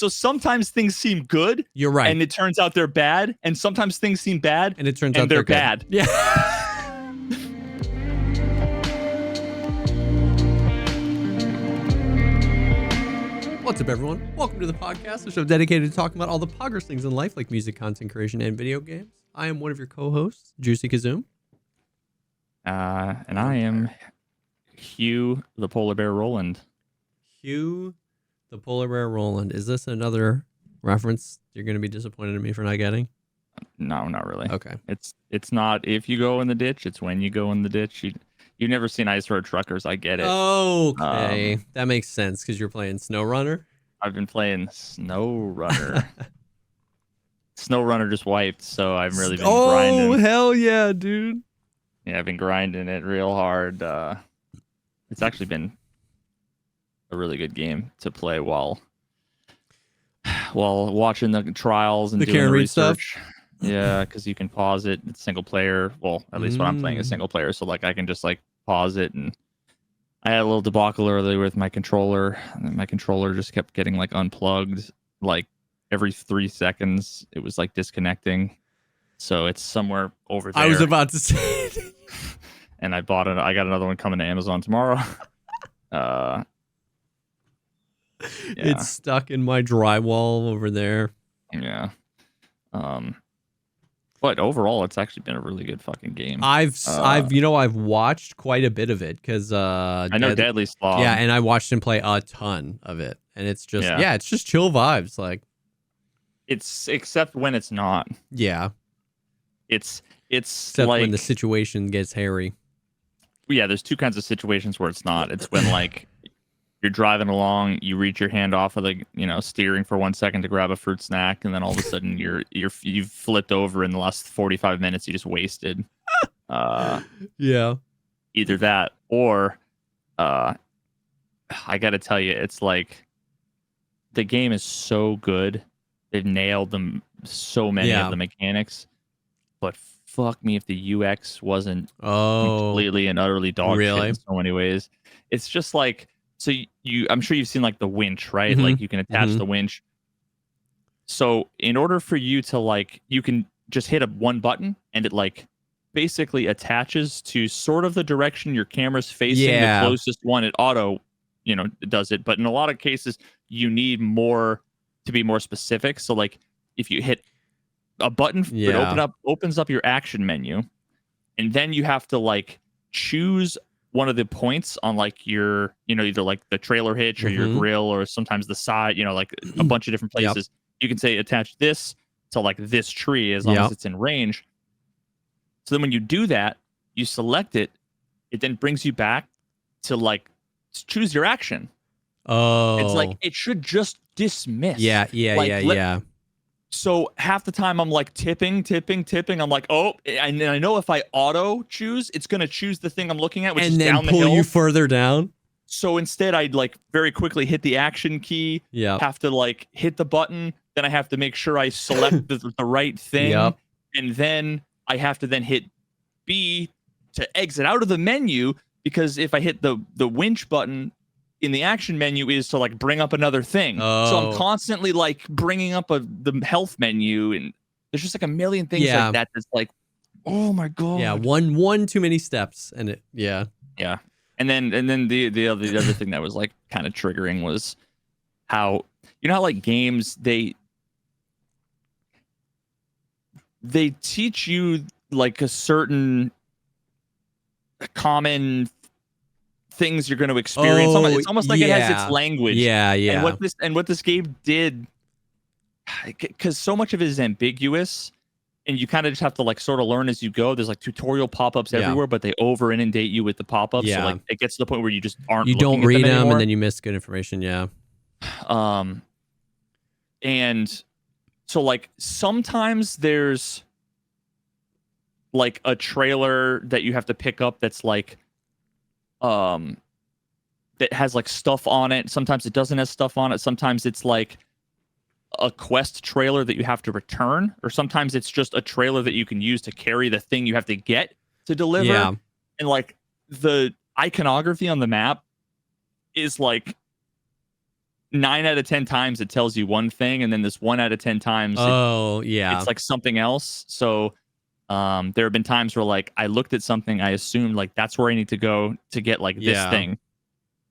So sometimes things seem good. You're right. And it turns out they're bad. And sometimes things seem bad. And it turns out they're good. bad. Yeah. What's up, everyone? Welcome to the podcast, a show dedicated to talking about all the poggers things in life, like music, content creation, and video games. I am one of your co-hosts, JesseKazam. And I am Hugh the Polar Bear Roland. Hugh the Polar Bear Roland. Is this another reference you're going to be disappointed in me for not getting? No, not really. Okay. It's not if you go in the ditch, it's when you go in the ditch. You've never seen Ice Road Truckers, I get it. Okay. That makes sense because you're playing SnowRunner. I've been playing SnowRunner. SnowRunner just wiped, so I've really been grinding. Oh, hell yeah, dude. Yeah, I've been grinding it real hard. It's actually been a really good game to play while watching the trials and doing the research. Stuff. Yeah, because you can pause it. It's single player. Well, at least when I'm playing is single player, so like I can just like pause it. And I had a little debacle earlier with my controller. And my controller just kept getting like unplugged. Like every 3 seconds, it was like disconnecting. So it's somewhere over there. I was about to say it. And I bought it. I got another one coming to Amazon tomorrow. Yeah. It's stuck in my drywall over there. Yeah. But overall, it's actually been a really good fucking game. I've watched quite a bit of it because I know Deadly Slaw. Yeah, and I watched him play a ton of it, and it's just it's just chill vibes. Like it's except when it's not. Yeah. It's except like when the situation gets hairy. Yeah, there's two kinds of situations where it's not. It's when like you're driving along, you reach your hand off of the steering for 1 second to grab a fruit snack, and then all of a sudden you've flipped over in the last 45 minutes you just wasted. Yeah. Either that or I gotta tell you, it's like the game is so good. They've nailed them so many of the mechanics. But fuck me if the UX wasn't completely and utterly dog shit in so many ways. It's just like, so I'm sure you've seen like the winch, right? Mm-hmm. Like you can attach the winch. So in order for you to like, you can just hit one button and it like basically attaches to sort of the direction your camera's facing. The closest one, it auto, does it. But in a lot of cases, you need more to be more specific. So like if you hit a button that opens up your action menu, and then you have to like choose one of the points on like your either like the trailer hitch or your grill or sometimes the side, like a bunch of different places. You can say attach this to like this tree as long as it's in range. So then when you do that, you select it, it then brings you back to like choose your action. It's like it should just dismiss. Yeah. So half the time I'm like tipping. I'm like, and I know if I auto choose, it's going to choose the thing I'm looking at, which is down the hill. And then pull you further down. So instead I'd like very quickly hit the action key, have to like hit the button. Then I have to make sure I select the right thing. And then I have to then hit B to exit out of the menu, because if I hit the winch button in the action menu is to like bring up another thing. So I'm constantly like bringing up the health menu, and there's just like a million things like that. That's like, oh my God. Yeah. One too many steps. And it, yeah. And then the other thing that was like kind of triggering was how, how like games, they teach you like a certain common things you're going to experience. It's almost like it has its language. And what this game did, because so much of it is ambiguous, and you kind of just have to like sort of learn as you go. There's like tutorial pop-ups everywhere, but they over inundate you with the pop-ups. So like it gets to the point where you just aren't. You don't read them, and then you miss good information. Yeah. And so like sometimes there's like a trailer that you have to pick up that's like that has like stuff on it. Sometimes it doesn't have stuff on it. Sometimes it's like a quest trailer that you have to return, or sometimes it's just a trailer that you can use to carry the thing you have to get to deliver. And like the iconography on the map is like 9 out of 10 times it tells you one thing, and then this 1 out of 10 times Oh, yeah. it's like something else. So there have been times where like I looked at something, I assumed like that's where I need to go to get like this thing.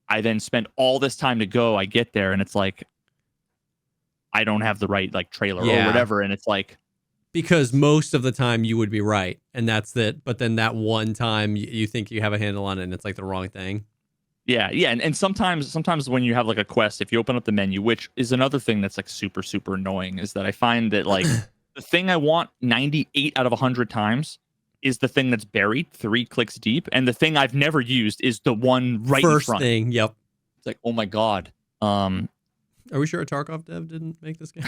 I then spend all this time to go. I get there, and it's like I don't have the right like trailer or whatever, and it's like because most of the time you would be right, and that's it. But then that one time you think you have a handle on it, and it's like the wrong thing. Yeah, and sometimes when you have like a quest, if you open up the menu, which is another thing that's like super annoying, is that I find that like the thing I want 98 out of 100 times is the thing that's buried 3 clicks deep, and the thing I've never used is the one right in front. First thing, yep. It's like, oh my god. Are we sure a Tarkov dev didn't make this game?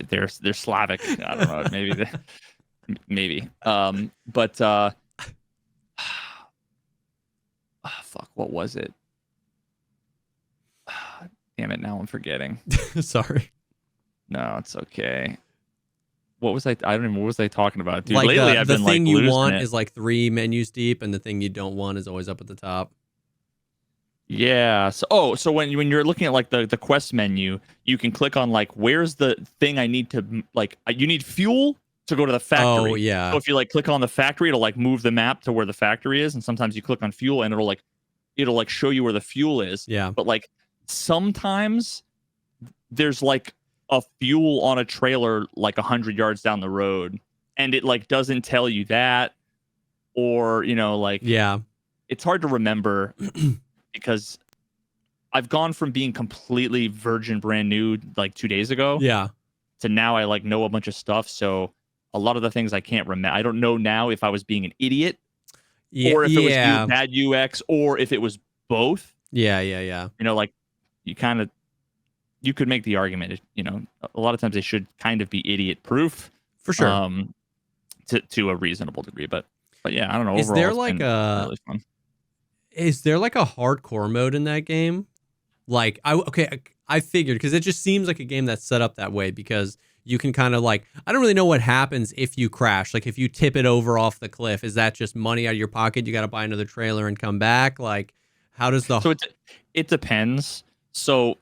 They're Slavic. I don't know. Maybe. Fuck, what was it? Damn it, now I'm forgetting. Sorry. No, it's okay. What was I don't even, what was I talking about? Dude, like lately I've been like the thing you want it. is like 3 menus deep, and the thing you don't want is always up at the top. Yeah. So when you're looking at like the quest menu, you can click on like where's the thing I need to like you need fuel to go to the factory. Oh yeah. So if you like click on the factory, it'll like move the map to where the factory is, and sometimes you click on fuel and it'll like show you where the fuel is. Yeah. But like sometimes there's like a fuel on a trailer like 100 yards down the road, and it like doesn't tell you that, or like it's hard to remember because I've gone from being completely virgin brand new like 2 days ago to now I like know a bunch of stuff, so a lot of the things I can't remember. I don't know now if I was being an idiot or if it was bad UX or if it was both. Yeah. Like you could make the argument, a lot of times they should kind of be idiot proof for sure, to a reasonable degree. But yeah, I don't know. Is overall, there like really fun. Is there like a hardcore mode in that game? Like I figured, because it just seems like a game that's set up that way, because you can kind of like, I don't really know what happens if you crash. Like if you tip it over off the cliff, is that just money out of your pocket? You got to buy another trailer and come back? Like how does So it depends. So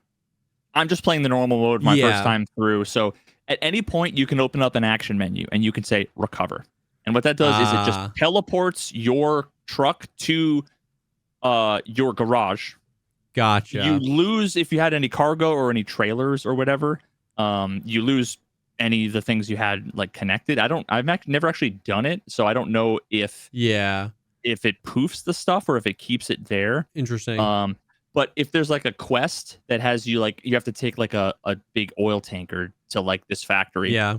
I'm just playing the normal mode my first time through. So at any point you can open up an action menu and you can say recover. And what that does is it just teleports your truck to your garage. Gotcha. You lose if you had any cargo or any trailers or whatever. You lose any of the things you had like connected. I've never actually done it, so I don't know if it poofs the stuff or if it keeps it there. Interesting. But if there's like a quest that has you like you have to take like a big oil tanker to like this factory. Yeah.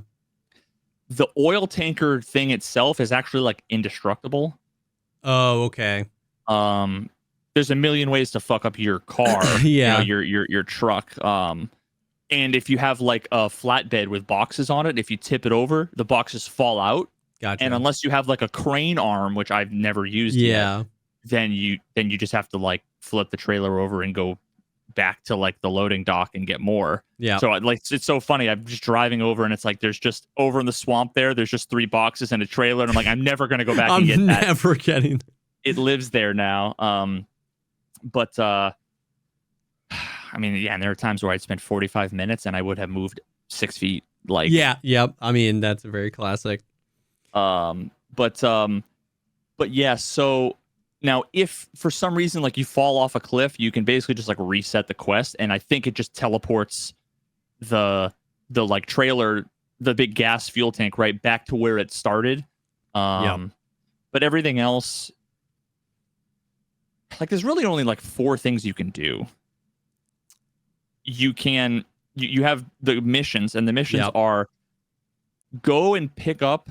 The oil tanker thing itself is actually like indestructible. Oh, okay. There's a million ways to fuck up your car, your truck. And if you have like a flatbed with boxes on it, if you tip it over, the boxes fall out. Gotcha. And unless you have like a crane arm, which I've never used yet, then you just have to like flip the trailer over and go back to like the loading dock and get more. Yeah. So like it's so funny. I'm just driving over and it's like there's just over in the swamp there's just 3 boxes and a trailer, and I'm like, I'm never gonna go back and get that. I'm never getting. It lives there now. But I mean, yeah, and there are times where I'd spend 45 minutes and I would have moved 6 feet. Like, yep. I mean, that's a very classic. But yeah, so now if for some reason like you fall off a cliff, you can basically just like reset the quest, and I think it just teleports the like trailer, the big gas fuel tank right back to where it started. But everything else, like there's really only like 4 things you can do. You have the missions, and the missions are go and pick up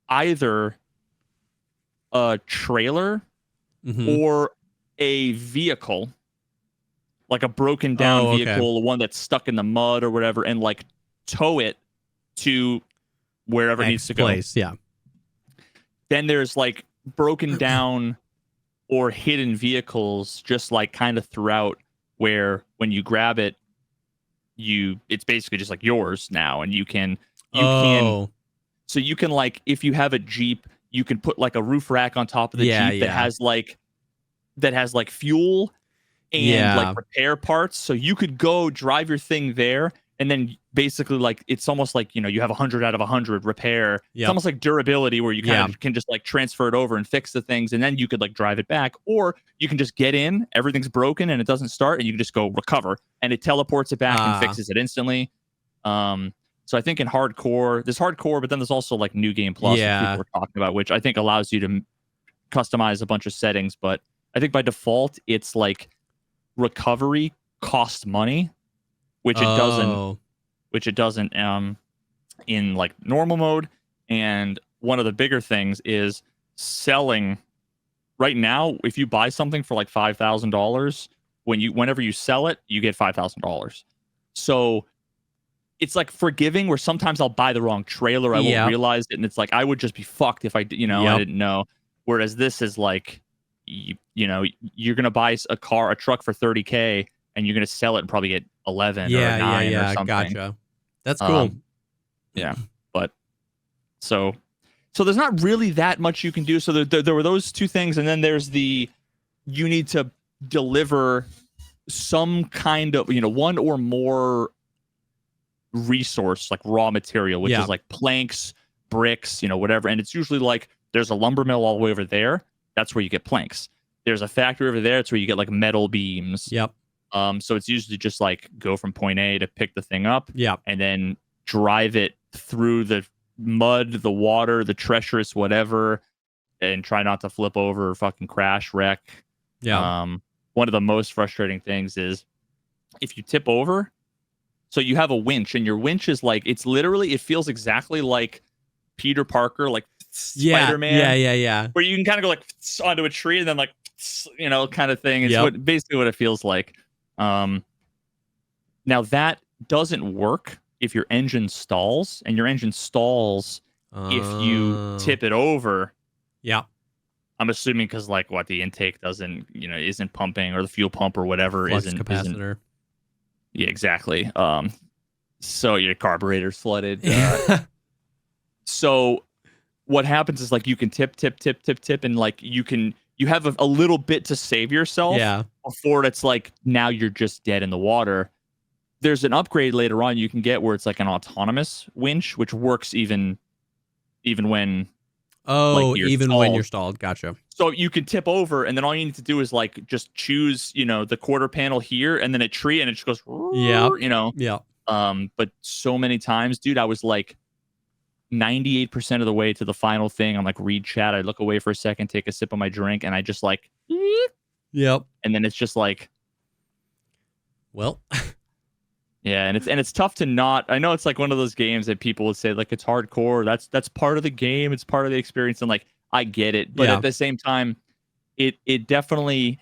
either a trailer or a vehicle, like a broken down vehicle, one that's stuck in the mud or whatever, and like tow it to wherever it needs to go. Then there's like broken down or hidden vehicles just like kind of throughout, Oh. where when you grab it, it's basically just like yours now, and you can so you can like, if you have a Jeep, you can put like a roof rack on top of the Jeep that has like fuel, and like repair parts. So you could go drive your thing there, and then basically like it's almost like, you have 100 out of 100 repair. It's almost like durability, where you kind of can just like transfer it over and fix the things, and then you could like drive it back, or you can just get in, everything's broken and it doesn't start, and you can just go recover, and it teleports it back and fixes it instantly. So I think in hardcore, there's hardcore, but then there's also like New Game Plus, which people were talking about, which I think allows you to customize a bunch of settings. But I think by default, it's like recovery costs money, which it doesn't in like normal mode. And one of the bigger things is selling. Right now, if you buy something for like $5,000, whenever you sell it, you get $5,000. So it's like forgiving, where sometimes I'll buy the wrong trailer, I won't realize it, and it's like I would just be fucked if I didn't know. Whereas this is like, you're gonna buy a truck for $30K, and you're gonna sell it and probably get 11 or 9 or something. Gotcha. That's cool. But so there's not really that much you can do. So there were those two things, and then there's you need to deliver some kind of one or more resource, like raw material, which is like planks, bricks, whatever. And it's usually like there's a lumber mill all the way over there. That's where you get planks. There's a factory over there. It's where you get like metal beams. So it's usually just like go from point A to pick the thing up. And then drive it through the mud, the water, the treacherous whatever, and try not to flip over or fucking crash, wreck. One of the most frustrating things is if you tip over. So you have a winch, and your winch is like, it feels exactly like Peter Parker, like Spider-Man. Where you can kind of go like onto a tree and then like, kind of thing. It's basically what it feels like. Now that doesn't work if your engine stalls, and your engine stalls if you tip it over. I'm assuming because like the intake isn't pumping, or the fuel pump or whatever isn't capacitor. Yeah, exactly. So your carburetor's flooded. So what happens is like you can tip, and like you have a little bit to save yourself before it's like now you're just dead in the water. There's an upgrade later on you can get where it's like an autonomous winch, which works even when when you're stalled. Gotcha. So you can tip over, and then all you need to do is like just choose, the quarter panel here, and then a tree, and it just goes, but so many times, dude, I was like 98% of the way to the final thing. I'm like, read chat. I look away for a second, take a sip of my drink, and I just like, and then it's just like, well, and it's tough to not. I know it's like one of those games that people would say like it's hardcore. That's part of the game. It's part of the experience, and like I get it, but at the same time, it definitely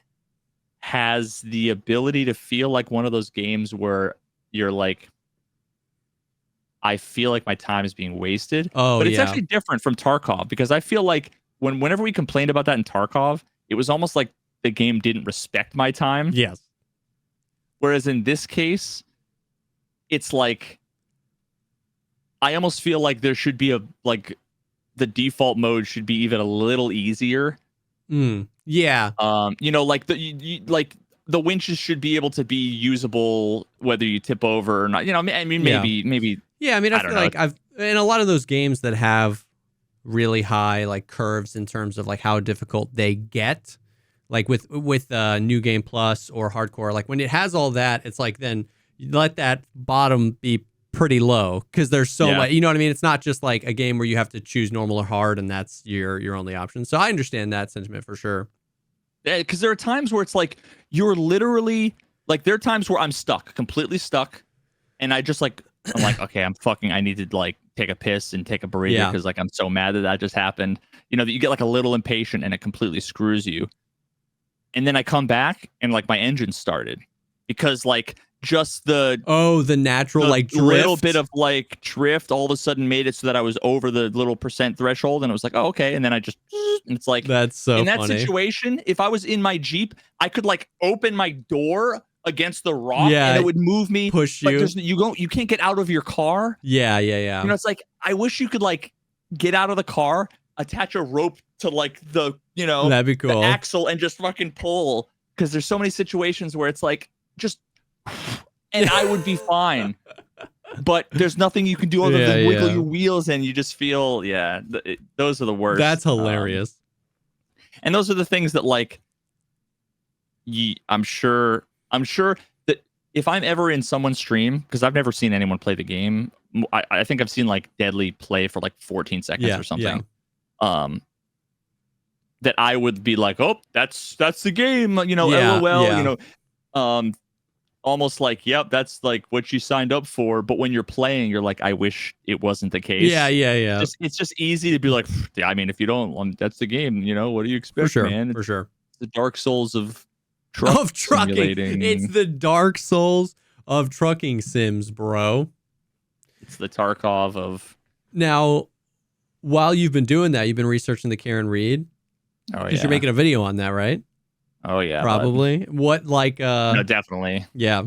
has the ability to feel like one of those games where you're like, I feel like my time is being wasted. But it's actually different from Tarkov, because I feel like whenever we complained about that in Tarkov, it was almost like the game didn't respect my time. Whereas in this case, it's like I almost feel like there should be the default mode should be even a little easier. Like the winches should be able to be usable whether you tip over or not. I mean, maybe. Yeah, I mean, I feel like I've in a lot of those games that have really high like curves in terms of like how difficult they get, like with New Game Plus or Hardcore, like when it has all that, it's like then you let that bottom be pretty low because there's so much. You know what I mean? It's not just like a game where you have to choose normal or hard, and that's your only option. So I understand that sentiment for sure. Yeah, because there are times where it's like you're literally like there are times where I'm stuck, completely stuck, and I'm like, okay, I need to like take a piss and take a breather because like I'm so mad that just happened. That you get like a little impatient and it completely screws you. And then I come back and like my engine started because like just the natural like drift. Little bit of like drift all of a sudden made it so that I was over the little % threshold, and it was like, oh, okay. And then I just, and it's like, that's so in that funny. situation, if I was in my Jeep, I could like open my door against the rock and it would move me, push you. You can't get out of your car. It's like I wish you could like get out of the car, attach a rope to like the that'd be cool, the axle, and just fucking pull. because there's so many situations where it's like just, and I would be fine, but there's nothing you can do other than wiggle your wheels, and you just feel, those are the worst. That's hilarious. And those are the things that, like, I'm sure that if I'm ever in someone's stream, because I've never seen anyone play the game, I think I've seen like Deadly play for like 14 seconds or something. That I would be like, oh, that's the game, you know, LOL, you know, almost like, yep, that's like what you signed up for. But when you're playing, you're like, I wish it wasn't the case. Yeah. It's just easy to be like, I mean, if you don't, that's the game, you know, what do you expect, man? For sure. It's the Dark Souls of trucking. simulating. It's the Dark Souls of trucking sims, bro. It's the Tarkov of. Now, while you've been doing that, you've been researching the Karen Reed. Oh, because you're making a video on that, right? Oh yeah, probably. What, like no, definitely. Yeah.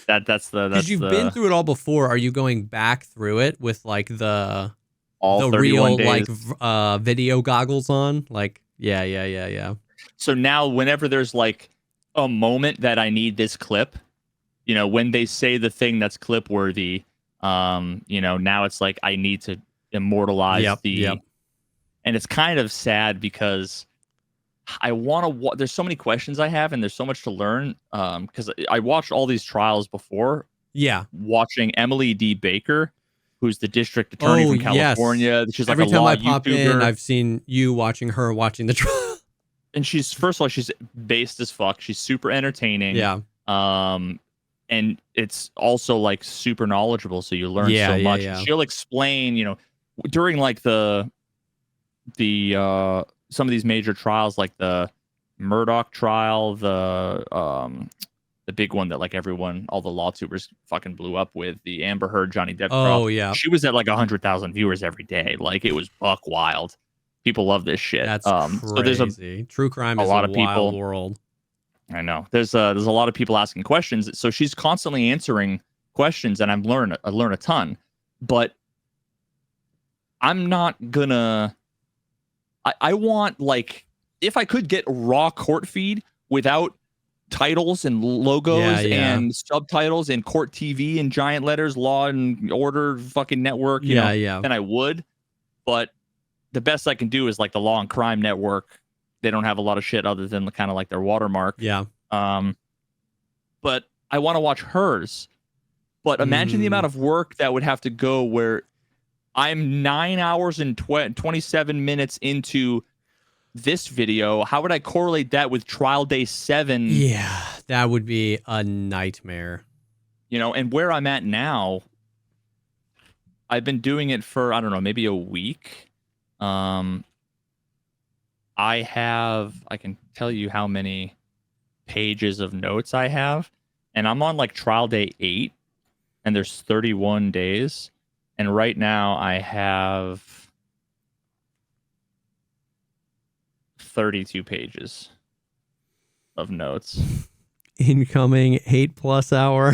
That's because you've been through it all before. Are you going back through it with like the real days. like video goggles on? Like yeah. So now whenever there's like a moment that I need this clip, you know, when they say the thing that's clip worthy, you know, now it's like I need to immortalize and it's kind of sad because I want to. There's so many questions I have, and there's so much to learn. Because I watched all these trials before. Yeah, watching Emily D. Baker, who's the district attorney from California. Yes. She's like every a time law I pop YouTuber. in, I've seen you watching the trial. And she's, first of all, she's based as fuck. She's super entertaining. Yeah. And it's also like super knowledgeable, so you learn so much. Yeah. She'll explain, you know, during like the some of these major trials, like the Murdoch trial, the big one that like everyone, all the law tubers fucking blew up with, the Amber Heard Johnny Depp trial. Oh yeah, she was at like 100,000 viewers every day. Like it was buck wild. People love this shit. That's crazy. So there's true crime is a lot of wild world. I know. There's a lot of people asking questions, so she's constantly answering questions, and I learn a ton. But I'm not gonna. I want, like, if I could get raw court feed without titles and logos and subtitles and court TV and giant letters, Law and Order fucking network, you know, then I would. But the best I can do is like the Law and Crime Network. They don't have a lot of shit other than kind of like their watermark. Yeah. But I want to watch hers. But imagine the amount of work that would have to go where I'm 9 hours and 27 minutes into this video. How would I correlate that with trial day 7? Yeah, that would be a nightmare. You know, and where I'm at now, I've been doing it for, I don't know, maybe a week. I can tell you how many pages of notes I have. And I'm on like trial day 8, and there's 31 days. And right now I have 32 pages of notes. Incoming 8+ hour.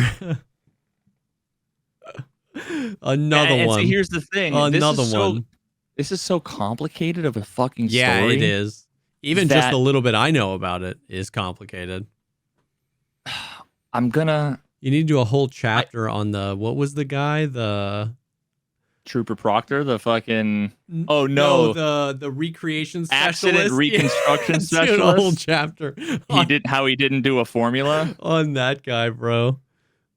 Another one. See, here's the thing. Another one. This is so complicated of a fucking story. Yeah, it is. Even just a little bit I know about it is complicated. I'm gonna. You need to do a whole chapter on what was the guy? The Trooper Proctor, the fucking the recreation specialist, accident reconstruction specialist. A whole chapter. How he didn't do a formula on that guy, bro.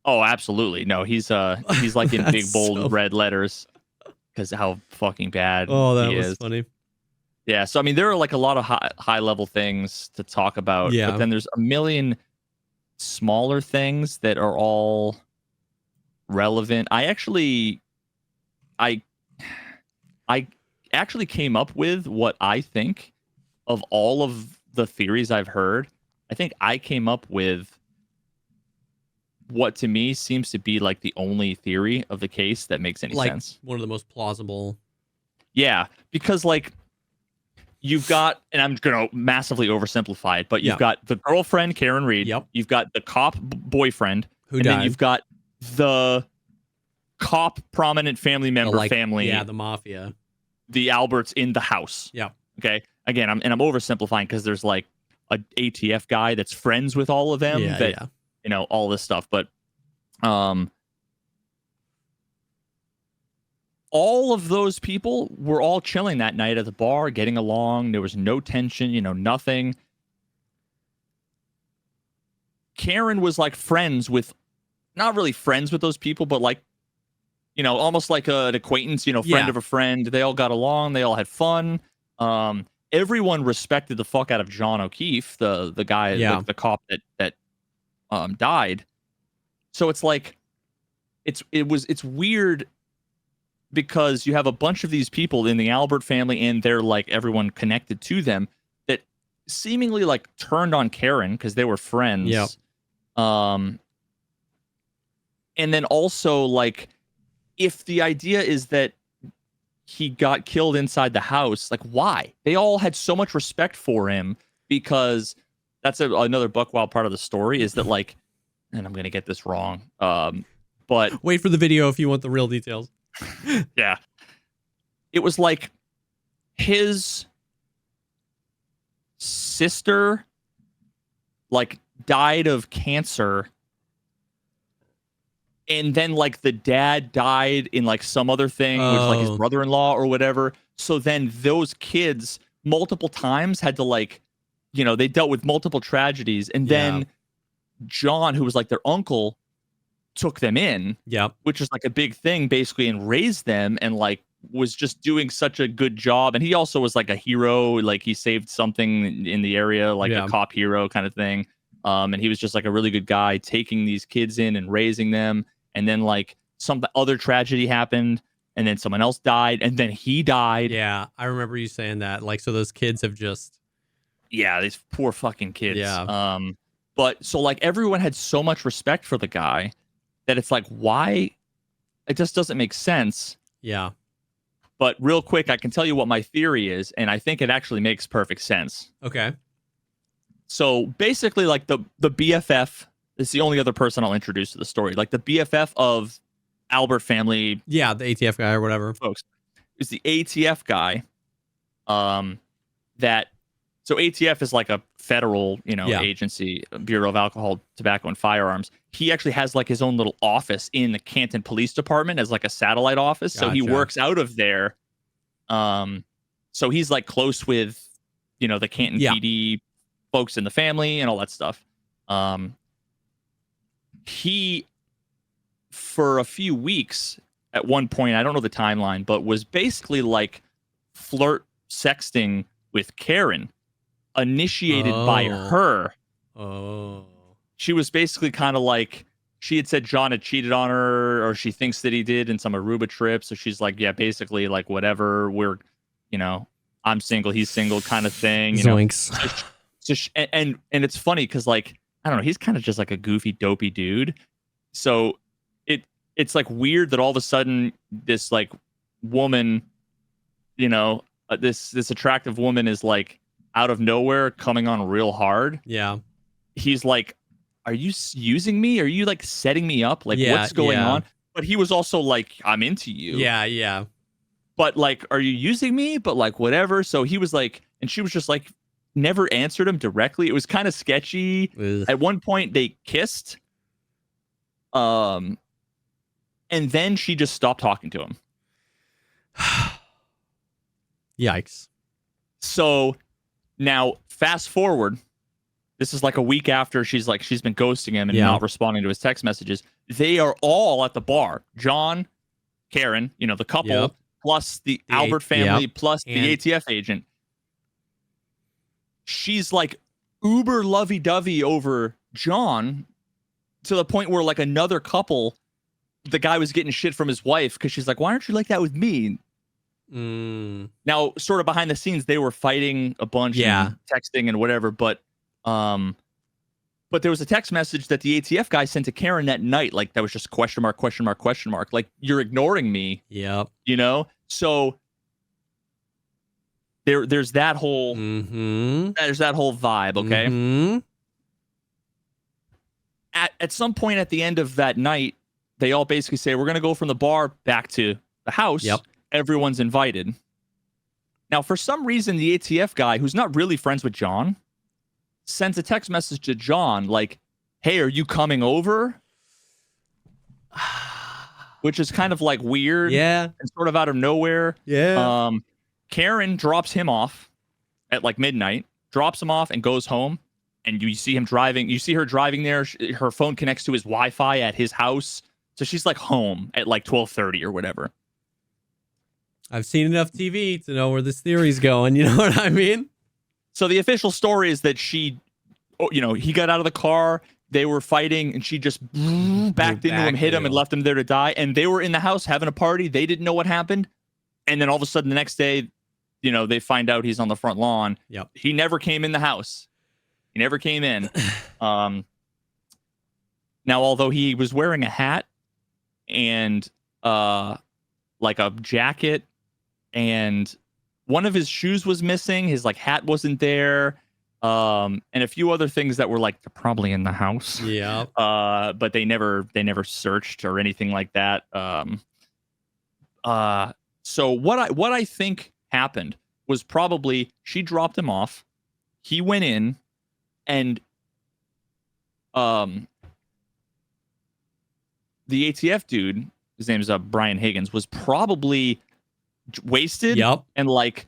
Oh, absolutely. No, he's like in big bold red letters because how fucking bad. Oh, that he was is. funny. Yeah, so I mean, there are like a lot of high level things to talk about. Yeah, but then there's a million smaller things that are all relevant. I actually came up with what I think of all of the theories I've heard. I think I came up with what to me seems to be like the only theory of the case that makes any sense. One of the most plausible. Yeah, because like you've got, and I'm going to massively oversimplify it, but you've got the girlfriend, Karen Reed. Yep. You've got the cop boyfriend. Who died. Then you've got the cop prominent family member family. Yeah, the mafia. The Alberts in the house. Yeah. Okay. Again, I'm oversimplifying because there's like a ATF guy that's friends with all of them. Yeah. All this stuff. But all of those people were all chilling that night at the bar, getting along. There was no tension, nothing. Karen was like not really friends with those people, but like, almost like an acquaintance, friend of a friend. They all got along. They all had fun. Everyone respected the fuck out of John O'Keefe, the guy, the cop that died. So it's like, it's weird because you have a bunch of these people in the Albert family and they're like everyone connected to them that seemingly like turned on Karen because they were friends. Yep. And then also like, if the idea is that he got killed inside the house, like why? They all had so much respect for him because that's another buck wild part of the story is that like, and I'm going to get this wrong. But wait for the video if you want the real details. Yeah. It was like his sister like died of cancer. And then like the dad died in like some other thing with like his brother-in-law or whatever. So then those kids multiple times had to like, they dealt with multiple tragedies. And then John, who was like their uncle, took them in, which is like a big thing basically, and raised them and like was just doing such a good job. And he also was like a hero, like he saved something in the area, like a cop hero kind of thing. And he was just like a really good guy taking these kids in and raising them. And then like some other tragedy happened and then someone else died and then he died. Yeah, I remember you saying that. Like, so those kids have just... Yeah, these poor fucking kids. Yeah. But so like everyone had so much respect for the guy that it's like, why? It just doesn't make sense. Yeah. But real quick, I can tell you what my theory is, and I think it actually makes perfect sense. Okay. So basically, like the BFF is the only other person I'll introduce to the story. Like the BFF of Albert family. Yeah, the ATF guy or whatever. Folks, is the ATF guy. So ATF is like a federal, agency, Bureau of Alcohol, Tobacco, and Firearms. He actually has like his own little office in the Canton Police Department as like a satellite office. Gotcha. So he works out of there. So he's like close with, the Canton PD folks in the family and all that stuff. He, for a few weeks at one point, I don't know the timeline, but was basically like flirt sexting with Karen. Initiated by her. She was basically kind of like, she had said John had cheated on her, or she thinks that he did in some Aruba trip. So she's like, yeah, basically like whatever. We're, I'm single, he's single kind of thing. Zoinks. And it's funny because like, I don't know, he's kind of just like a goofy, dopey dude. So it's like weird that all of a sudden this like woman, this attractive woman is like, out of nowhere coming on real hard. Yeah. He's like, are you using me? Are you like setting me up? Like what's going on? But he was also like, I'm into you. Yeah. But like, are you using me? But like, whatever. So he was like, and she was just like, never answered him directly. It was kind of sketchy. Ugh. At one point they kissed. And then she just stopped talking to him. Yikes. So now, fast forward, this is like a week after she's been ghosting him and not responding to his text messages. They are all at the bar. John, Karen, the couple, plus the Albert family, plus the ATF agent. She's like uber lovey-dovey over John to the point where like another couple, the guy was getting shit from his wife because she's like, why aren't you like that with me? Now, sort of behind the scenes, they were fighting a bunch, and texting and whatever. But there was a text message that the ATF guy sent to Karen that night, like that was just question mark, like you're ignoring me. Yep. So there's that whole there's that whole vibe. Okay. Mm-hmm. At some point at the end of that night, they all basically say we're gonna go from the bar back to the house. Yep. Everyone's invited. Now, for some reason, the ATF guy, who's not really friends with John, sends a text message to John like, "Hey, are you coming over?" Which is kind of like weird, Yeah, and sort of out of nowhere. yeah. Karen drops him off at like midnight, drops him off, and goes home. And you see him driving. You see her driving there. Her phone connects to his Wi-Fi at his house, so she's like home at like 12:30 or whatever. I've seen enough TV to know where this theory's going. You know what I mean? So the official story is that he got out of the car. They were fighting, and she just backed into him, hit him, and left him there to die. And they were in the house having a party. They didn't know what happened. And then all of a sudden, the next day, they find out he's on the front lawn. Yep. He never came in the house. He never came in. Now, although he was wearing a hat and like a jacket, and one of his shoes was missing, his like hat wasn't there, and a few other things that were like probably in the house. Yeah. But they never searched or anything like that. So what I think happened was probably she dropped him off. He went in, and the ATF dude, his name is Brian Higgins, was probably wasted. Yep. And like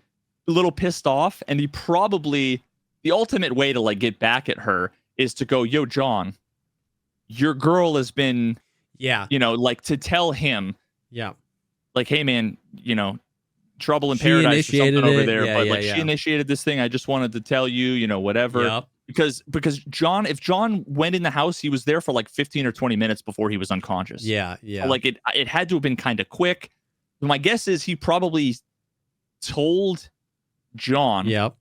a little pissed off, and he probably, the ultimate way to like get back at her is to go, "Yo, John, your girl has been," like to tell him, like, "Hey man, trouble in paradise or something over there," she initiated this thing. I just wanted to tell you, whatever. Yep. Because John, if John went in the house, he was there for like 15 or 20 minutes before he was unconscious. Yeah. So like it had to have been kind of quick. My guess is he probably told John. Yep.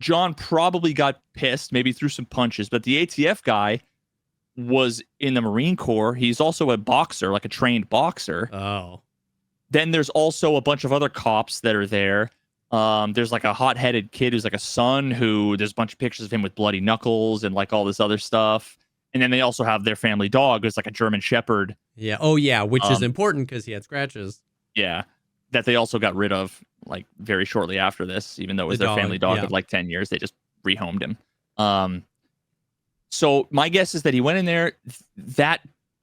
John probably got pissed, maybe threw some punches, but the ATF guy was in the Marine Corps. He's also a boxer, like a trained boxer. Oh. Then there's also a bunch of other cops that are there. There's like a hot-headed kid who's like a son who there's a bunch of pictures of him with bloody knuckles and like all this other stuff. And then they also have their family dog who's like a German Shepherd. Yeah. Oh yeah, which is important because he had scratches. Yeah. That they also got rid of like very shortly after this, even though it was their family dog of like 10 years. They just rehomed him. So my guess is that he went in there. That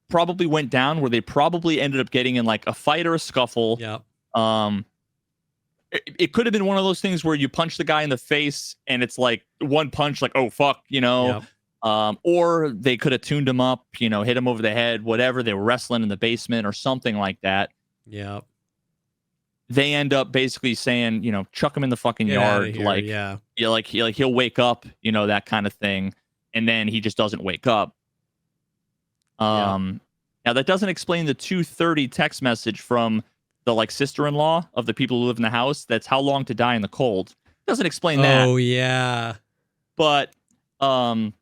probably went down where they probably ended up getting in like a fight or a scuffle. Yep. It could have been one of those things where you punch the guy in the face and it's like one punch, like, oh fuck, Yep. Or they could have tuned him up, hit him over the head, whatever. They were wrestling in the basement or something like that. Yep. They end up basically saying, chuck him in the fucking yard, like, he'll wake up, that kind of thing, and then he just doesn't wake up. Now that doesn't explain the 2:30 text message from the like sister-in-law of the people who live in the house. That's how long to die in the cold. Doesn't explain that. Oh yeah. But so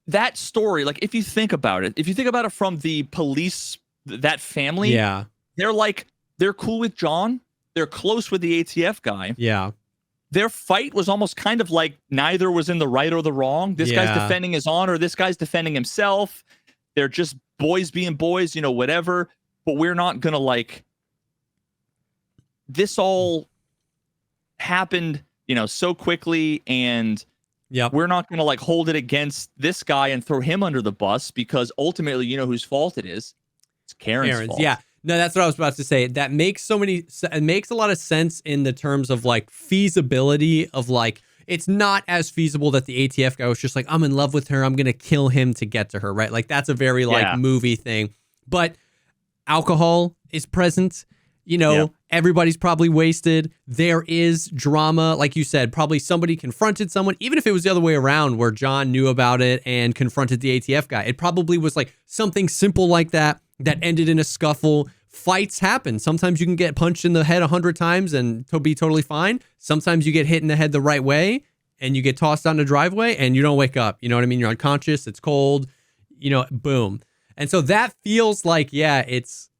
that story, like if you think about it from the police, that family, they're cool with John. They're close with the ATF guy. Yeah. Their fight was almost kind of like neither was in the right or the wrong. This guy's defending his honor. This guy's defending himself. They're just boys being boys, whatever. But we're not going to like, this all happened, so quickly, and we're not going to like hold it against this guy and throw him under the bus, because ultimately, whose fault it is. It's Karen's fault. Yeah. No, that's what I was about to say. That makes it makes a lot of sense in the terms of like feasibility of like, it's not as feasible that the ATF guy was just like, I'm in love with her, I'm going to kill him to get to her, right? Like that's a very like movie thing. But alcohol is present, everybody's probably wasted. There is drama. Like you said, probably somebody confronted someone, even if it was the other way around where John knew about it and confronted the ATF guy. It probably was like something simple like that ended in a scuffle. Fights happen. Sometimes you can get punched in the head 100 times and be totally fine. Sometimes you get hit in the head the right way and you get tossed down the driveway and you don't wake up. You know what I mean? You're unconscious. It's cold, boom. And so that feels like, there's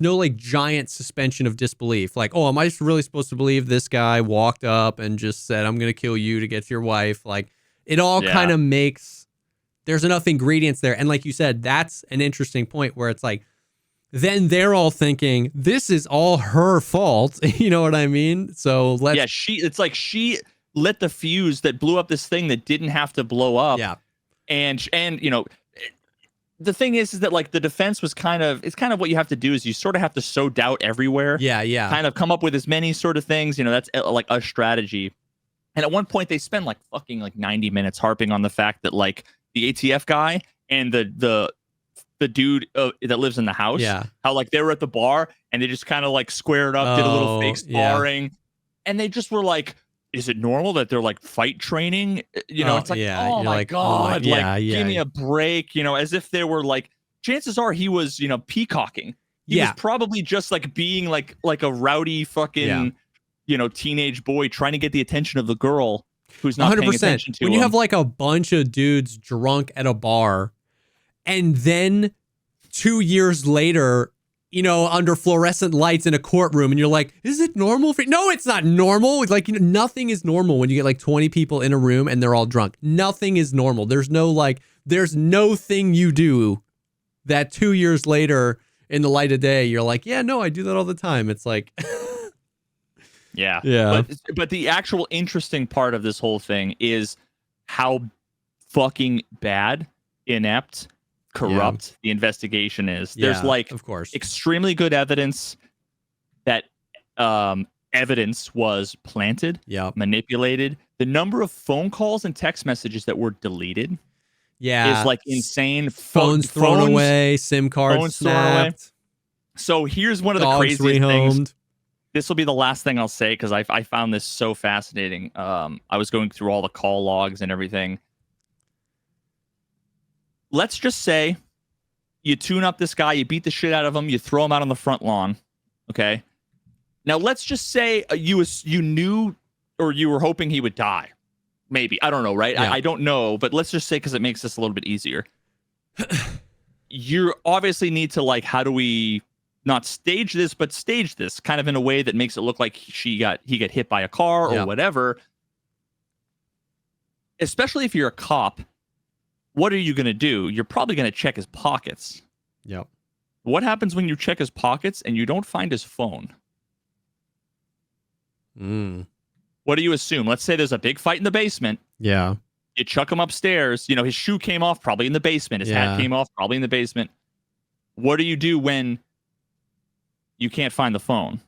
no like giant suspension of disbelief. Like, oh, am I really supposed to believe this guy walked up and just said, I'm going to kill you to get to your wife? Like it all kind of makes, there's enough ingredients there. And like you said, that's an interesting point where it's like, then they're all thinking this is all her fault. You know what I mean? So let's it's like she lit the fuse that blew up this thing that didn't have to blow up. Yeah. And you know, the thing is that like the defense was it's kind of what you have to do is you sort of have to sow doubt everywhere. Yeah. Kind of come up with as many sort of things, you know, that's like a strategy. And at one point they spend like fucking like 90 minutes harping on the fact that like the ATF guy and the dude that lives in the house, how like they were at the bar and they just kind of like squared up, did a little fake sparring, and they just were like, is it normal that they're like fight training? You know, it's like, oh my God, give me a break, you know, as if they were like, chances are he was, you know, peacocking. He was probably just like being like a rowdy fucking, you know, teenage boy trying to get the attention of the girl who's not 100%. Paying attention to him. When you have like a bunch of dudes drunk at a bar and then 2 years later, you know, under fluorescent lights in a courtroom, and you're like, is it normal? No, it's not normal. Like, you know, nothing is normal when you get like 20 people in a room and they're all drunk. Nothing is normal. There's no thing you do that 2 years later in the light of day, you're like, yeah, no, I do that all the time. It's like, yeah. But the actual interesting part of this whole thing is how fucking bad, inept, corrupt the investigation is. There's like, of course, extremely good evidence that evidence was planted, manipulated. The number of phone calls and text messages that were deleted is like insane. Phones thrown away, SIM cards snapped. So here's one of the craziest things. This will be the last thing I'll say because I found this so fascinating. I was going through all the call logs and everything. Let's just say you tune up this guy, you beat the shit out of him, you throw him out on the front lawn. Okay. Now let's just say you knew or you were hoping he would die. Maybe. I don't know, right? I don't know, but let's just say because it makes this a little bit easier. You obviously need to like, how do we not stage this, but stage this kind of in a way that makes it look like he got hit by a car or whatever. Especially if you're a cop. What are you going to do? You're probably going to check his pockets. Yep. What happens when you check his pockets and you don't find his phone? What do you assume? Let's say there's a big fight in the basement. Yeah. You chuck him upstairs. You know, his shoe came off probably in the basement. His hat came off probably in the basement. What do you do when you can't find the phone?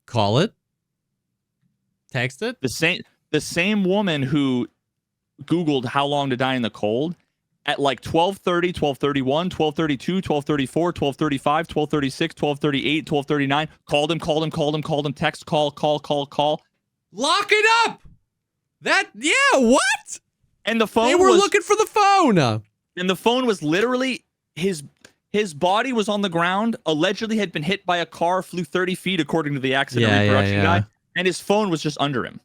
Call it. Text it. The same woman who Googled how long to die in the cold at like 12:30, 12:31, 12:32, 12:34, 12:35, 12:36, 12:38, 12:39. Called him, text, call. Lock it up. What? And the phone They were looking for the phone. And the phone was literally his body was on the ground, allegedly had been hit by a car, flew 30 feet according to the accident reproduction guy, and his phone was just under him.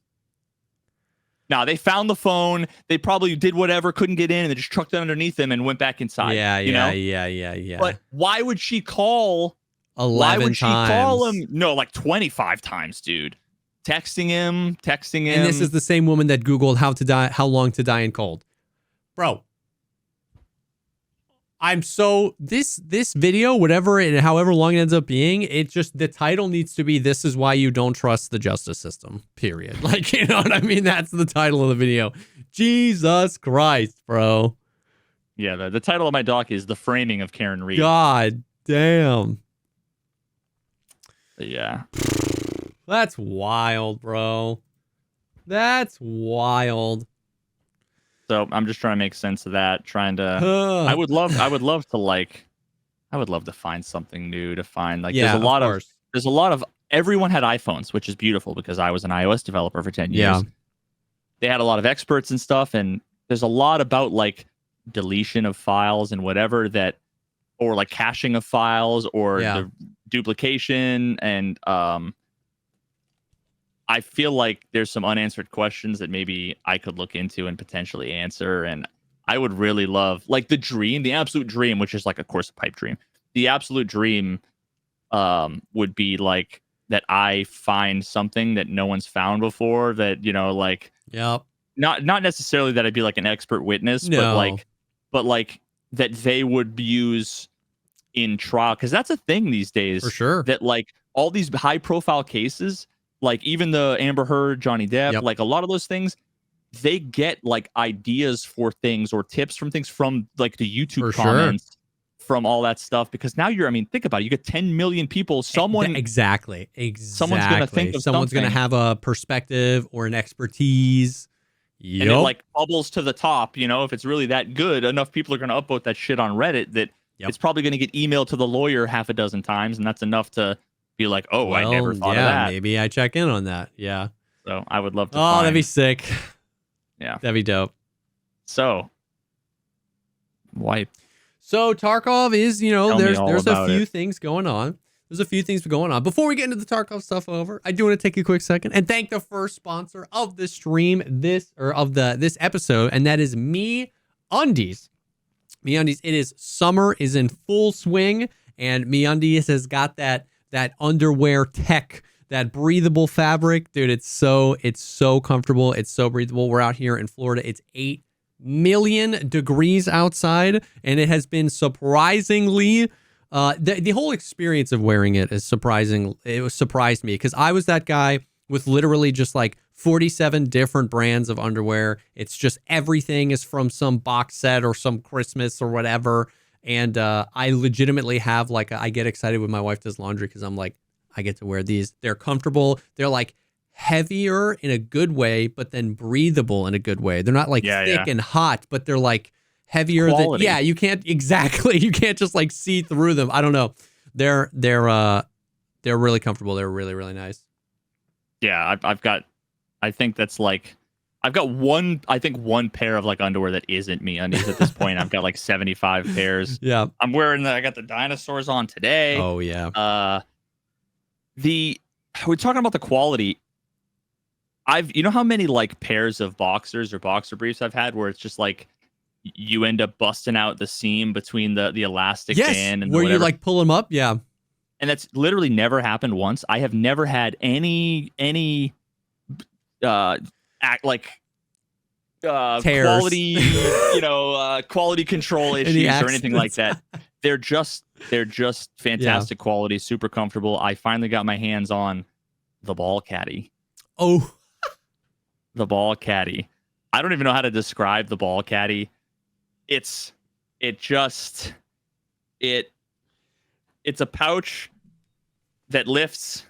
Now, they found the phone. They probably did whatever, couldn't get in, and they just trucked it underneath him and went back inside. Yeah. But why would she call 11 Why would she times. call him? No, like 25 times, dude. Texting him. And this is the same woman that Googled how long to die in cold. Bro. This video, however long it ends up being, the title needs to be, "This is why you don't trust the justice system," period. Like, you know what I mean? That's the title of the video. Jesus Christ, bro. Yeah, the title of my doc is "The Framing of Karen Reed." God damn. Yeah. That's wild, bro. That's wild. So I'm just trying to make sense of that. I would love to find something new to find. Like, there's a lot of everyone had iPhones, which is beautiful because I was an iOS developer for 10 years. Yeah. They had a lot of experts and stuff, and there's a lot about like deletion of files and whatever or like caching of files or the duplication, and I feel like there's some unanswered questions that maybe I could look into and potentially answer. And I would really love, like, the absolute dream, which is like, of course, a pipe dream. The absolute dream would be like that I find something that no one's found before, that, you know, like, not necessarily that I'd be like an expert witness, but like that they would use in trial, because that's a thing these days. For sure. That like all these high profile cases, like even the Amber Heard, Johnny Depp, like a lot of those things, they get like ideas for things or tips from things from like the YouTube comments, from all that stuff. Because now I mean, think about it. You get 10 million people. Exactly. Someone's going to think of someone's going to have a perspective or an expertise. And it like bubbles to the top. You know, if it's really that good, enough people are going to upvote that shit on Reddit that it's probably going to get emailed to the lawyer half a dozen times. And that's enough to be like, oh, well, I never thought of that. Maybe I check in on that. Yeah. So I would love to. Oh, that'd be sick. Yeah. That'd be dope. So, Wipe. So Tarkov is, there's a few things going on. There's a few things going on. Before we get into the Tarkov stuff I do want to take a quick second and thank the first sponsor of the stream, this episode, and that is MeUndies. MeUndies, it is summer is in full swing, and MeUndies has got that underwear tech, that breathable fabric. Dude, it's so comfortable. It's so breathable. We're out here in Florida. It's 8 million degrees outside, and it has been surprisingly the whole experience of wearing it is surprising. It surprised me because I was that guy with literally just like 47 different brands of underwear. It's just everything is from some box set or some Christmas or whatever. And I legitimately have like I get excited when my wife does laundry because I'm like, I get to wear these. They're comfortable. They're like heavier in a good way, but then breathable in a good way. They're not like thick and hot, but they're like heavier than you can't you can't just like see through them. I don't know. They're really comfortable. They're really, really nice. Yeah, I've got one pair of like underwear that isn't MeUndies at this point. I've got like 75 pairs. Yeah. I'm wearing I got the dinosaurs on today. Oh yeah. We're talking about the quality. You know how many like pairs of boxers or boxer briefs I've had where it's just like you end up busting out the seam between the elastic band and where whatever. You like pull them up. Yeah. And that's literally never happened once. I have never had any quality, quality control issues or anything like that. They're just fantastic quality, super comfortable. I finally got my hands on the ball caddy. Oh, the ball caddy. I don't even know how to describe the ball caddy. It's a pouch that lifts,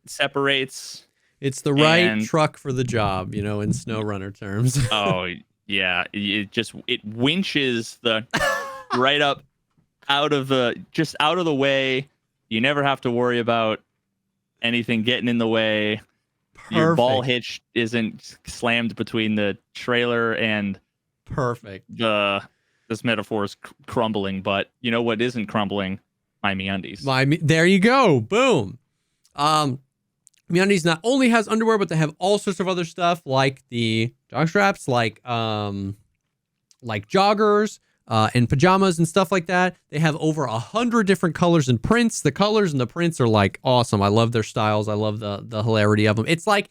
separates. It's the right truck for the job, in SnowRunner terms. Oh yeah, it winches the right up out of the way. You never have to worry about anything getting in the way. Perfect. Your ball hitch isn't slammed between the trailer and this metaphor is crumbling, but you know what isn't crumbling? My MeUndies. There you go. Boom. MeUndies not only has underwear, but they have all sorts of other stuff like the jog straps, like joggers, and pajamas and stuff like that. They have over 100 different colors and prints. The colors and the prints are like awesome. I love their styles. I love the hilarity of them. It's like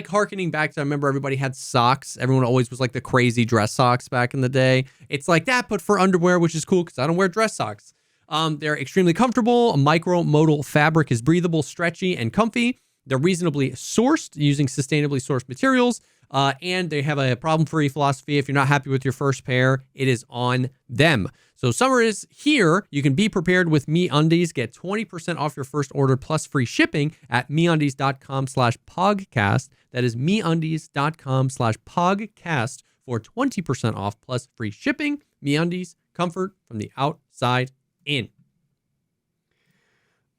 harkening back to, I remember everybody had socks. Everyone always was like the crazy dress socks back in the day. It's like that, but for underwear, which is cool because I don't wear dress socks. They're extremely comfortable. A micro-modal fabric is breathable, stretchy, and comfy. They're reasonably sourced using sustainably sourced materials. And they have a problem-free philosophy. If you're not happy with your first pair, it is on them. So summer is here. You can be prepared with MeUndies. Get 20% off your first order plus free shipping at MeUndies.com/Pogcast. That is MeUndies.com/Pogcast for 20% off plus free shipping. MeUndies, comfort from the outside in.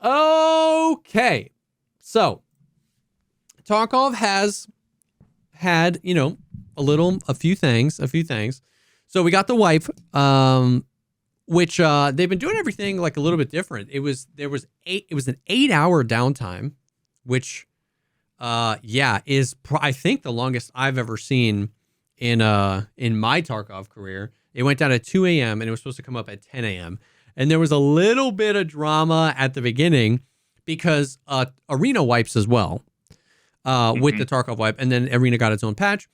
Okay. So Tarkov has had, a few things. So we got the wipe, which they've been doing everything like a little bit different. It was an 8-hour downtime, which is I think the longest I've ever seen in my Tarkov career. It went down at 2 a.m. and it was supposed to come up at 10 a.m. And there was a little bit of drama at the beginning because Arena wipes as well. With the Tarkov wipe, and then Arena got its own patch.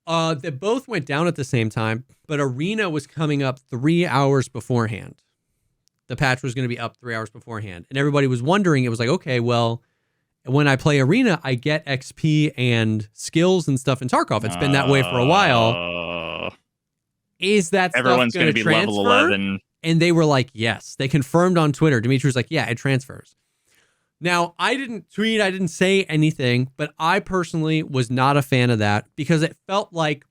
They both went down at the same time, but Arena was coming up 3 hours beforehand. the patch was going to be up 3 hours beforehand. And everybody was wondering, it was like, okay, well, when I play Arena, I get XP and skills and stuff in Tarkov. It's been that way for a while. Is that everyone's stuff going to be transfer? level 11? And they were like, yes. They confirmed on Twitter. Dimitri was like, yeah, it transfers. Now, I didn't tweet, I didn't say anything, but I personally was not a fan of that because it felt like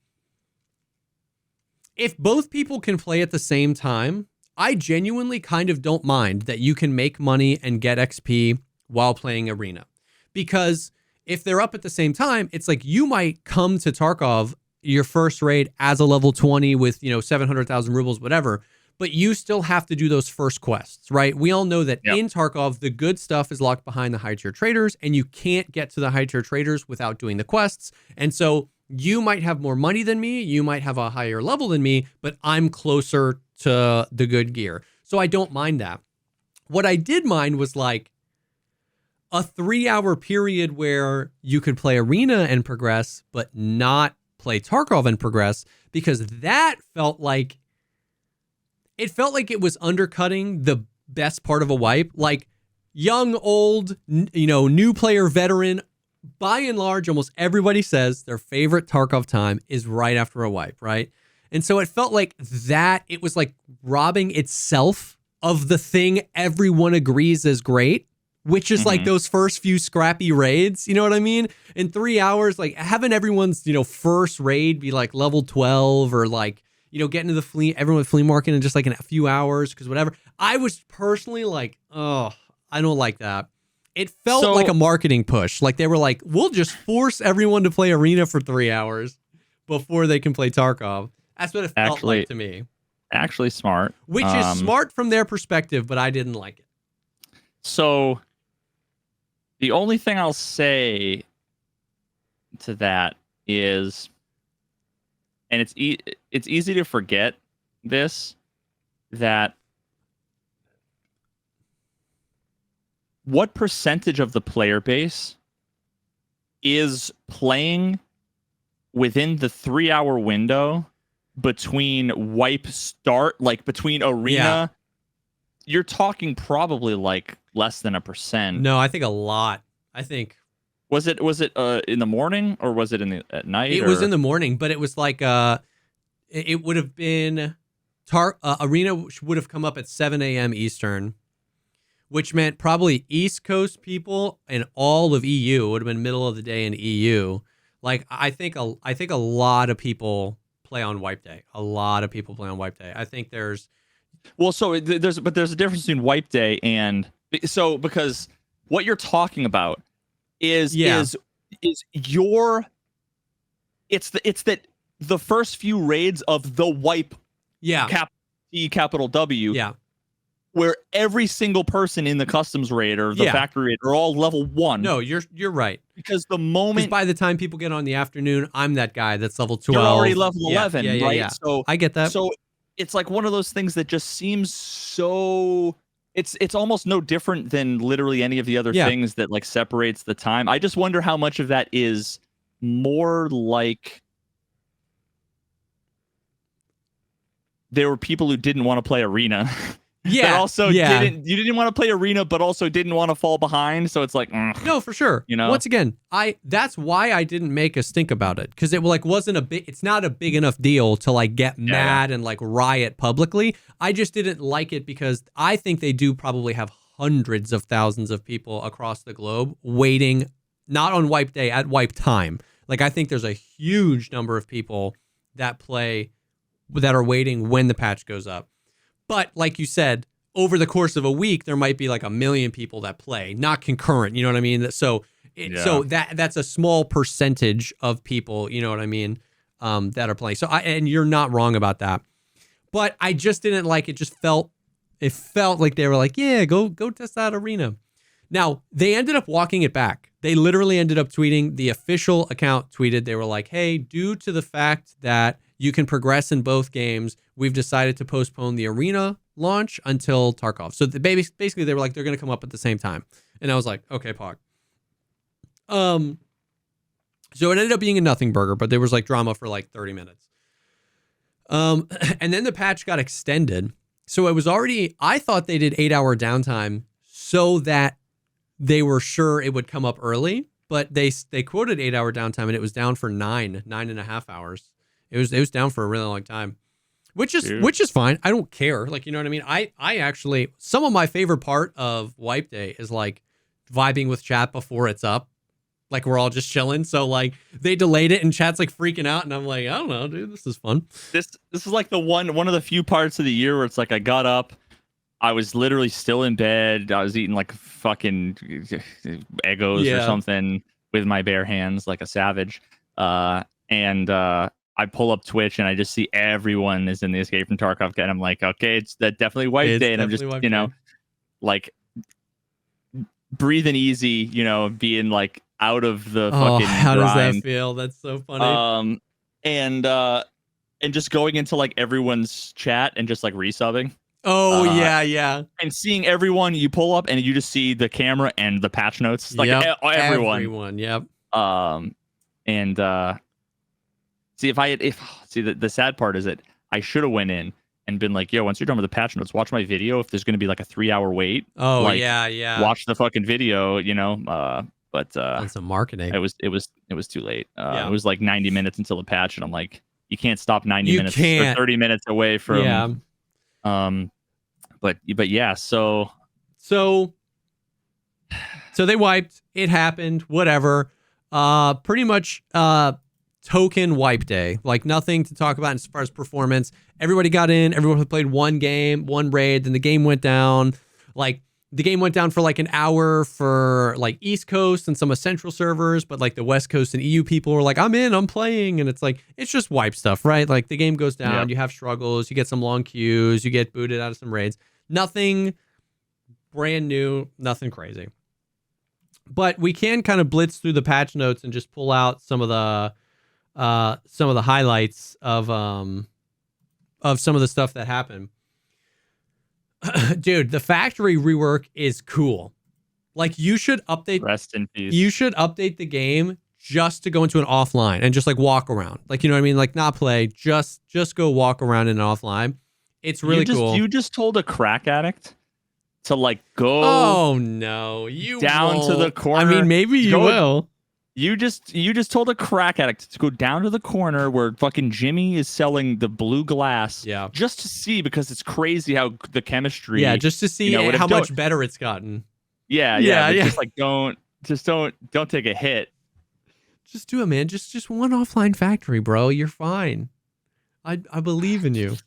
if both people can play at the same time, I genuinely kind of don't mind that you can make money and get XP while playing Arena. Because if they're up at the same time, it's like you might come to Tarkov, your first raid as a level 20 with, 700,000 rubles, whatever, but you still have to do those first quests, right? We all know that in Tarkov, the good stuff is locked behind the high tier traders, and you can't get to the high tier traders without doing the quests. And so you might have more money than me, you might have a higher level than me, but I'm closer to the good gear. So I don't mind that. What I did mind was like a 3-hour period where you could play Arena and progress, but not play Tarkov and progress, because that felt like it was undercutting the best part of a wipe. Like young, old, new player, veteran, by and large, almost everybody says their favorite Tarkov time is right after a wipe, right? And so it felt like that it was like robbing itself of the thing everyone agrees is great, which is like those first few scrappy raids. You know what I mean? In 3 hours, like having everyone's, first raid be like level 12 or like, get into the everyone with flea market in just like in a few hours, because whatever. I was personally like, oh, I don't like that. It felt like a marketing push. Like they were like, we'll just force everyone to play Arena for 3 hours before they can play Tarkov. That's what it felt like to me. Actually smart. Which is smart from their perspective, but I didn't like it. So the only thing I'll say to that is, and it's easy to forget this, that what percentage of the player base is playing within the 3-hour window between wipe start, like between Arena? Yeah. You're talking probably like less than 1%. No, I think a lot. I think. Was it in the morning or was it at night? It was in the morning, but it was like it would have been Arena would have come up at 7 a.m. Eastern, which meant probably East Coast people and all of EU. It would have been middle of the day in EU. Like I think a lot of people play on Wipe Day. A lot of people play on Wipe Day. I think there's. Well, so there's a difference between Wipe Day and because what you're talking about is that the first few raids of the wipe, capital W, where every single person in the customs raid or the factory raid are all level 1. No, you're right. Because the moment by the time people get on the afternoon, I'm that guy that's level 12. You're already level 11, right? Yeah. So I get that. So it's like one of those things that just seems so. It's almost no different than literally any of the other things that like separates the time. I just wonder how much of that is more like there were people who didn't want to play Arena. Yeah. Also didn't want to play Arena, but also didn't want to fall behind. So it's like, no, for sure. Once again, that's why I didn't make a stink about it, because it like wasn't it's not a big enough deal to like get mad and like riot publicly. I just didn't like it because I think they do probably have hundreds of thousands of people across the globe waiting, not on Wipe Day, at Wipe time. Like I think there's a huge number of people that are waiting when the patch goes up. But like you said, over the course of a week, there might be like 1 million people that play, not concurrent. You know what I mean? So that's a small percentage of people. You know what I mean? That are playing. So and you're not wrong about that. But I just didn't like it. Just felt like they were like, yeah, go test out Arena. Now they ended up walking it back. They literally ended up tweeting. The official account tweeted. They were like, hey, due to the fact that you can progress in both games, we've decided to postpone the Arena launch until Tarkov. So basically they were like, they're going to come up at the same time. And I was like, okay, Pog. So it ended up being a nothing burger, but there was like drama for like 30 minutes. And then the patch got extended. So it was already, I thought they did 8-hour downtime so that they were sure it would come up early, but they quoted 8-hour downtime and it was down for 9.5 hours. It was down for a really long time, which is fine. I don't care. Like, you know what I mean? I actually, some of my favorite part of Wipe Day is like vibing with chat before it's up. Like we're all just chilling. So like they delayed it and chat's like freaking out. And I'm like, I don't know, dude, this is fun. This is like the one of the few parts of the year where it's like I got up, I was literally still in bed. I was eating like fucking Eggos or something with my bare hands like a savage. And I pull up Twitch and I just see everyone is in the Escape from Tarkov, and I'm like, okay, it's that definitely Wipe Day. And I'm just, like breathing easy, being like out of the fucking how grind. Does that feel? That's so funny. And just going into like everyone's chat and just like resubbing. Oh yeah. And seeing everyone, you pull up and you just see the camera and the patch notes, like everyone. Yep. And see the sad part is that I should have went in and been like, yo, once you're done with the patch notes, watch my video. If there's going to be like a 3-hour wait, watch the fucking video, but on some marketing. It was too late. It was like 90 minutes until the patch, and I'm like, you can't stop 90 minutes or 30 minutes away from but yeah, so they wiped, it happened, whatever. Pretty much token Wipe Day, like nothing to talk about as far as performance. Everybody got in, everyone played one game, one raid, then the game went down. Like the game went down for like an hour for like East Coast and some of Central servers, but like the West Coast and EU people were like, I'm playing. And it's like, it's just wipe stuff, right? Like the game goes down, you have struggles, you get some long queues, you get booted out of some raids. Nothing brand new, nothing crazy. But we can kind of blitz through the patch notes and just pull out some of the highlights of some of the stuff that happened. Dude, the factory rework is cool. Like you should update. Rest in peace. You should update the game just to go into an offline and just like walk around. Like, you know what I mean? Like not play, just go walk around in an offline. It's really cool. You just told a crack addict to like go. Oh no, you down won't. To the corner. I mean, maybe you will. You just told a crack addict to go down to the corner where fucking Jimmy is selling the blue glass. Yeah. Just to see, because it's crazy how the chemistry. Yeah, just to see how much better it's gotten. Yeah. Just like don't take a hit. Just do it, man. Just one offline factory, bro. You're fine. I believe in you.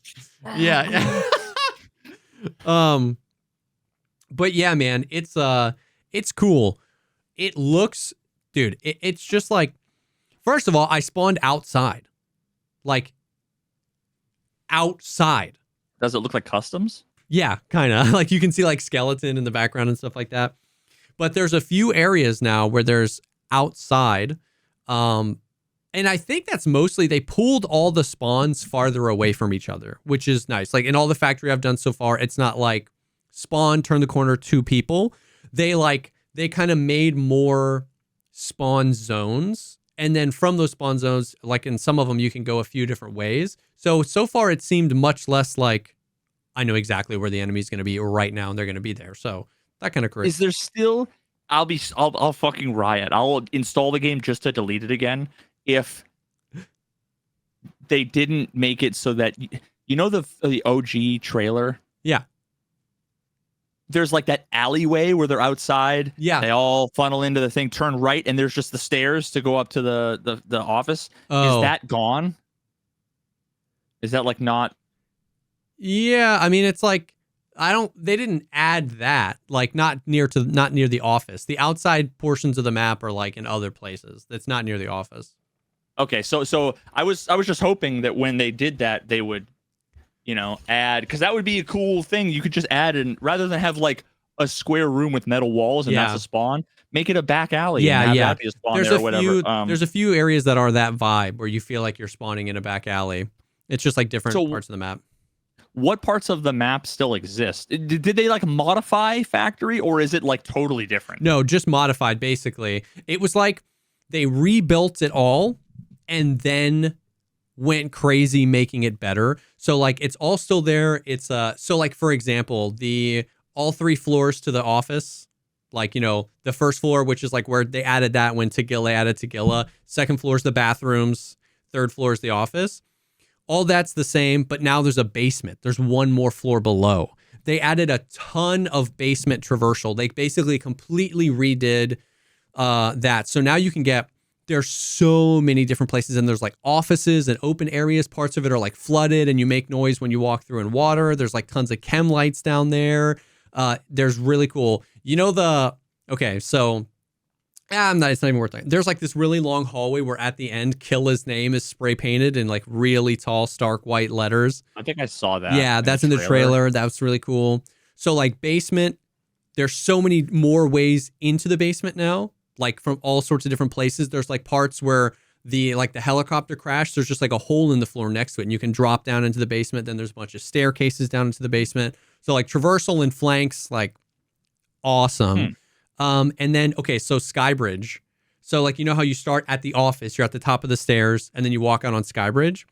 Yeah. But yeah, man, it's cool. It looks, dude, it's just like, first of all, I spawned outside. Like outside. Does it look like customs? Yeah, kind of. Like you can see like skeleton in the background and stuff like that. But there's a few areas now where there's outside. And I think that's mostly they pulled all the spawns farther away from each other, which is nice. Like in all the factory I've done so far, it's not like spawn, turn the corner, 2 people. They kind of made more spawn zones. And then from those spawn zones, like in some of them, you can go a few different ways. So far it seemed much less like I know exactly where the enemy's going to be right now and they're going to be there. So that kind of crazy. Is there still, I'll fucking riot. I'll install the game just to delete it again. If they didn't make it so that, you know, the OG trailer? Yeah. There's like that alleyway where they're outside. Yeah. They all funnel into the thing, turn right, and there's just the stairs to go up to the office. Oh. Is that gone? Is that like not? Yeah. I mean, it's like, they didn't add that, like not near the office. The outside portions of the map are like in other places. That's not near the office. Okay. So I was just hoping that when they did that, they would, add, because that would be a cool thing. You could just add, and rather than have like a square room with metal walls and that's a spawn, make it a back alley. Yeah, and have that be a spawn there or whatever. There's a few areas that are that vibe where you feel like you're spawning in a back alley. It's just like different parts of the map. What parts of the map still exist? Did they like modify factory, or is it like totally different? No, just modified basically. It was like they rebuilt it all and then went crazy making it better. So like it's all still there. It's so like for example, all 3 floors to the office, like, you know, the first floor, which is like where they added that when Tagilla added Tagilla. Second floor is the bathrooms. Third floor is the office. All that's the same, but now there's a basement. There's one more floor below. They added a ton of basement traversal. They basically completely redid that. So now you can there's so many different places, and there's like offices and open areas. Parts of it are like flooded and you make noise when you walk through in water. There's like tons of chem lights down there. There's really cool, you know, so it's not even worth it. There's like this really long hallway where at the end, Killa's name is spray painted in like really tall, stark white letters. I think I saw that. Yeah, that's in the trailer. That's really cool. So like basement, there's so many more ways into the basement now, like from all sorts of different places. There's like parts where the helicopter crash, there's just like a hole in the floor next to it and you can drop down into the basement. Then there's a bunch of staircases down into the basement. So like traversal and flanks, like awesome. And then, so Skybridge. So like, you know how you start at the office, you're at the top of the stairs and then you walk out on Skybridge.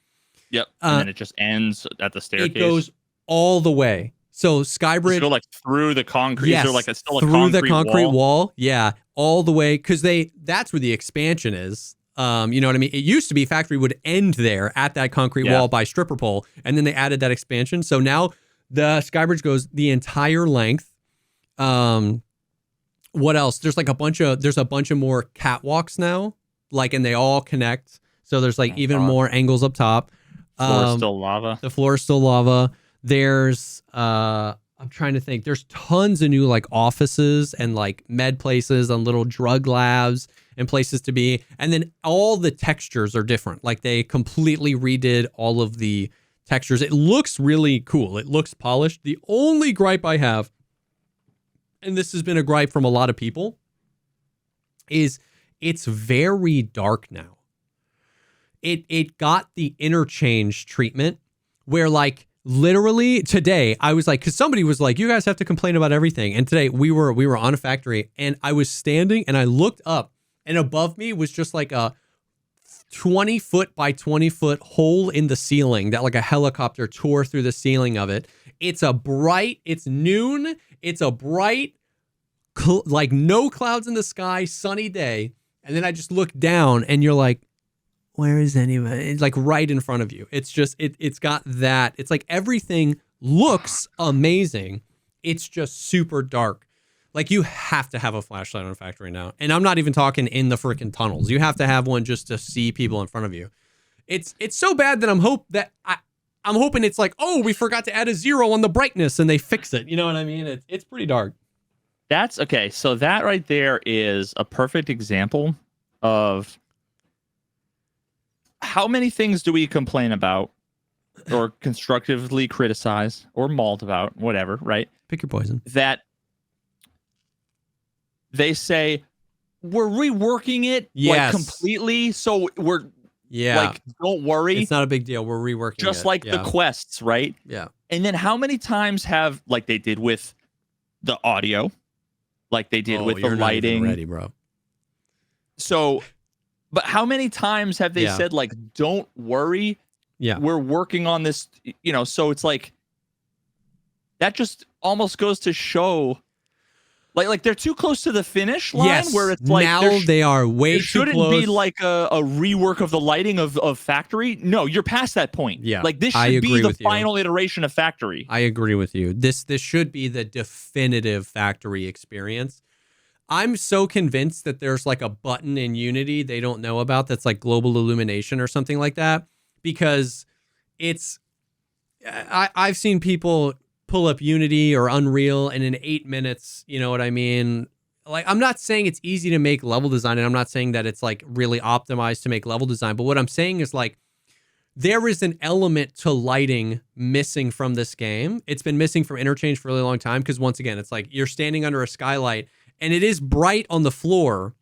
Yep. And then it just ends at the staircase. It goes all the way. So Skybridge. Just go like through the concrete. Yes, is there like still a through the concrete wall? wall. Yeah. All the way. Cause that's where the expansion is. You know what I mean? It used to be factory would end there at that concrete wall by stripper pole. And then they added that expansion. So now the Skybridge goes the entire length. What else? There's a bunch of more catwalks now, like, and they all connect. So there's like even more angles up top. Floor is still lava. The floor is still lava. There's, I'm trying to think. There's tons of new like offices and like med places and little drug labs and places to be. And then all the textures are different. Like they completely redid all of the textures. It looks really cool. It looks polished. The only gripe I have, and this has been a gripe from a lot of people, is it's very dark now. It got the interchange treatment where like literally today I was like, because somebody was like, you guys have to complain about everything. And today we were on a factory and I was standing and I looked up and above me was just like a 20 foot by 20 foot hole in the ceiling that like a helicopter tore through the ceiling of it. It's noon. It's a bright, like no clouds in the sky, sunny day. And then I just look down and you're like, where is anybody? It's like right in front of you. It's just, it's got that. It's like everything looks amazing. It's just super dark. Like you have to have a flashlight on a factory now. And I'm not even talking in the freaking tunnels. You have to have one just to see people in front of you. It's so bad that I'm hoping it's like, oh, we forgot to add a 0 on the brightness and they fix it. You know what I mean? It's pretty dark. That's okay. So that right there is a perfect example of how many things do we complain about or constructively criticize or mauled about, whatever, right? Pick your poison. That they say we're reworking it like completely. So we're like, don't worry. It's not a big deal. We're reworking just it. like the quests, right? Yeah. And then how many times have, like they did with the audio, like they did with the lighting. Not even ready, bro. So, but how many times have they said like, don't worry, we're working on this, you know? So it's like, that just almost goes to show like they're too close to the finish line where it's like now they are way too shouldn't close. Be like a rework of the lighting of Factory. No, you're past that point. Yeah, like this should be the final iteration of Factory. I agree with you. This should be the definitive Factory experience. I'm so convinced that there's like a button in Unity they don't know about that's like global illumination or something like that, because I've seen people pull up Unity or Unreal and in 8 minutes, you know what I mean? Like, I'm not saying it's easy to make level design, and I'm not saying that it's like really optimized to make level design, but what I'm saying is like, there is an element to lighting missing from this game. It's been missing from Interchange for a really long time, because once again, it's like you're standing under a skylight and it is bright on the floor,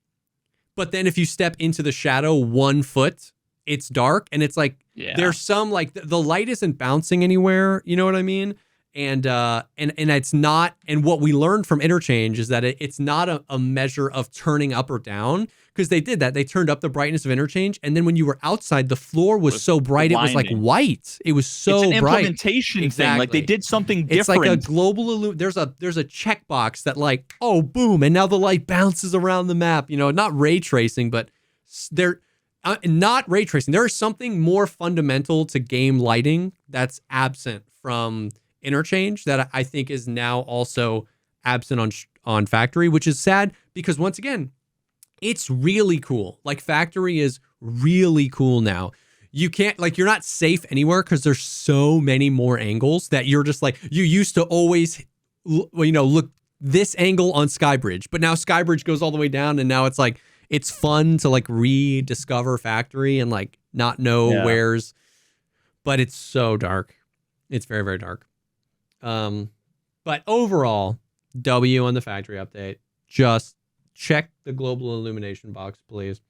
but then if you step into the shadow 1 foot, it's dark, and it's like, there's some like the light isn't bouncing anywhere, you know what I mean? And it's not, and what we learned from Interchange is that it's not a measure of turning up or down, because they did that. They turned up the brightness of Interchange, and then when you were outside, the floor was so bright, blinding. it was like white. It was so bright. It's an bright. implementation thing. Like they did something different. It's like a global there's a checkbox that like, oh boom, and now the light bounces around the map. You know, not ray tracing, but they're not ray tracing. There is something more fundamental to game lighting that's absent from Interchange that I think is now also absent on Factory, which is sad because once again, it's really cool. Like Factory is really cool now. You can't, like, you're not safe anywhere because there's so many more angles that you're just like, you used to always, look this angle on Skybridge, but now Skybridge goes all the way down, and now it's like, it's fun to like rediscover Factory and like not know where's, but it's so dark. It's very, very dark. But overall, W on the Factory update. Just check the global illumination box, please.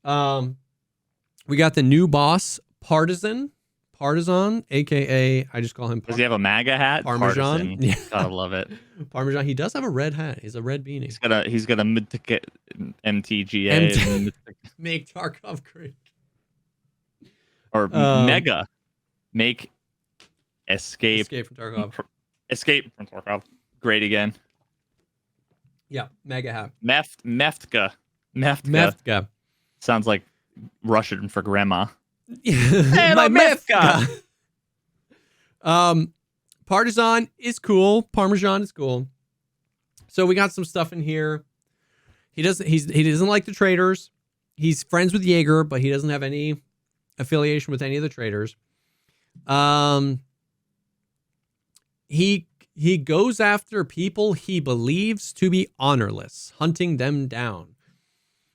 We got the new boss, Partisan, aka I just call him. Does he have a MAGA hat? Parmesan. Yeah, gotta love it. Parmesan. He does have a red hat. He's a red beanie. He's got a MTGA. Make Tarkov great. Or Mega. Make Escape from Tarkov. Escape from Tarkov great again. Yeah, mega hat. Meftka. Sounds like Russian for grandma. Hey, my Meftka. Partisan is cool. Parmesan is cool. So we got some stuff in here. He doesn't like the traders. He's friends with Jaeger, but he doesn't have any affiliation with any of the traders. He goes after people he believes to be honorless, hunting them down.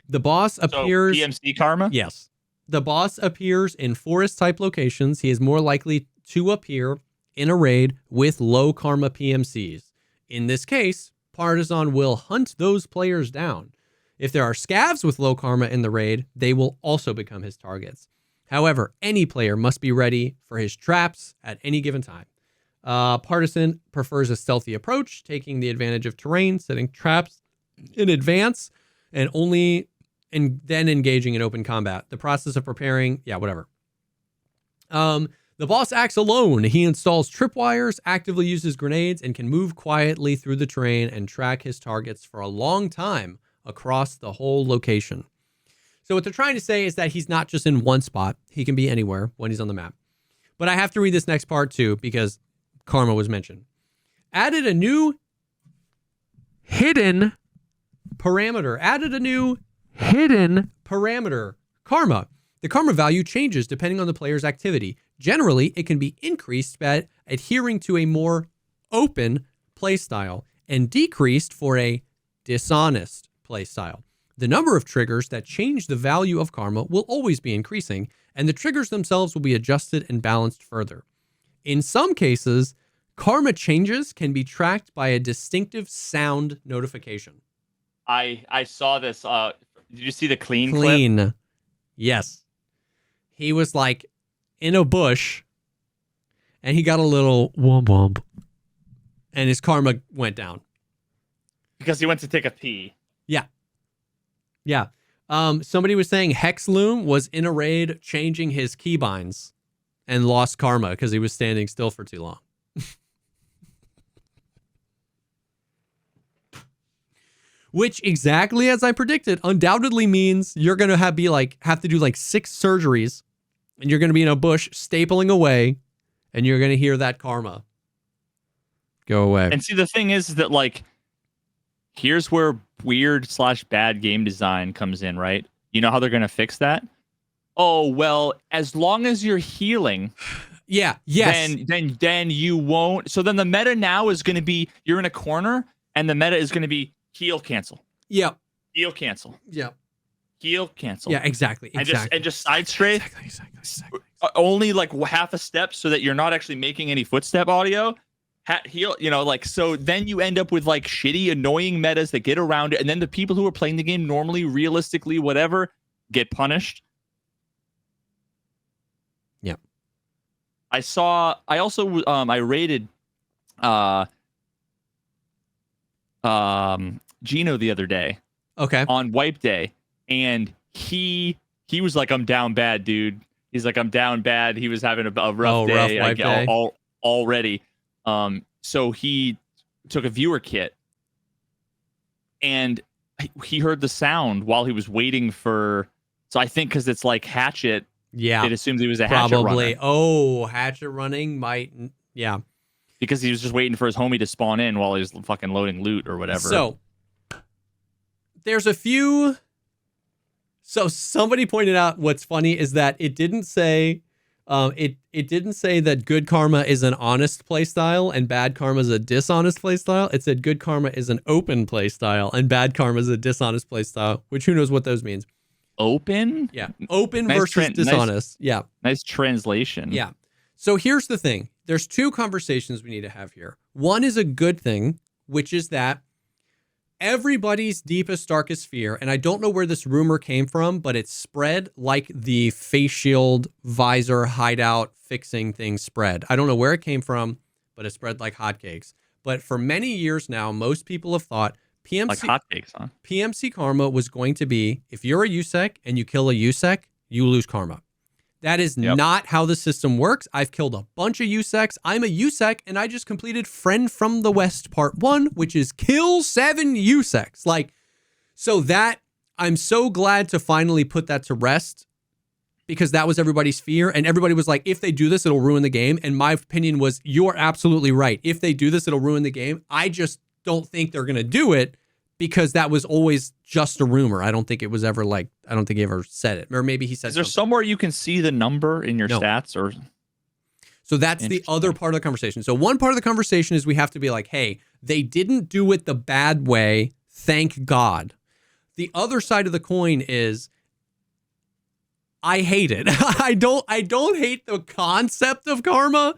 The boss appears... PMC karma? Yes. The boss appears in forest-type locations. He is more likely to appear in a raid with low karma PMCs. In this case, Partisan will hunt those players down. If there are scavs with low karma in the raid, they will also become his targets. However, any player must be ready for his traps at any given time. Partisan prefers a stealthy approach, taking the advantage of terrain, setting traps in advance, and then engaging in open combat. The process of preparing, whatever. The boss acts alone. He installs tripwires, actively uses grenades, and can move quietly through the terrain and track his targets for a long time across the whole location. So what they're trying to say is that he's not just in one spot. He can be anywhere when he's on the map. But I have to read this next part too, because karma was mentioned. Added a new hidden parameter. Karma. The karma value changes depending on the player's activity. Generally, it can be increased by adhering to a more open playstyle and decreased for a dishonest playstyle. The number of triggers that change the value of karma will always be increasing, and the triggers themselves will be adjusted and balanced further. In some cases, karma changes can be tracked by a distinctive sound notification. I saw this. Did you see the clean clip? Yes. He was like in a bush and he got a little womp womp and his karma went down. Because he went to take a pee. Yeah. Somebody was saying Hexloom was in a raid changing his keybinds and lost karma because he was standing still for too long. Which, exactly as I predicted, undoubtedly means you're going to have to do like 6 surgeries and you're going to be in a bush stapling away and you're going to hear that karma go away. And see, the thing is that, like, here's where weird/bad game design comes in, right? You know how they're going to fix that? Oh, well, as long as you're healing. Yeah. Yes. Then you won't. So then the meta now is going to be, you're in a corner and the meta is going to be heal cancel. Yep. Heal cancel. Yep. Heal cancel. Yeah, exactly. And just side strafe. Exactly. Only like half a step so that you're not actually making any footstep audio. Heal, so then you end up with like shitty, annoying metas that get around it, and then the people who are playing the game normally, realistically, whatever, get punished. Yeah. I raided uh Gino the other day Okay. on Wipe Day, and he was like, I'm down bad, dude. He's like, I'm down bad. He was having a rough day, rough Wipe day. Already. So he took a viewer kit, and he heard the sound while he was waiting for. So I think because it's like Hatchet, Yeah, it assumed he was a Hatchet probably. runner. Oh, Hatchet running might. Yeah, because he was just waiting for his homie to spawn in while he was fucking loading loot or whatever. So there's a few. So somebody pointed out what's funny is that it didn't say, it didn't say that good karma is an honest playstyle and bad karma is a dishonest playstyle. It said good karma is an open playstyle and bad karma is a dishonest playstyle. Which who knows what those means? Open? Yeah, open versus dishonest. Yeah, nice translation. Yeah. So here's the thing. There's two conversations we need to have here. One is a good thing, which is that everybody's deepest, darkest fear, and I don't know where this rumor came from, but it's spread like the face shield, visor, hideout, fixing thing spread. I don't know where it came from, but it spread like hotcakes. But for many years now, most people have thought PMC, like hotcakes, huh? PMC karma was going to be, if you're a USEC and you kill a USEC, you lose karma. That is not how the system works. I've killed a bunch of USECs. I'm a USEC, and I just completed Friend from the West Part 1, which is kill 7 USECs. Like, so that, I'm so glad to finally put that to rest, because that was everybody's fear, and everybody was like, if they do this, it'll ruin the game. And my opinion was, you're absolutely right. If they do this, it'll ruin the game. I just don't think they're going to do it, because that was always just a rumor. I don't think it was ever like, I don't think he ever said it. Or maybe he said Is there somewhere you can see the number in your stats? Or So that's the other part of the conversation. So one part of the conversation is we have to be like, hey, they didn't do it the bad way. Thank God. The other side of the coin is I hate it. I don't hate the concept of karma.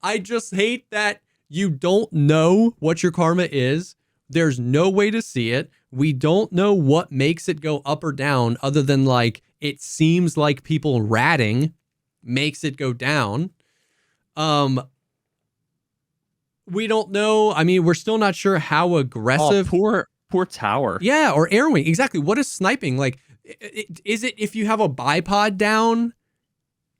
I just hate that you don't know what your karma is. There's no way to see it. We don't know what makes it go up or down other than like, it seems like people ratting makes it go down. We don't know. I mean, we're still not sure how aggressive. Oh, poor tower. Yeah, or air wing. Exactly. What is sniping? Like, is it if you have a bipod down,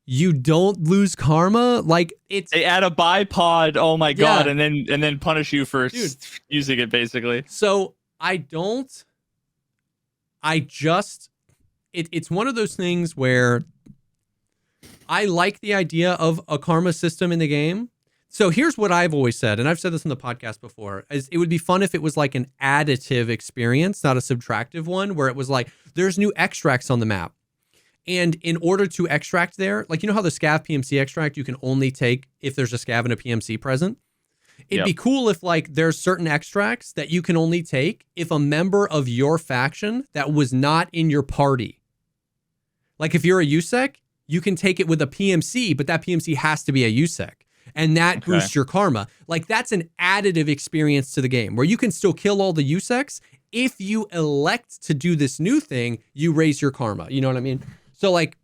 you don't lose karma? Like, it's they add a bipod. Oh my god, and then punish you for using it basically. So it's one of those things where I like the idea of a karma system in the game. So here's what I've always said, and I've said this on the podcast before, is it would be fun if it was like an additive experience, not a subtractive one, where it was like, there's new extracts on the map. And in order to extract there, like, you know how the scav PMC extract you can only take if there's a scav and a PMC present? It'd be cool if like there's certain extracts that you can only take if a member of your faction that was not in your party. Like if you're a USEC, you can take it with a PMC, but that PMC has to be a USEC. And that boosts your karma. Like that's an additive experience to the game where you can still kill all the USECs. If you elect to do this new thing, you raise your karma. You know what I mean? So like,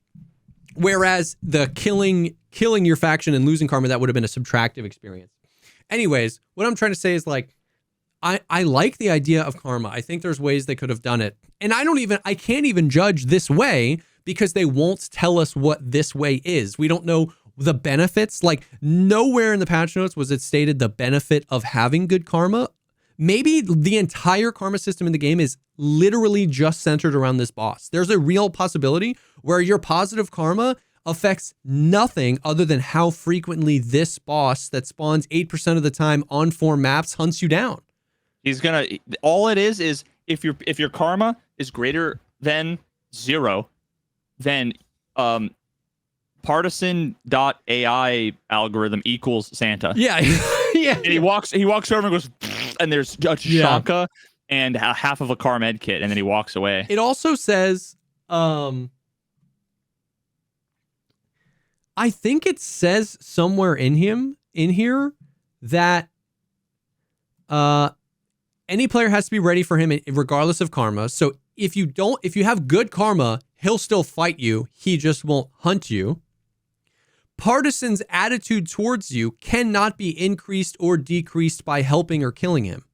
whereas the killing your faction and losing karma, that would have been a subtractive experience. Anyways, what I'm trying to say is like, I like the idea of karma. I think there's ways they could have done it. And I can't even judge this way because they won't tell us what this way is. We don't know the benefits. Like nowhere in the patch notes was it stated the benefit of having good karma. Maybe the entire karma system in the game is literally just centered around this boss. There's a real possibility where your positive karma affects nothing other than how frequently this boss that spawns 8% of the time on 4 maps hunts you down. All it is if your karma is greater than 0, then partisan.ai algorithm equals Santa. Yeah. Yeah. And he walks over and goes, and there's a Shanka and half of a car med kit, and then he walks away. It also says, I think it says somewhere in here that any player has to be ready for him regardless of karma. So if you have good karma, he'll still fight you. He just won't hunt you. Partisan's attitude towards you cannot be increased or decreased by helping or killing him.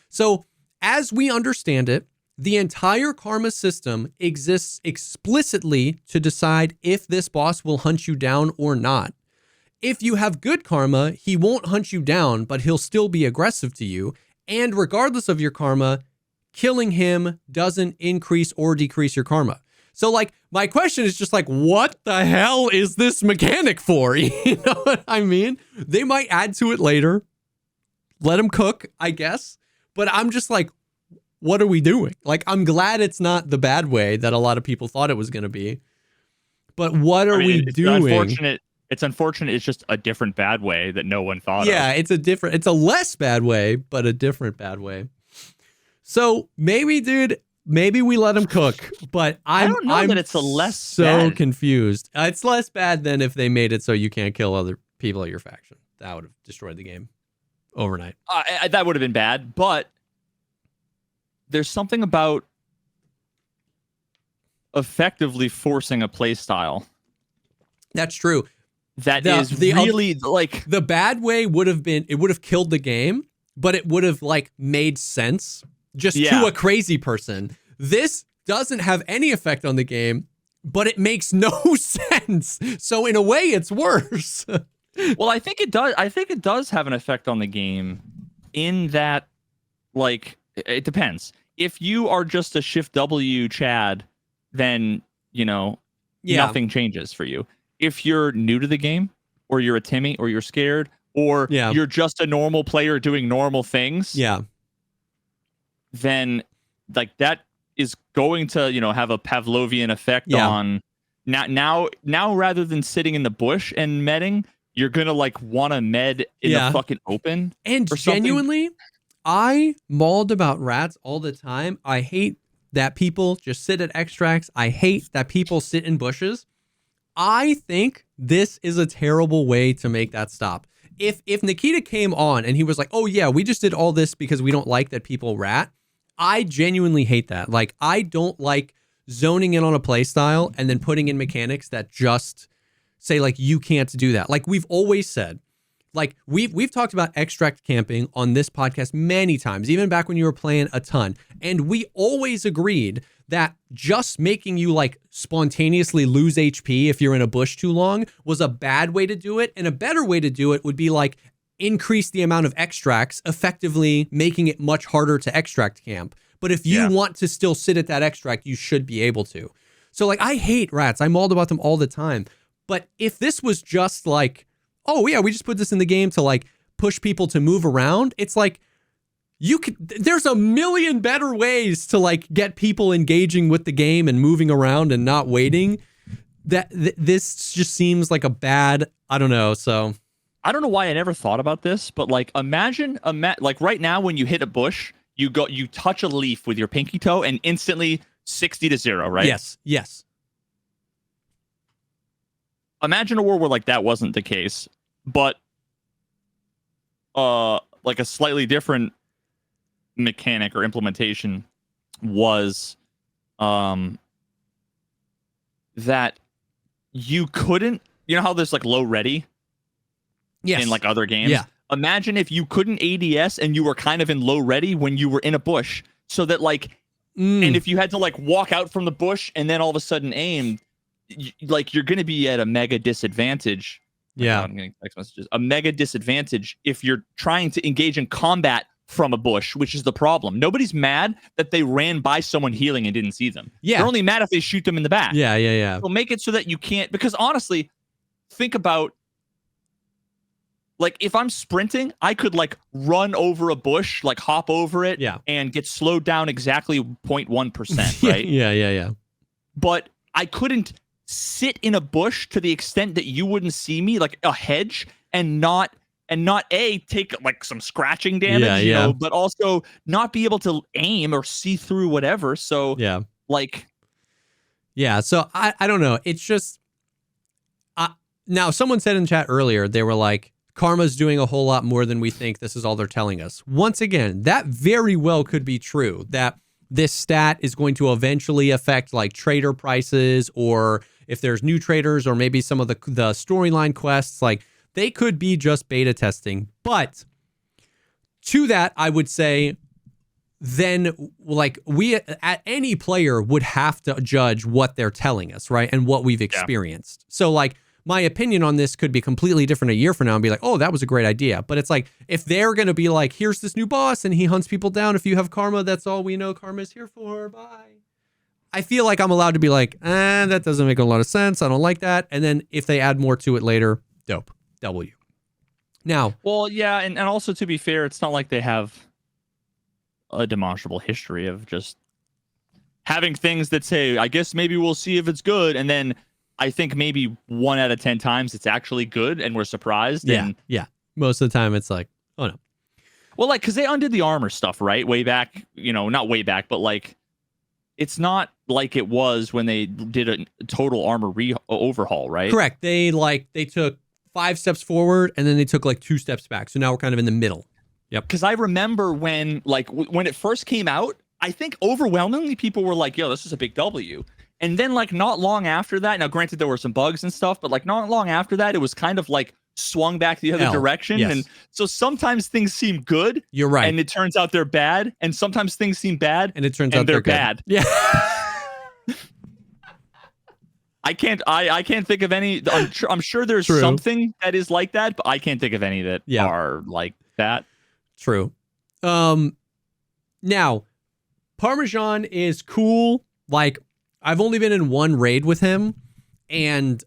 So, as we understand it, the entire karma system exists explicitly to decide if this boss will hunt you down or not. If you have good karma, he won't hunt you down, but he'll still be aggressive to you. And regardless of your karma, killing him doesn't increase or decrease your karma. So, like, my question is just like, what the hell is this mechanic for? You know what I mean? They might add to it later. Let him cook, I guess. But I'm just like, what are we doing? Like, I'm glad it's not the bad way that a lot of people thought it was going to be. But what are we doing? It's unfortunate. It's just a different bad way that no one thought of. Yeah, it's a less bad way, but a different bad way. So maybe, dude, maybe we let him cook. But I don't know that it's a less so bad. Confused. It's less bad than if they made it so you can't kill other people at your faction. That would have destroyed the game overnight. That would have been bad, but there's something about effectively forcing a play style. That's true. That is really like the bad way would have been, it would have killed the game, but it would have like made sense just to a crazy person. This doesn't have any effect on the game, but it makes no sense. So in a way, it's worse. Well, I think it does. I think it does have an effect on the game in that, like, it depends. If you are just a Shift W Chad, then, you know, nothing changes for you. If you're new to the game, or you're a Timmy, or you're scared, or you're just a normal player doing normal things, then like that is going to, you know, have a Pavlovian effect on now rather than sitting in the bush and medding, you're gonna like want to med in the fucking open. And genuinely, I mauled about rats all the time. I hate that people just sit at extracts. I hate that people sit in bushes. I think this is a terrible way to make that stop. If Nikita came on and he was like, oh yeah, we just did all this because we don't like that people rat, I genuinely hate that. Like, I don't like zoning in on a play style and then putting in mechanics that just say like, you can't do that. Like we've always said, like we've talked about extract camping on this podcast many times, even back when you were playing a ton. And we always agreed that just making you like spontaneously lose HP if you're in a bush too long was a bad way to do it. And a better way to do it would be like increase the amount of extracts, effectively making it much harder to extract camp. But if you want to still sit at that extract, you should be able to. So like, I hate rats. I mauled about them all the time. But if this was just like, oh yeah, we just put this in the game to like push people to move around, it's like, there's a million better ways to like get people engaging with the game and moving around and not waiting. This just seems like a bad, I don't know. So I don't know why I never thought about this, but like imagine like right now when you hit a bush, you touch a leaf with your pinky toe and instantly 60 to 0, right? Yes. Imagine a world where like that wasn't the case, but like a slightly different mechanic or implementation was that you couldn't, you know how there's like low ready in like other games? Yeah. Imagine if you couldn't ADS and you were kind of in low ready when you were in a bush, so that like and if you had to like walk out from the bush and then all of a sudden aim, like you're going to be at a mega disadvantage. I'm getting text messages. A mega disadvantage if you're trying to engage in combat from a bush, which is the problem. Nobody's mad that they ran by someone healing and didn't see them. They're only mad if they shoot them in the back. So make it so that you can't, because honestly, think about like if I'm sprinting, I could like run over a bush, like hop over it and get slowed down exactly 0.1%, right? Yeah. But I couldn't sit in a bush to the extent that you wouldn't see me, like a hedge, and not take like some scratching damage, you know, but also not be able to aim or see through whatever. So like, so I don't know. It's just, now someone said in chat earlier, they were like, Karma's doing a whole lot more than we think. This is all they're telling us. Once again, that very well could be true, that this stat is going to eventually affect like trader prices, or if there's new traders, or maybe some of the storyline quests. Like, they could be just beta testing. But to that, I would say, then like we at any player would have to judge what they're telling us, right? And what we've experienced. So like, my opinion on this could be completely different a year from now and be like, oh, that was a great idea. But it's like, if they're going to be like, here's this new boss and he hunts people down. If you have karma, that's all we know karma is here for. Bye. I feel like I'm allowed to be like, that doesn't make a lot of sense. I don't like that. And then if they add more to it later, dope. W. Now. Well, yeah. And also, to be fair, it's not like they have a demonstrable history of just having things that say, I guess maybe we'll see if it's good. And then I think maybe 1 out of 10 times it's actually good and we're surprised. Yeah. And Yeah. Most of the time it's like, oh no. Well, like, because they undid the armor stuff, right? Way back, not way back, but like, it's not like it was when they did a total armor overhaul, right? Correct. They took 5 steps forward and then they took like 2 steps back. So now we're kind of in the middle. Yep. Because I remember when when it first came out, I think overwhelmingly people were like, yo, this is a big W. And then like not long after that, now granted there were some bugs and stuff, but like not long after that, it was kind of like swung back the other direction. Yes. And so sometimes things seem good. You're right. And it turns out they're bad. And sometimes things seem bad. And it turns out they're bad. Yeah. I can't think of any. I'm sure there's True. something that is like that, but I can't think of any that are like that. True. Now, Parmesan is cool. Like, I've only been in 1 raid with him, and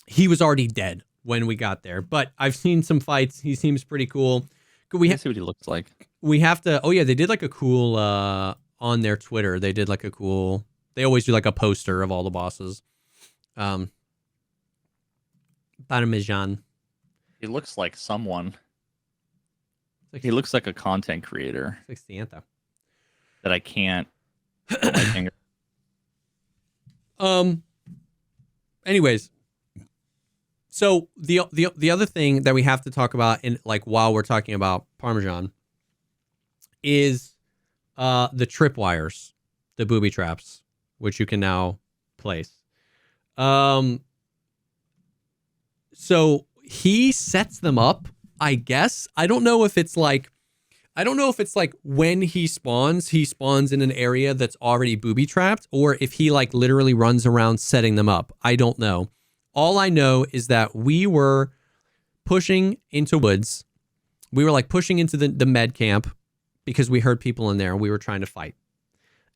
he was already dead when we got there. But I've seen some fights. He seems pretty cool. Let's see what he looks like. We have to. Oh yeah, they did like a cool on their Twitter. They did like a cool. They always do like a poster of all the bosses. Parmesan. He looks like someone. He looks like a content creator. Like Santa. That I can't put my finger. Anyways, so the other thing that we have to talk about in like while we're talking about Parmesan is the tripwires, the booby traps, which you can now place. So he sets them up, I guess. I don't know if it's like when he spawns in an area that's already booby trapped, or if he like literally runs around setting them up. I don't know. All I know is that we were pushing into woods. We were like pushing into the med camp because we heard people in there and we were trying to fight.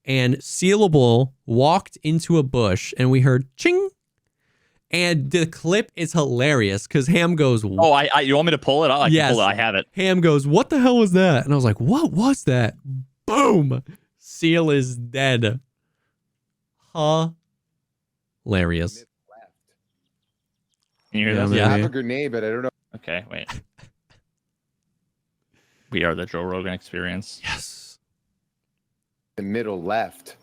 And Sealable walked into a bush and we heard ching. And the clip is hilarious because Ham goes, "Oh, you want me to pull it? I can pull it. I have it." Ham goes, "What the hell was that?" And I was like, "What was that?" Boom! Seal is dead. Hilarious. Can you hear that? Yeah, I have a grenade, but I don't know. Okay, wait. We are the Joe Rogan Experience. Yes. The middle left.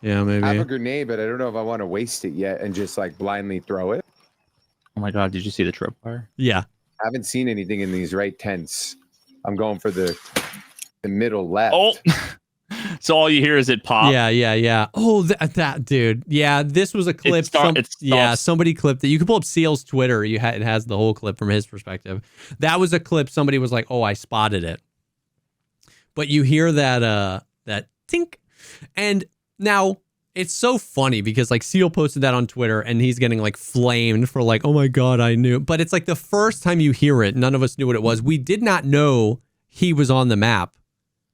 Yeah, maybe. I have a grenade, but I don't know if I want to waste it yet and just like blindly throw it. Oh my god, did you see the tripwire? Yeah. I haven't seen anything in these right tents. I'm going for the middle left. Oh, so all you hear is it pop. Yeah. Oh, that dude. Yeah, this was a clip. Somebody clipped it. You can pull up Seal's Twitter. It has the whole clip from his perspective. That was a clip. Somebody was like, "Oh, I spotted it." But you hear that tink, and now it's so funny because like Seal posted that on Twitter and he's getting like flamed for like, "Oh my god, I knew." But it's like the first time you hear it, none of us knew what it was. We did not know he was on the map.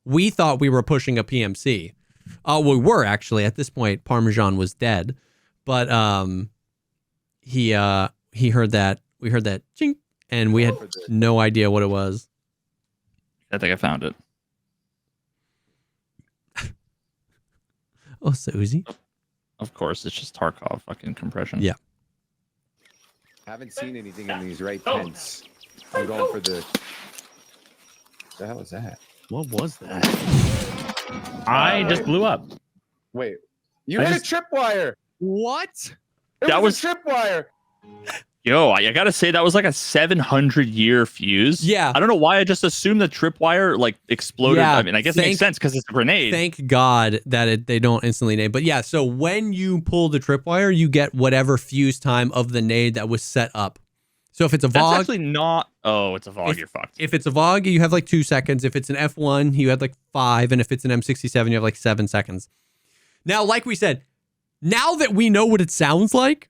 We thought we were pushing a PMC. We were actually at this point. Parmesan was dead, but he heard that. We heard that chink, and we had no idea what it was. I think I found it. Oh, Susie. Of course, it's just Tarkov fucking compression. Yeah. Haven't seen anything in these right tents. I'm going for the hell is that? What was that? I just blew up. Wait, you hit a tripwire. What? That was a tripwire. Yo, I gotta say that was like a 700-year fuse. Yeah. I don't know why I just assumed the tripwire like exploded. Yeah, I mean, I guess it makes sense because it's a grenade. Thank God that they don't instantly nade. But yeah, so when you pull the tripwire, you get whatever fuse time of the nade that was set up. So if it's a That's VOG, actually not. Oh, it's a VOG. You're fucked. if it's a VOG, you have like 2 seconds. If it's an F1, you had like 5. And if it's an M67, you have like 7 seconds. Now, like we said, now that we know what it sounds like,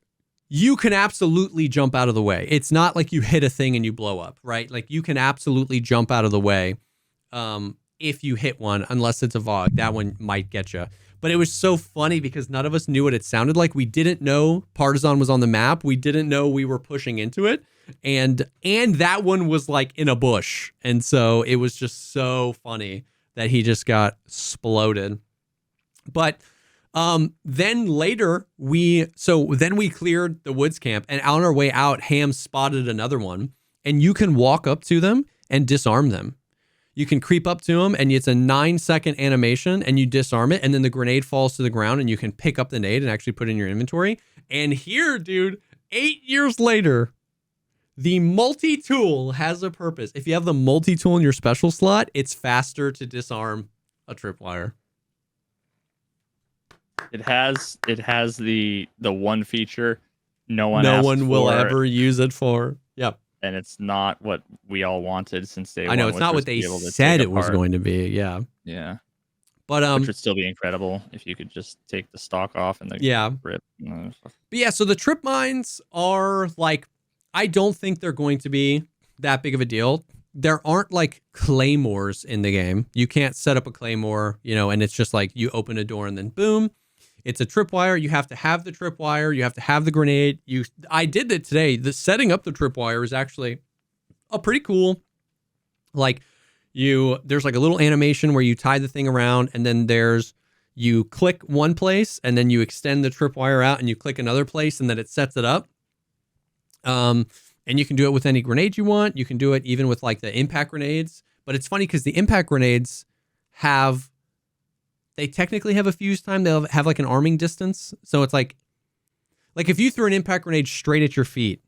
you can absolutely jump out of the way. It's not like you hit a thing and you blow up, right? Like you can absolutely jump out of the way if you hit one, unless it's a VOG. That one might get you. But it was so funny because none of us knew what it sounded like. We didn't know Partisan was on the map. We didn't know we were pushing into it. And that one was like in a bush. And so it was just so funny that he just got exploded. But then later we cleared the woods camp, and on our way out, Ham spotted another one, and you can walk up to them and disarm them. You can creep up to them, and it's a 9-second animation, and you disarm it, and then the grenade falls to the ground, and you can pick up the nade and actually put it in your inventory. And here, dude, 8 years later, the multi-tool has a purpose. If you have the multi-tool in your special slot, it's faster to disarm a tripwire. It has the one feature no one will ever use it for. Yep. And it's not what we all wanted since day one. I know, it's not what they said it was going to be. Yeah. Yeah. But which would still be incredible if you could just take the stock off and the grip. But yeah, so the trip mines are like, I don't think they're going to be that big of a deal. There aren't like claymores in the game. You can't set up a claymore, and it's just like you open a door and then boom. It's a tripwire. You have to have the tripwire. You have to have the grenade. I did it today. The setting up the tripwire is actually a pretty cool. Like there's like a little animation where you tie the thing around, and then you click one place, and then you extend the tripwire out, and you click another place, and then it sets it up. And you can do it with any grenade you want. You can do it even with like the impact grenades. But it's funny because the impact grenades they technically have a fuse time. They'll have like an arming distance. So it's like if you threw an impact grenade straight at your feet,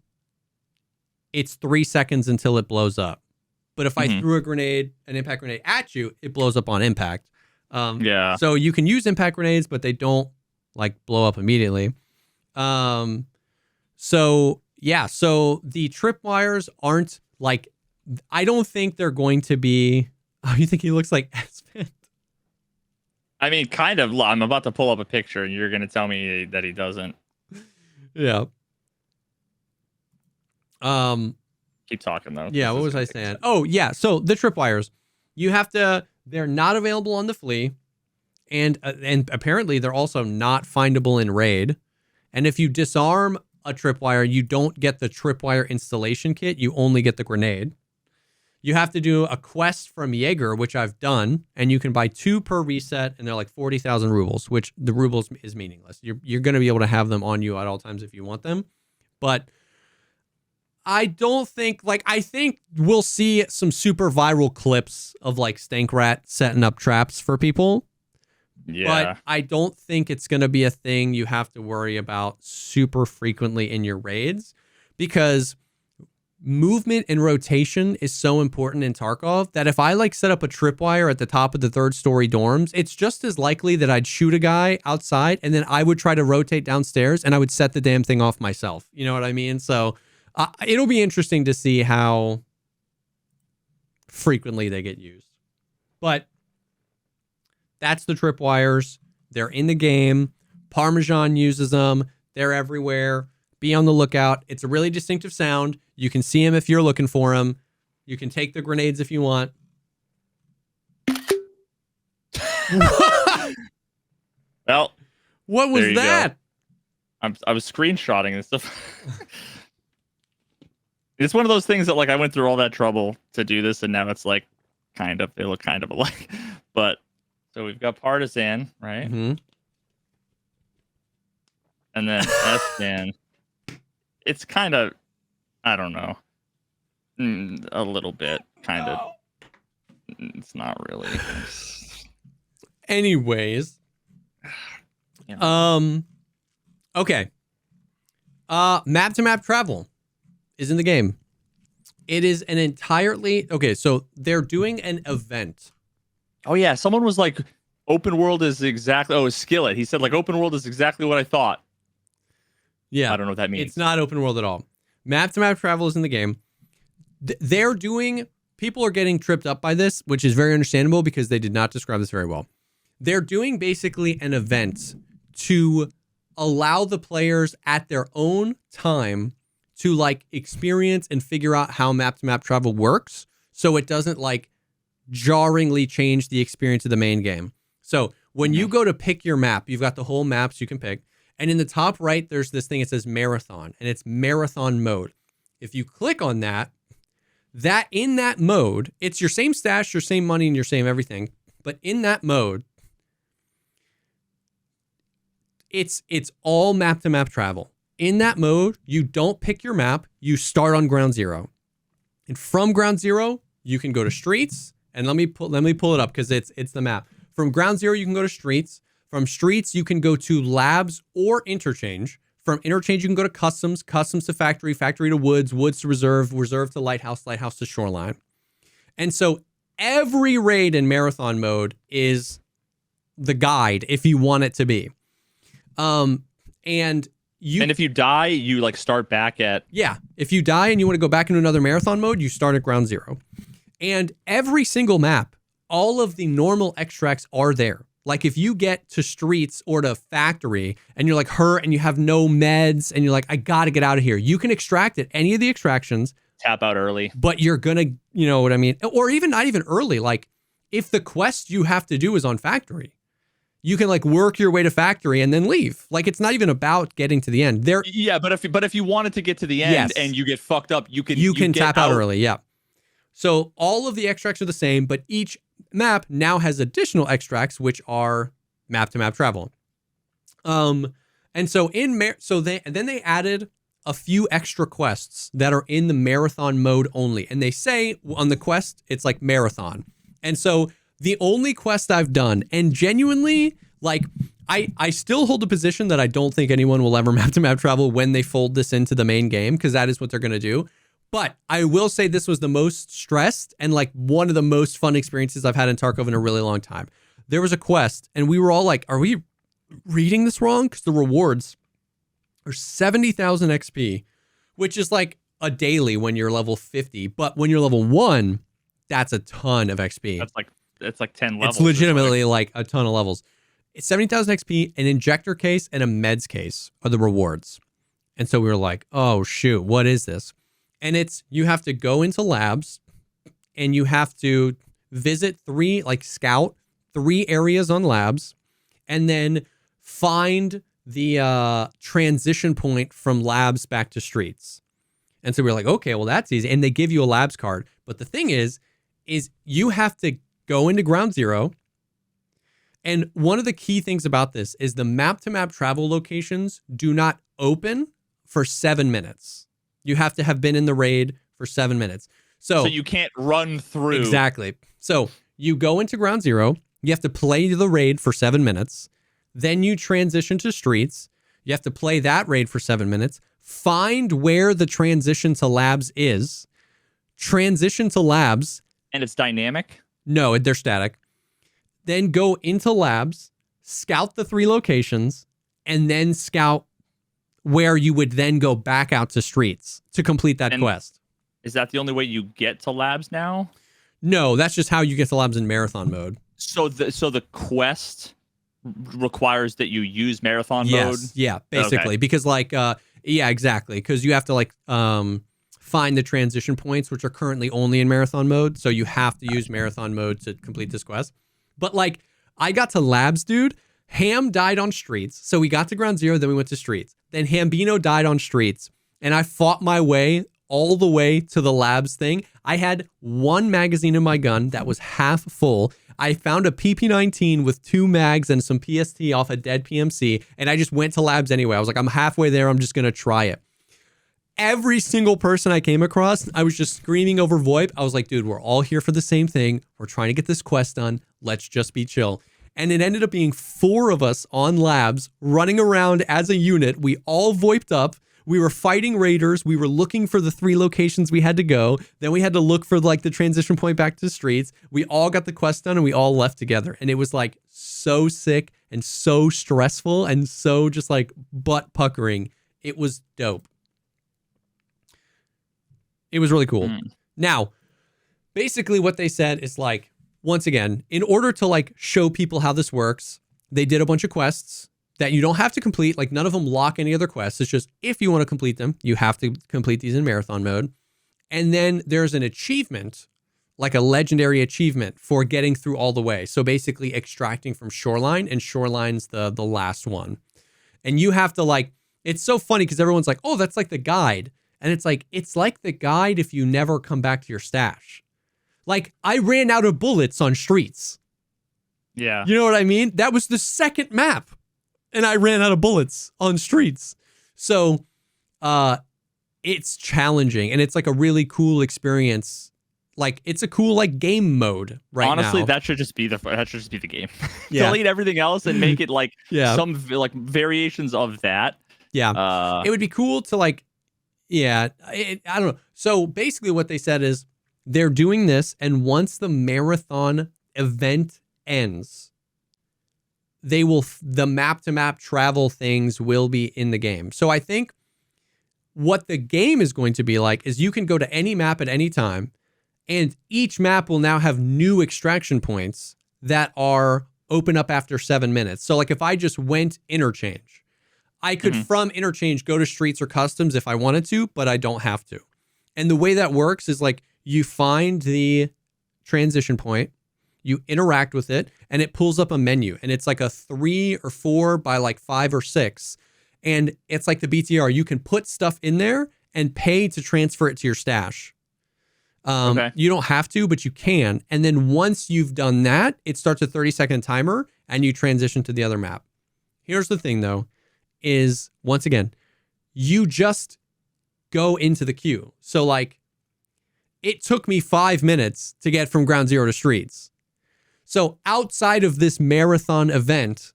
it's 3 seconds until it blows up. But if I threw an impact grenade at you, it blows up on impact. So you can use impact grenades, but they don't like blow up immediately. So the tripwires aren't like, I don't think they're going to be. Oh, you think he looks like Espen? I mean, kind of. I'm about to pull up a picture, and you're going to tell me that he doesn't. Yeah. Keep talking, though. Yeah, what was I saying? Oh, yeah. So the tripwires, they're not available on the Flea, and apparently they're also not findable in Raid. And if you disarm a tripwire, you don't get the tripwire installation kit. You only get the grenade. You have to do a quest from Jaeger, which I've done, and you can buy 2 per reset, and they're like 40,000 rubles, which the rubles is meaningless. You're going to be able to have them on you at all times if you want them. But I don't think, I think we'll see some super viral clips of like Stankrat setting up traps for people. Yeah. But I don't think it's going to be a thing you have to worry about super frequently in your raids, because movement and rotation is so important in Tarkov that if I like set up a tripwire at the top of the 3rd story dorms, it's just as likely that I'd shoot a guy outside and then I would try to rotate downstairs and I would set the damn thing off myself. You know what I mean? So it'll be interesting to see how frequently they get used. But that's the tripwires. They're in the game. Parmesan uses them. They're everywhere. Be on the lookout. It's a really distinctive sound. You can see him if you're looking for him. You can take the grenades if you want. Well, what was that? I was screenshotting this stuff. It's one of those things that like I went through all that trouble to do this, and now it's like they look kind of alike. But so we've got Partisan, right? Mm-hmm. And then S-Dan. It's kind of, I don't know, a little bit, kind of. It's not really. Anyways, okay. Map to map travel. is in the game. It is an entirely okay. So they're doing an event. Oh yeah, someone was like, "Open world is exactly." Oh, Skillet. He said like, "Open world is exactly what I thought." Yeah, I don't know what that means. It's not open world at all. Map to map travel is in the game. They're doing. People are getting tripped up by this, which is very understandable because they did not describe this very well. They're doing basically an event to allow the players at their own time to like experience and figure out how map to map travel works, so it doesn't like jarringly change the experience of the main game. So when you go to pick your map, you've got the whole maps you can pick. And in the top right, there's this thing that says marathon, and it's marathon mode. If you click on that in that mode, it's your same stash, your same money, and your same everything. But in that mode, it's all map to map travel. In that mode, you don't pick your map, you start on ground zero. And from ground zero, you can go to streets. And let me pull it up because it's the map. From ground zero, you can go to streets. From streets, you can go to labs or interchange. From interchange, you can go to customs to factory, factory to woods, woods to reserve, reserve to lighthouse, lighthouse to shoreline. And so every raid in marathon mode is the guide if you want it to be. And if you die, you like start back at... Yeah. If you die and you want to go back into another marathon mode, you start at ground zero. And every single map, all of the normal extracts are there. Like if you get to streets or to factory and you're like hurt and you have no meds and you're like, I got to get out of here. You can extract at any of the extractions. Tap out early. But you're going to, you know what I mean? Or even not even early. Like if the quest you have to do is on factory, you can like work your way to factory and then leave. Like it's not even about getting to the end. Yeah, but if you wanted to get to the end and you get fucked up, you can tap out early. Yeah. So all of the extracts are the same, but each map now has additional extracts, which are map to map travel. And so then they added a few extra quests that are in the marathon mode only. And they say on the quest, it's like marathon. And so the only quest I've done, and genuinely, like, I still hold the position that I don't think anyone will ever map to map travel when they fold this into the main game, because that is what they're going to do. But I will say this was the most stressed and like one of the most fun experiences I've had in Tarkov in a really long time. There was a quest and we were all like, are we reading this wrong? Because the rewards are 70,000 XP, which is like a daily when you're level 50. But when you're level 1, that's a ton of XP. That's like 10 levels. It's legitimately like a ton of levels. It's 70,000 XP, an injector case, and a meds case are the rewards. And so we were like, oh shoot, what is this? And you have to go into labs and you have to scout 3 areas on labs and then find the transition point from labs back to streets. And so we're like, okay, well that's easy. And they give you a labs card. But the thing is you have to go into ground zero. And one of the key things about this is the map to map travel locations do not open for 7 minutes. You have to have been in the raid for 7 minutes. So you can't run through. Exactly. So you go into ground zero. You have to play the raid for 7 minutes. Then you transition to streets. You have to play that raid for 7 minutes. Find where the transition to labs is. Transition to labs. And it's dynamic? No, they're static. Then go into labs, scout the 3 locations, and then scout where you would then go back out to streets to complete that quest. Is that the only way you get to labs now? No, that's just how you get to labs in marathon mode. So the quest requires that you use marathon mode? Yeah, basically. Okay. Because yeah, exactly. Because you have to find the transition points, which are currently only in marathon mode. So you have to use marathon mode to complete this quest. But I got to labs, dude. Ham died on streets. So we got to ground zero, then we went to streets. Then Hambino died on streets. And I fought my way all the way to the labs thing. I had 1 magazine in my gun that was half full. I found a PP19 with 2 mags and some PST off a dead PMC. And I just went to labs anyway. I was like, I'm halfway there. I'm just going to try it. Every single person I came across, I was just screaming over VoIP. I was like, dude, we're all here for the same thing. We're trying to get this quest done. Let's just be chill. And it ended up being 4 of us on labs running around as a unit. We all VoIPed up. We were fighting raiders. We were looking for the 3 locations we had to go. Then we had to look for like the transition point back to the streets. We all got the quest done and we all left together. And it was like so sick and so stressful and so just like butt puckering. It was dope. It was really cool. Now, basically what they said is like, once again, in order to like show people how this works, they did a bunch of quests that you don't have to complete. Like none of them lock any other quests. It's just if you want to complete them, you have to complete these in marathon mode. And then there's an achievement, like a legendary achievement for getting through all the way. So basically extracting from Shoreline, and Shoreline's the last one. And you have to like, it's so funny because everyone's like, oh, that's like the guide. And it's like the guide if you never come back to your stash. Like I ran out of bullets on streets. Yeah. You know what I mean? That was the second map. And I ran out of bullets on streets. So it's challenging and it's like a really cool experience. Like it's a cool like game mode right now. Honestly, that should just be the game. Yeah. Delete everything else and make it like Yeah. some like variations of that. Yeah. It would be cool to like, I don't know. So basically what they said is they're doing this, and once the marathon event ends, the map-to-map travel things will be in the game. So I think what the game is going to be like is you can go to any map at any time, and each map will now have new extraction points that are open up after 7 minutes. So like if I just went interchange, I could from interchange go to streets or customs if I wanted to, but I don't have to. And the way that works is like you find the transition point, you interact with it, and it pulls up a menu. And it's like a 3 or 4 by like 5 or 6. And it's like the BTR. You can put stuff in there and pay to transfer it to your stash. You don't have to, but you can. And then once you've done that, it starts a 30-second timer and you transition to the other map. Here's the thing though, is once again, you just go into the queue. So like it took me 5 minutes to get from ground zero to streets. So outside of this marathon event,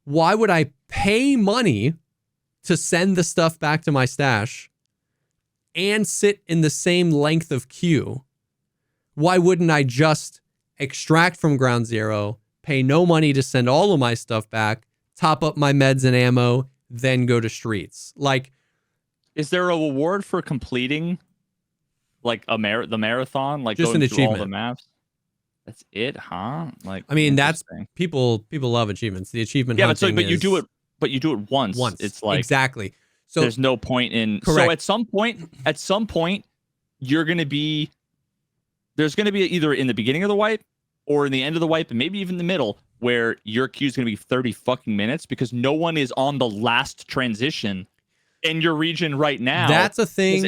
why would I pay money to send the stuff back to my stash and sit in the same length of queue? Why wouldn't I just extract from ground zero, pay no money to send all of my stuff back, top up my meds and ammo, then go to streets? Like, is there a reward for completing like the marathon, like just going an through all achievement? the maps? That's it, huh? Like, I mean, that's people love achievements. The achievement, yeah, but hunting you do it once. It's like exactly. So there's no point in. Correct. So at some point, there's going to be either in the beginning of the wipe or in the end of the wipe, and maybe even the middle, where your queue is going to be 30 fucking minutes because no one is on the last transition in your region right now. That's a thing.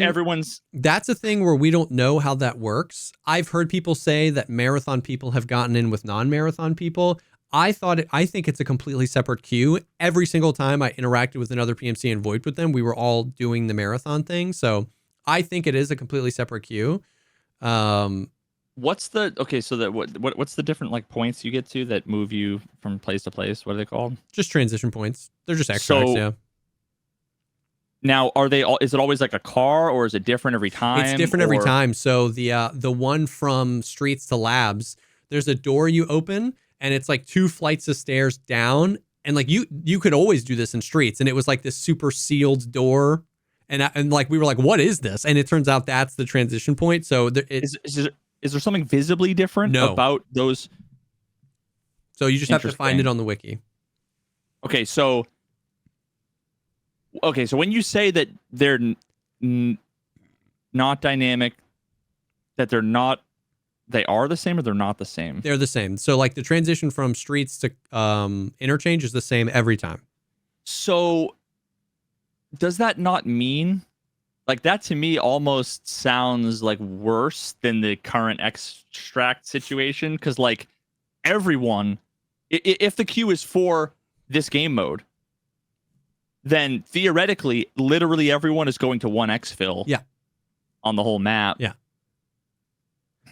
That's a thing where we don't know how that works. I've heard people say that marathon people have gotten in with non-marathon people. I think it's a completely separate queue. Every single time I interacted with another PMC and VoIPed with them, we were all doing the marathon thing. So I think it is a completely separate queue. What's the different like points you get to that move you from place to place? What are they called? Just transition points. They're just extracts, yeah. Now, is it always like a car, or is it different every time? It's different every time. So the one from streets to labs, there's a door you open, and it's like 2 flights of stairs down. And like you could always do this in streets, and it was like this super sealed door, and like we were like, what is this? And it turns out that's the transition point. So is there something visibly different about those? So you just have to find it on the wiki. Okay, so when you say that they're not dynamic, that they are the same, or they're not the same? They're the same. So like the transition from streets to interchange is the same every time. So does that not mean, like, that to me almost sounds like worse than the current extract situation? Because like everyone, if the queue is for this game mode, then theoretically, literally everyone is going to 1 exfil. Yeah. On the whole map. Yeah.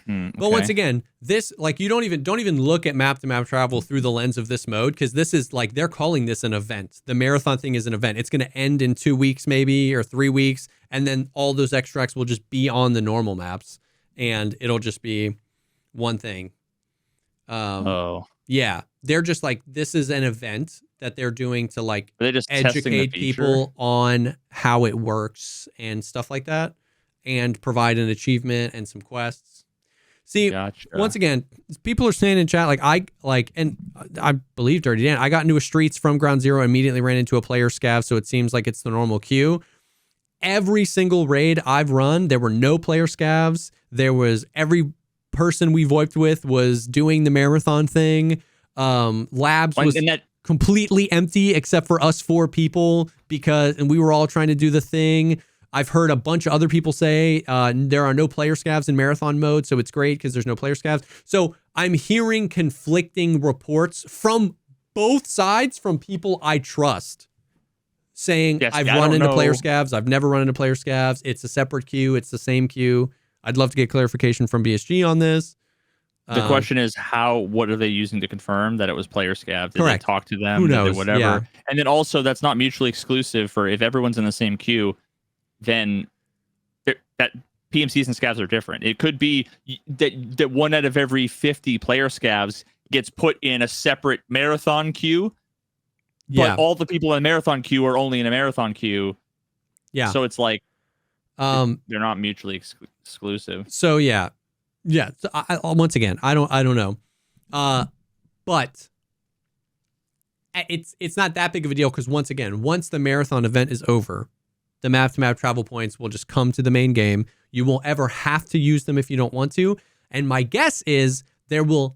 But once again, this like you don't even look at map to map travel through the lens of this mode, because this is like they're calling this an event. The marathon thing is an event. It's going to end in 2 weeks maybe or 3 weeks, and then all those extracts will just be on the normal maps, and it'll just be one thing. Yeah, they're just like, this is an event that they're doing to like Are they just testing the educate feature? people on how it works and stuff like that, and provide an achievement and some quests. See, Gotcha. once again, people are saying in chat, and I believe Dirty Dan, I got into a streets from Ground Zero, immediately ran into a player scav, so it seems like it's the normal queue. Every single raid I've run, there were no player scavs. There was every person we VoIPed with was doing the marathon thing. Labs was completely empty except for us 4 people and we were all trying to do the thing. I've heard a bunch of other people say there are no player scavs in marathon mode, so it's great because there's no player scavs. So I'm hearing conflicting reports from both sides from people I trust saying, I've run into player scavs. I've never run into player scavs. It's a separate queue. It's the same queue. I'd love to get clarification from BSG on this. The question is, what are they using to confirm that it was player scav? Did Correct. they talk to them? Who knows? Whatever. Yeah. And then also, that's not mutually exclusive for if everyone's in the same queue, then that PMCs and scavs are different. It could be that 1 out of every 50 player scavs gets put in a separate marathon queue, but all the people in the marathon queue are only in a marathon queue. Yeah. So it's like they're not mutually exclusive. So yeah. So once again, I don't know, but it's not that big of a deal, because once again, once the marathon event is over, the map to map travel points will just come to the main game. You won't ever have to use them if you don't want to, and my guess is there will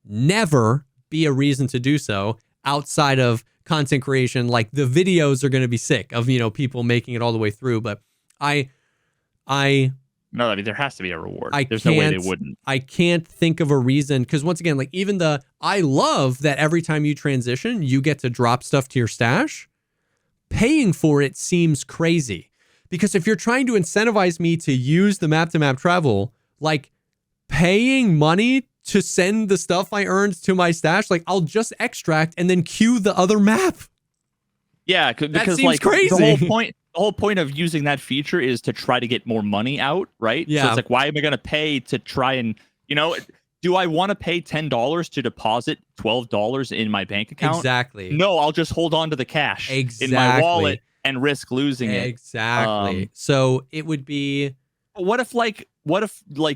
never be a reason to do so outside of content creation. Like, the videos are going to be sick of people making it all the way through, but No, I mean, there has to be a reward. There's no way they wouldn't. I can't think of a reason, because once again, like, I love that every time you transition, you get to drop stuff to your stash. Paying for it seems crazy, because if you're trying to incentivize me to use the map to map travel, like paying money to send the stuff I earned to my stash, like I'll just extract and then queue the other map. Yeah, because that seems like crazy. The whole point of using that feature is to try to get more money out, right? Yeah. So it's like, why am I going to pay to try and, do I want to pay $10 to deposit $12 in my bank account? Exactly. No, I'll just hold on to the cash in my wallet and risk losing it. Exactly. So it would be. What if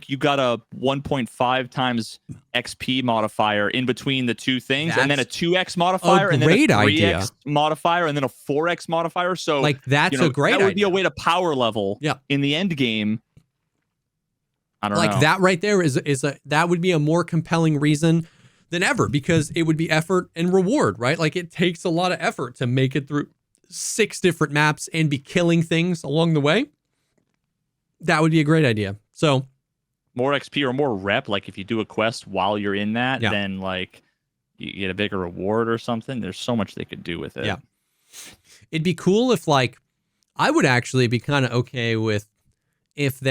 you got a 1.5 times XP modifier in between the two things, and then a 2x modifier, and then a 3x modifier, and then a 4x modifier? So that's a great idea. That would be a way to power level in the end game. I don't know. Like, that right there that would be a more compelling reason than ever, because it would be effort and reward, right? Like, it takes a lot of effort to make it through 6 different maps and be killing things along the way. That would be a great idea. So more XP or more rep, like if you do a quest while you're in that, then like you get a bigger reward or something. There's so much they could do with it. Yeah. It'd be cool if, like, I would actually be kind of okay with if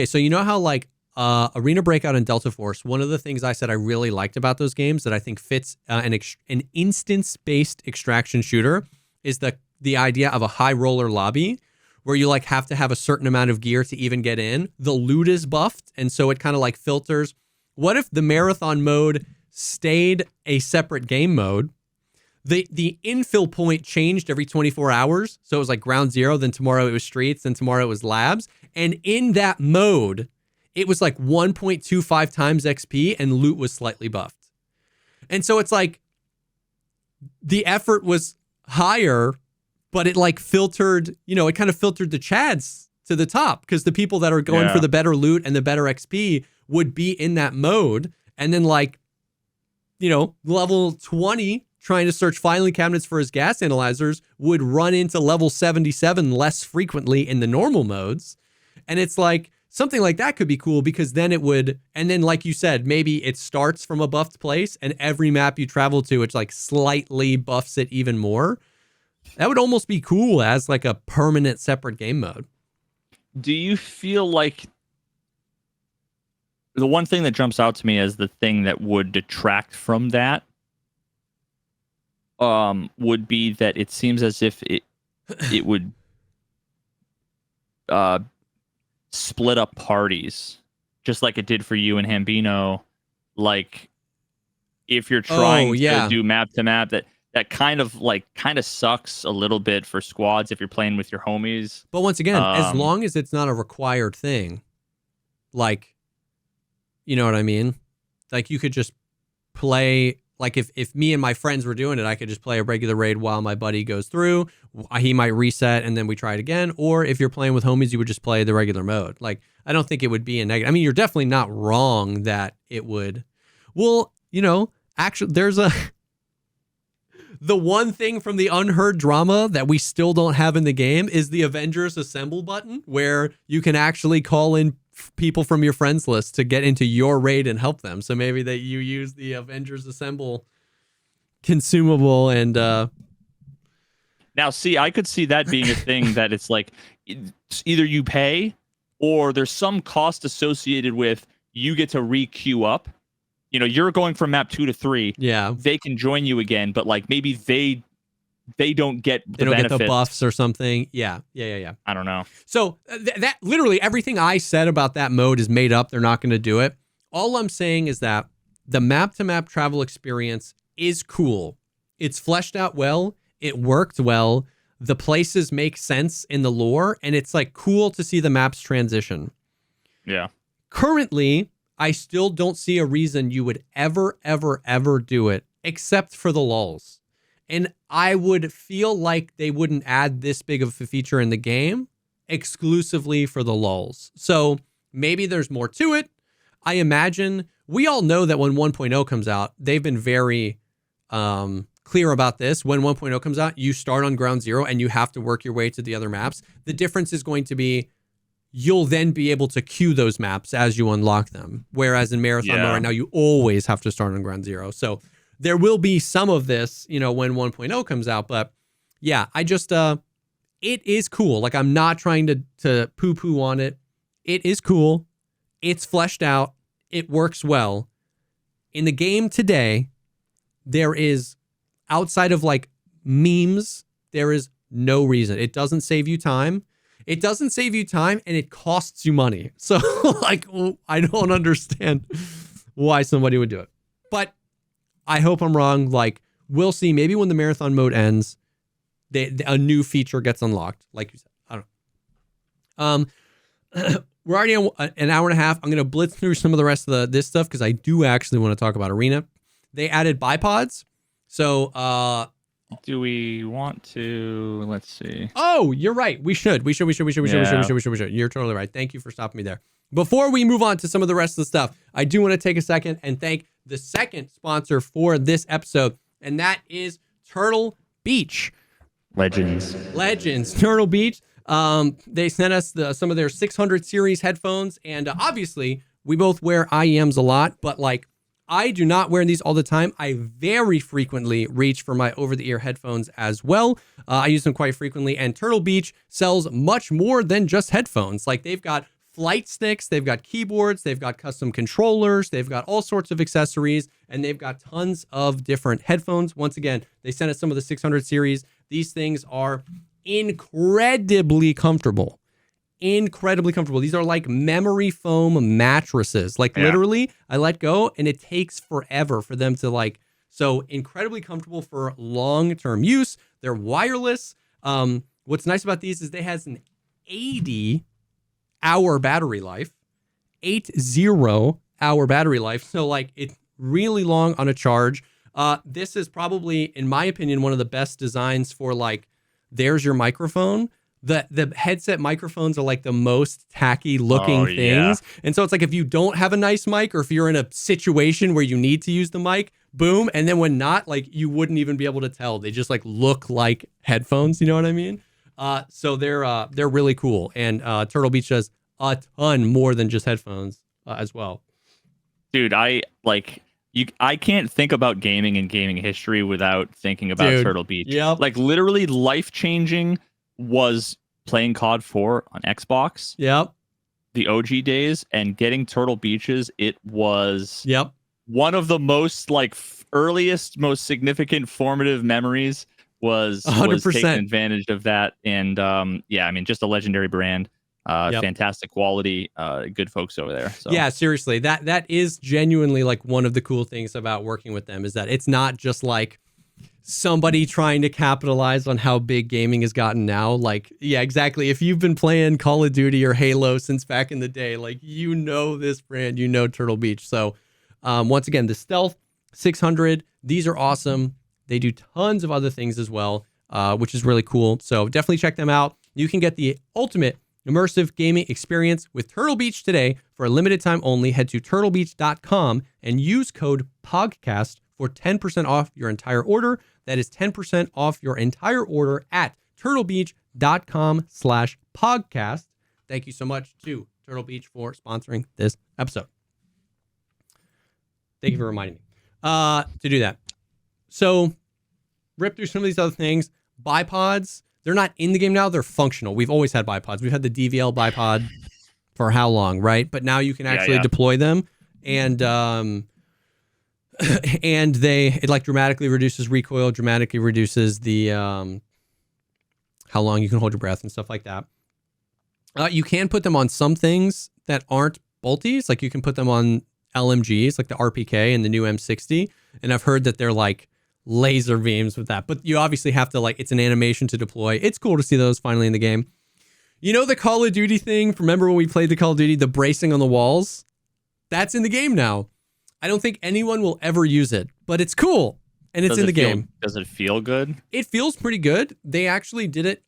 so you know how like Arena Breakout and Delta Force, one of the things I said I really liked about those games that I think fits an instance-based extraction shooter is the idea of a high roller lobby, where you like have to have a certain amount of gear to even get in. The loot is buffed, and so it kind of like filters. What if the marathon mode stayed a separate game mode? The infill point changed every 24 hours. So it was like Ground Zero, then tomorrow it was Streets, then tomorrow it was Labs. And in that mode, it was like 1.25 times XP, and loot was slightly buffed. And so it's like the effort was higher, but it like filtered, it kind of filtered the chads to the top, because the people that are going for the better loot and the better XP would be in that mode. And then like, level 20 trying to search filing cabinets for his gas analyzers would run into level 77 less frequently in the normal modes. And it's like, something like that could be cool, because then and then like you said, maybe it starts from a buffed place, and every map you travel to, it's like slightly buffs it even more. That would almost be cool as like a permanent separate game mode. Do you feel like the one thing that jumps out to me as the thing that would detract from that would be that it seems as if it would split up parties, just like it did for you and Hambino. Like, if you're trying to do map to map, that kind of sucks a little bit for squads if you're playing with your homies. But once again, as long as it's not a required thing, like, you know what I mean? Like, you could just play, like, if me and my friends were doing it, I could just play a regular raid while my buddy goes through. He might reset and then we try it again. Or if you're playing with homies, you would just play the regular mode. Like, I don't think it would be a negative. I mean, you're definitely not wrong that it would. Well, you know, actually, there's the one thing from the unheard drama that we still don't have in the game is the Avengers Assemble button, where you can actually call in people from your friends list to get into your raid and help them. So maybe that you use the Avengers Assemble consumable and now see, I could see that being a thing that it's like either you pay or there's some cost associated with you get to re-queue up. You know, you're going from map 2 to 3. Yeah. They can join you again, but like maybe they don't get the get the benefits. buffs or something. Yeah. I don't know. So that literally everything I said about that mode is made up. They're not going to do it. All I'm saying is that the map to map travel experience is cool. It's fleshed out well. It worked well. The places make sense in the lore, and it's like cool to see the maps transition. Yeah. Currently, I still don't see a reason you would ever do it, except for the lulz. And I would feel like they wouldn't add this big of a feature in the game exclusively for the lulz. So maybe there's more to it. I imagine we all know that when 1.0 comes out, they've been very clear about this. When 1.0 comes out, you start on ground zero and you have to work your way to the other maps. The difference is going to be you'll then be able to queue those maps as you unlock them. Whereas in Marathon mode right now, you always have to start on ground zero. So there will be some of this, you know, when 1.0 comes out. But yeah, I just, it is cool. Like, I'm not trying to poo-poo on it. It is cool. It's fleshed out. It works well. In the game today, there is, outside of like memes, there is no reason. It doesn't save you time. It doesn't save you time, and it costs you money. So, like, I don't understand why somebody would do it. But I hope I'm wrong. Like, we'll see. Maybe when the marathon mode ends, a new feature gets unlocked. Like you said, I don't know. We're already on an hour and a half. I'm going to blitz through some of the rest of this stuff because I do actually want to talk about Arena. They added bipods. So, do we want to? Let's see. Oh, you're right. We should. You're totally right. Thank you for stopping me there. Before we move on to some of the rest of the stuff, I do want to take a second and thank the second sponsor for this episode, and that is Turtle Beach. Legends. Turtle Beach. They sent us some of their 600 series headphones, and obviously we both wear IEMs a lot, but like, I do not wear these all the time. I very frequently reach for my over-the-ear headphones as well. I use them quite frequently, and Turtle Beach sells much more than just headphones. Like, they've got flight sticks, they've got keyboards, they've got custom controllers, they've got all sorts of accessories, and they've got tons of different headphones. Once again, they sent us some of the 600 series. These things are incredibly comfortable. These are like memory foam mattresses. Like, literally, I let go and it takes forever for them to like, so incredibly comfortable for long-term use. They're wireless. What's nice about these is they has an 80-hour battery life, 80-hour battery life. So like, it's really long on a charge. This is probably, in my opinion, one of the best designs for like, there's your microphone. The headset microphones are like the most tacky looking things. Yeah. And so it's like, if you don't have a nice mic, or if you're in a situation where you need to use the mic, boom. And then when not, like, you wouldn't even be able to tell. They just like look like headphones. You know what I mean? So they're really cool. And Turtle Beach does a ton more than just headphones as well. Dude, I can't think about gaming and gaming history without thinking about Turtle Beach. Yep. Like, literally life-changing was playing COD 4 on Xbox. Yep. the OG days and getting Turtle Beaches, it was Yep. one of the most like earliest, most significant formative memories was 100%. taking advantage of that. And yeah, I mean, just a legendary brand, fantastic quality, good folks over there. So Yeah, seriously, that is genuinely like one of the cool things about working with them is that it's not just like somebody trying to capitalize on how big gaming has gotten now. Like, yeah, exactly. If you've been playing Call of Duty or Halo since back in the day, like, you know this brand, you know Turtle Beach. So once again, the Stealth 600, these are awesome. They do tons of other things as well, which is really cool. So definitely check them out. You can get the ultimate immersive gaming experience with Turtle Beach today for a limited time only. Head to turtlebeach.com and use code POGCAST for 10% off your entire order. That is 10% off your entire order at turtlebeach.com/podcast. Thank you so much to Turtle Beach for sponsoring this episode. Thank you for reminding me to do that. So rip through some of these other things. Bipods, they're not in the game now. They're functional. We've always had bipods. We've had the DVL bipod for how long, right? But now you can actually deploy them. And and it like dramatically reduces recoil, dramatically reduces the how long you can hold your breath and stuff like that. You can put them on some things that aren't bolties. Like you can put them on LMGs, like the RPK and the new M60. And I've heard that they're like laser beams with that. But you obviously have to like, it's an animation to deploy. It's cool to see those finally in the game. You know the Call of Duty thing? Remember when we played the Call of Duty, the bracing on the walls? That's in the game now. I don't think anyone will ever use it, but it's cool. And it's in the game. Does it feel good? It feels pretty good. They actually did it.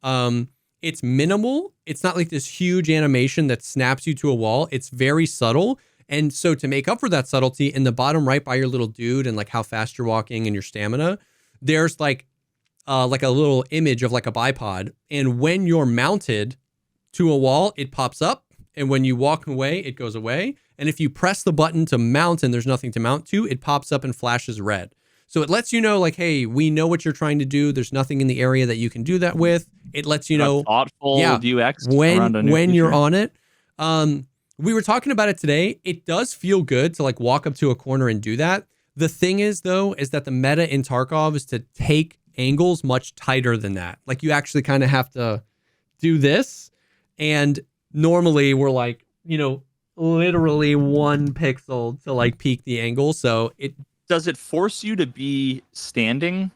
It's minimal. It's not like this huge animation that snaps you to a wall. It's very subtle. And so to make up for that subtlety, in the bottom right by your little dude and like how fast you're walking and your stamina, there's like a little image of like a bipod. And when you're mounted to a wall, it pops up. And when you walk away, it goes away. And if you press the button to mount and there's nothing to mount to, it pops up and flashes red. So it lets you know, like, hey, we know what you're trying to do. There's nothing in the area that you can do that with. It lets you know thoughtful UX when you're on it. We were talking about it today. It does feel good to like walk up to a corner and do that. The thing is, though, is that the meta in Tarkov is to take angles much tighter than that. Like you actually kind of have to do this. And normally we're like, you know, literally 1 pixel to like peak the angle. So does it force you to be standing?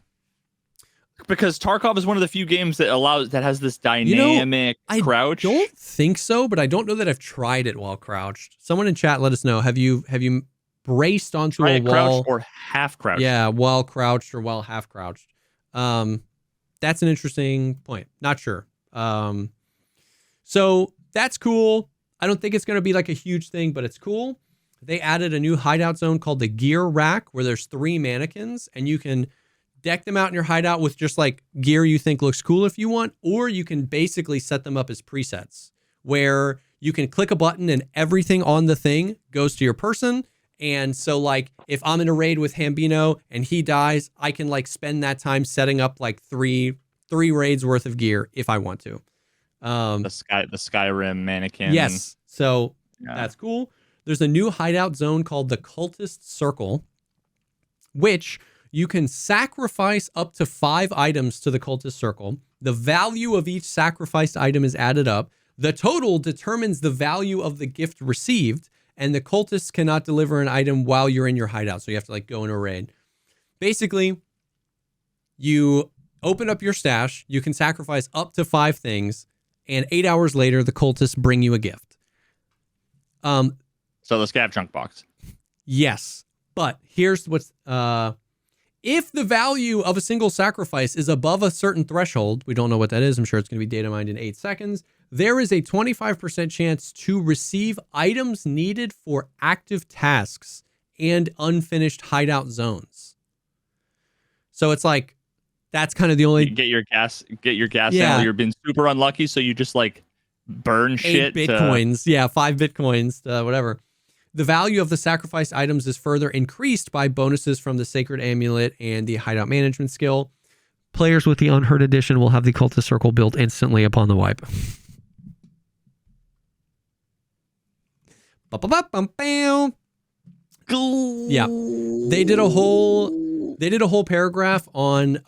Because Tarkov is one of the few games that has this dynamic crouch. I don't think so, but I don't know that I've tried it while crouched. Someone in chat, let us know. Have you braced onto a wall crouched or half crouched? Yeah, while crouched or while half crouched. That's an interesting point. Not sure. So that's cool. I don't think it's going to be like a huge thing, but it's cool. They added a new hideout zone called the gear rack where there's 3 mannequins and you can deck them out in your hideout with just like gear you think looks cool if you want, or you can basically set them up as presets where you can click a button and everything on the thing goes to your person. And so like if I'm in a raid with Hambino and he dies, I can like spend that time setting up like three raids worth of gear if I want to. The Skyrim mannequin. Yes. So that's cool. There's a new hideout zone called the Cultist Circle, which you can sacrifice up to 5 items to the Cultist Circle. The value of each sacrificed item is added up. The total determines the value of the gift received, and the cultists cannot deliver an item while you're in your hideout. So you have to like go in a raid. Basically, you open up your stash, you can sacrifice up to 5 things, and 8 hours later, the cultists bring you a gift. So the scav chunk box. Yes, but here's what's if the value of a single sacrifice is above a certain threshold, we don't know what that is. I'm sure it's going to be data mined in 8 seconds. There is a 25% chance to receive items needed for active tasks and unfinished hideout zones. So it's like that's kind of the only get your gas now. You've been super unlucky, so you just like burn 8 shit. Bitcoins. 5 Bitcoins, whatever. The value of the sacrificed items is further increased by bonuses from the Sacred Amulet and the Hideout Management skill. Players with the Unheard Edition will have the Cultist Circle built instantly upon the wipe. Ba-ba-ba-bam-bam. Yeah, they did a whole paragraph on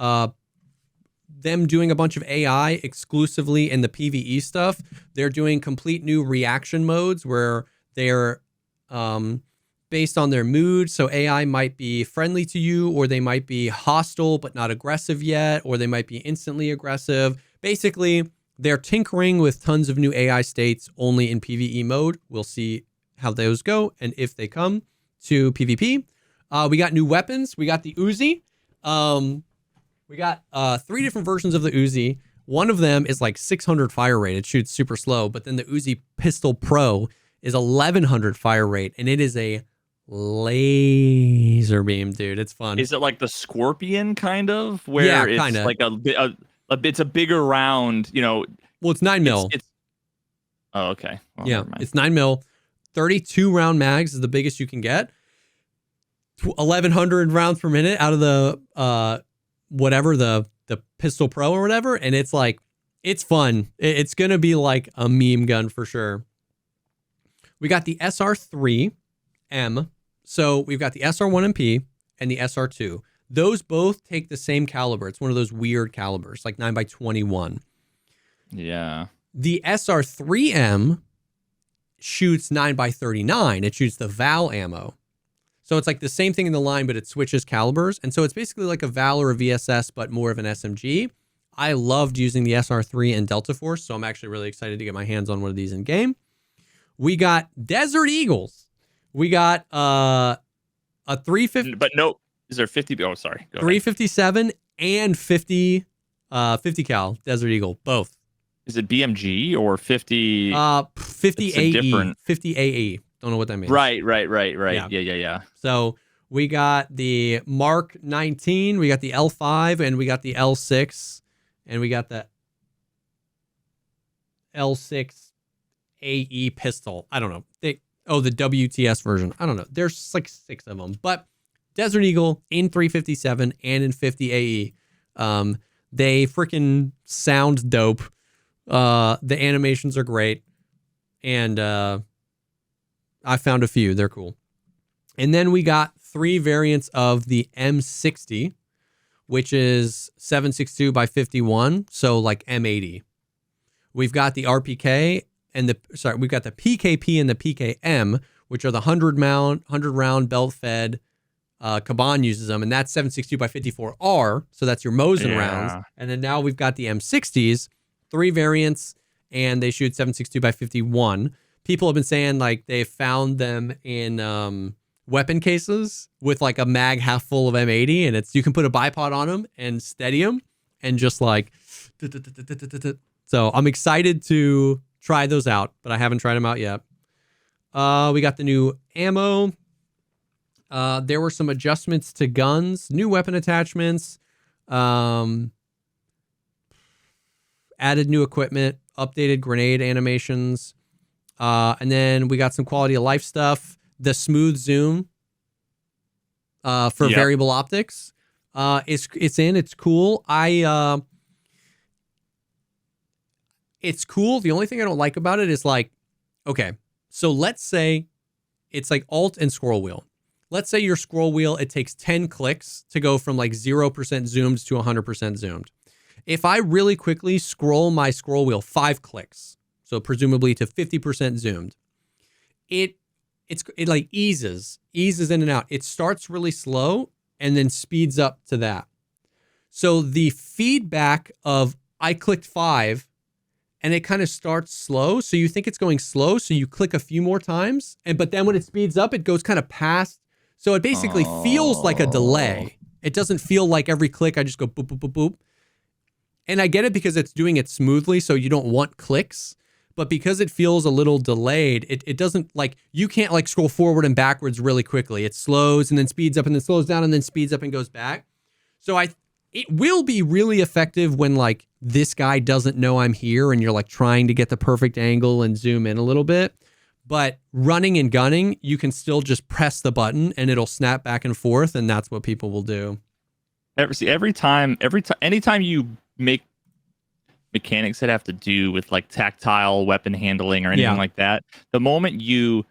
them doing a bunch of AI exclusively in the PvE stuff. They're doing complete new reaction modes where they're based on their mood. So AI might be friendly to you, or they might be hostile but not aggressive yet, or they might be instantly aggressive. Basically, they're tinkering with tons of new AI states only in PvE mode. We'll see how those go and if they come to PvP. We got new weapons. We got the Uzi. We got 3 different versions of the Uzi. One of them is like 600 fire rate. It shoots super slow. But then the Uzi Pistol Pro is 1100 fire rate, and it is a laser beam, dude. It's fun. Is it like the Scorpion kind of? Where Yeah, it's kinda. like it's a bigger round, Well, it's 9 mil. Oh, okay. Well, Yeah, never mind. it's 9 mil. 32 round mags is the biggest you can get. 1100 rounds per minute out of the whatever the Pistol Pro or whatever, and it's like it's fun. It's gonna be like a meme gun for sure. We got the SR3M. So we've got the SR1MP and the SR2. Those both take the same caliber. It's one of those weird calibers, like 9x21. Yeah. The SR3M shoots 9x39. It shoots the Val ammo. So it's like the same thing in the line, but it switches calibers. And so it's basically like a Val or a VSS, but more of an SMG. I loved using the SR3 and Delta Force, so I'm actually really excited to get my hands on one of these in game. We got Desert Eagles. We got a 350. But no, is there 50? Oh, sorry. Go ahead. 357 and 50 cal Desert Eagle, both. Is it BMG or 50? 50 It's a AE. different- 50 AE. Don't know what that means. Right. Yeah. Yeah. So we got the Mark 19, we got the L5, and we got the L6, and we got the L6 AE pistol. I don't know. The WTS version. I don't know. There's like 6 of them. But Desert Eagle in 357 and in 50 AE. They freaking sound dope. The animations are great. And I found a few. They're cool. And then we got 3 variants of the M60, which is 7.62 by 51, so like M80. We've got the RPK and we've got the PKP and the PKM, which are the 100 round belt fed. Kaban uses them, and that's 7.62 by 54R, so that's your Mosin rounds. And then now we've got the M60s, 3 variants, and they shoot 7.62 by 51. People have been saying like they found them in weapon cases with like a mag half full of M80, and you can put a bipod on them and steady them and just like. So I'm excited to try those out, but I haven't tried them out yet. We got the new ammo. There were some adjustments to guns, new weapon attachments, added new equipment, updated grenade animations. And then we got some quality of life stuff. The smooth zoom for variable optics. It's cool. It's cool. The only thing I don't like about it is like, okay, so let's say it's like alt and scroll wheel. Let's say your scroll wheel, it takes 10 clicks to go from like 0% zoomed to 100% zoomed. If I really quickly scroll my scroll wheel 5 clicks, so presumably to 50% zoomed, it like eases in and out. It starts really slow and then speeds up to that. So the feedback of I clicked 5 and it kind of starts slow. So you think it's going slow. So you click a few more times. But then when it speeds up, it goes kind of past. So it basically feels like a delay. It doesn't feel like every click I just go boop, boop, boop, boop. And I get it because it's doing it smoothly. So you don't want clicks. But because it feels a little delayed, it doesn't like, you can't like scroll forward and backwards really quickly. It slows and then speeds up and then slows down and then speeds up and goes back. So it will be really effective when like this guy doesn't know I'm here and you're like trying to get the perfect angle and zoom in a little bit. But running and gunning, you can still just press the button and it'll snap back and forth, and that's what people will do. Anytime you make mechanics that have to do with like tactile weapon handling or anything like that, the moment you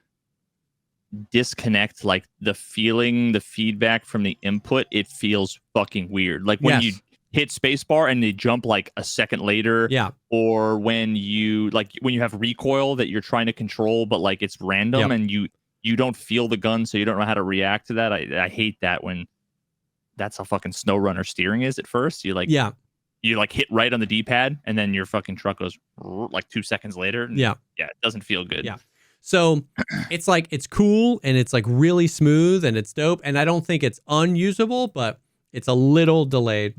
disconnect like the feedback from the input, it feels fucking weird. Like when you hit spacebar and they jump like a second later, or when you have recoil that you're trying to control, but like it's random and you don't feel the gun, so you don't know how to react to that. I hate that when that's how fucking SnowRunner steering is at first. You like hit right on the D-pad and then your fucking truck goes like 2 seconds later. It doesn't feel good. So it's like, it's cool and it's like really smooth and it's dope. And I don't think it's unusable, but it's a little delayed.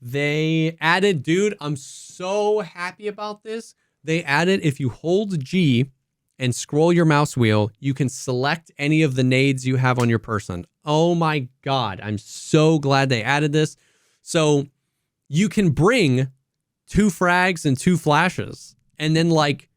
They added, dude, I'm so happy about this. They added, if you hold G and scroll your mouse wheel, you can select any of the nades you have on your person. Oh my God. I'm so glad they added this. So you can bring 2 frags and 2 flashes and then like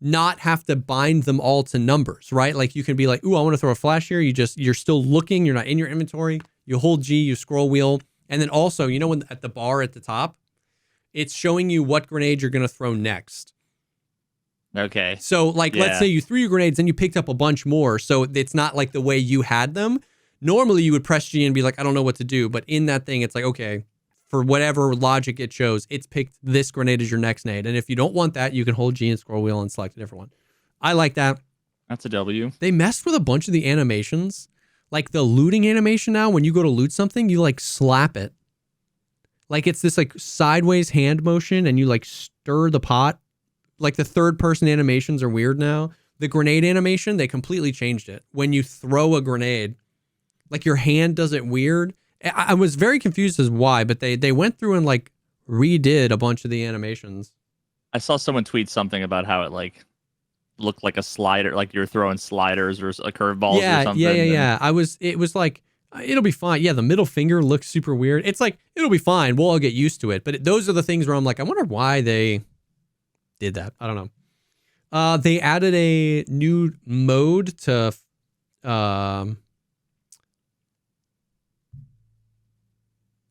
not have to bind them all to numbers, right? Like you can be like, ooh, I want to throw a flash here. You're still looking. You're not in your inventory. You hold G, you scroll wheel. And then also, you know, when at the bar at the top, it's showing you what grenade you're going to throw next. Okay. So like, let's say you threw your grenades and you picked up a bunch more. So it's not like the way you had them. Normally you would press G and be like, I don't know what to do. But in that thing, it's like, okay, for whatever logic it shows, it's picked this grenade as your next nade. And if you don't want that, you can hold G and scroll wheel and select a different one. I like that. That's a W. They messed with a bunch of the animations. Like the looting animation now, when you go to loot something, you like slap it. Like it's this like sideways hand motion and you like stir the pot. Like the third person animations are weird now. The grenade animation, they completely changed it. When you throw a grenade, like your hand does it weird. I was very confused as why, but they went through and like redid a bunch of the animations. I saw someone tweet something about how it like looked like a slider, like you're throwing sliders or a curveball or something. Yeah. It was like, it'll be fine. Yeah, the middle finger looks super weird. It's like, it'll be fine. We'll all get used to it. But those are the things where I'm like, I wonder why they did that. I don't know. They added a new mode to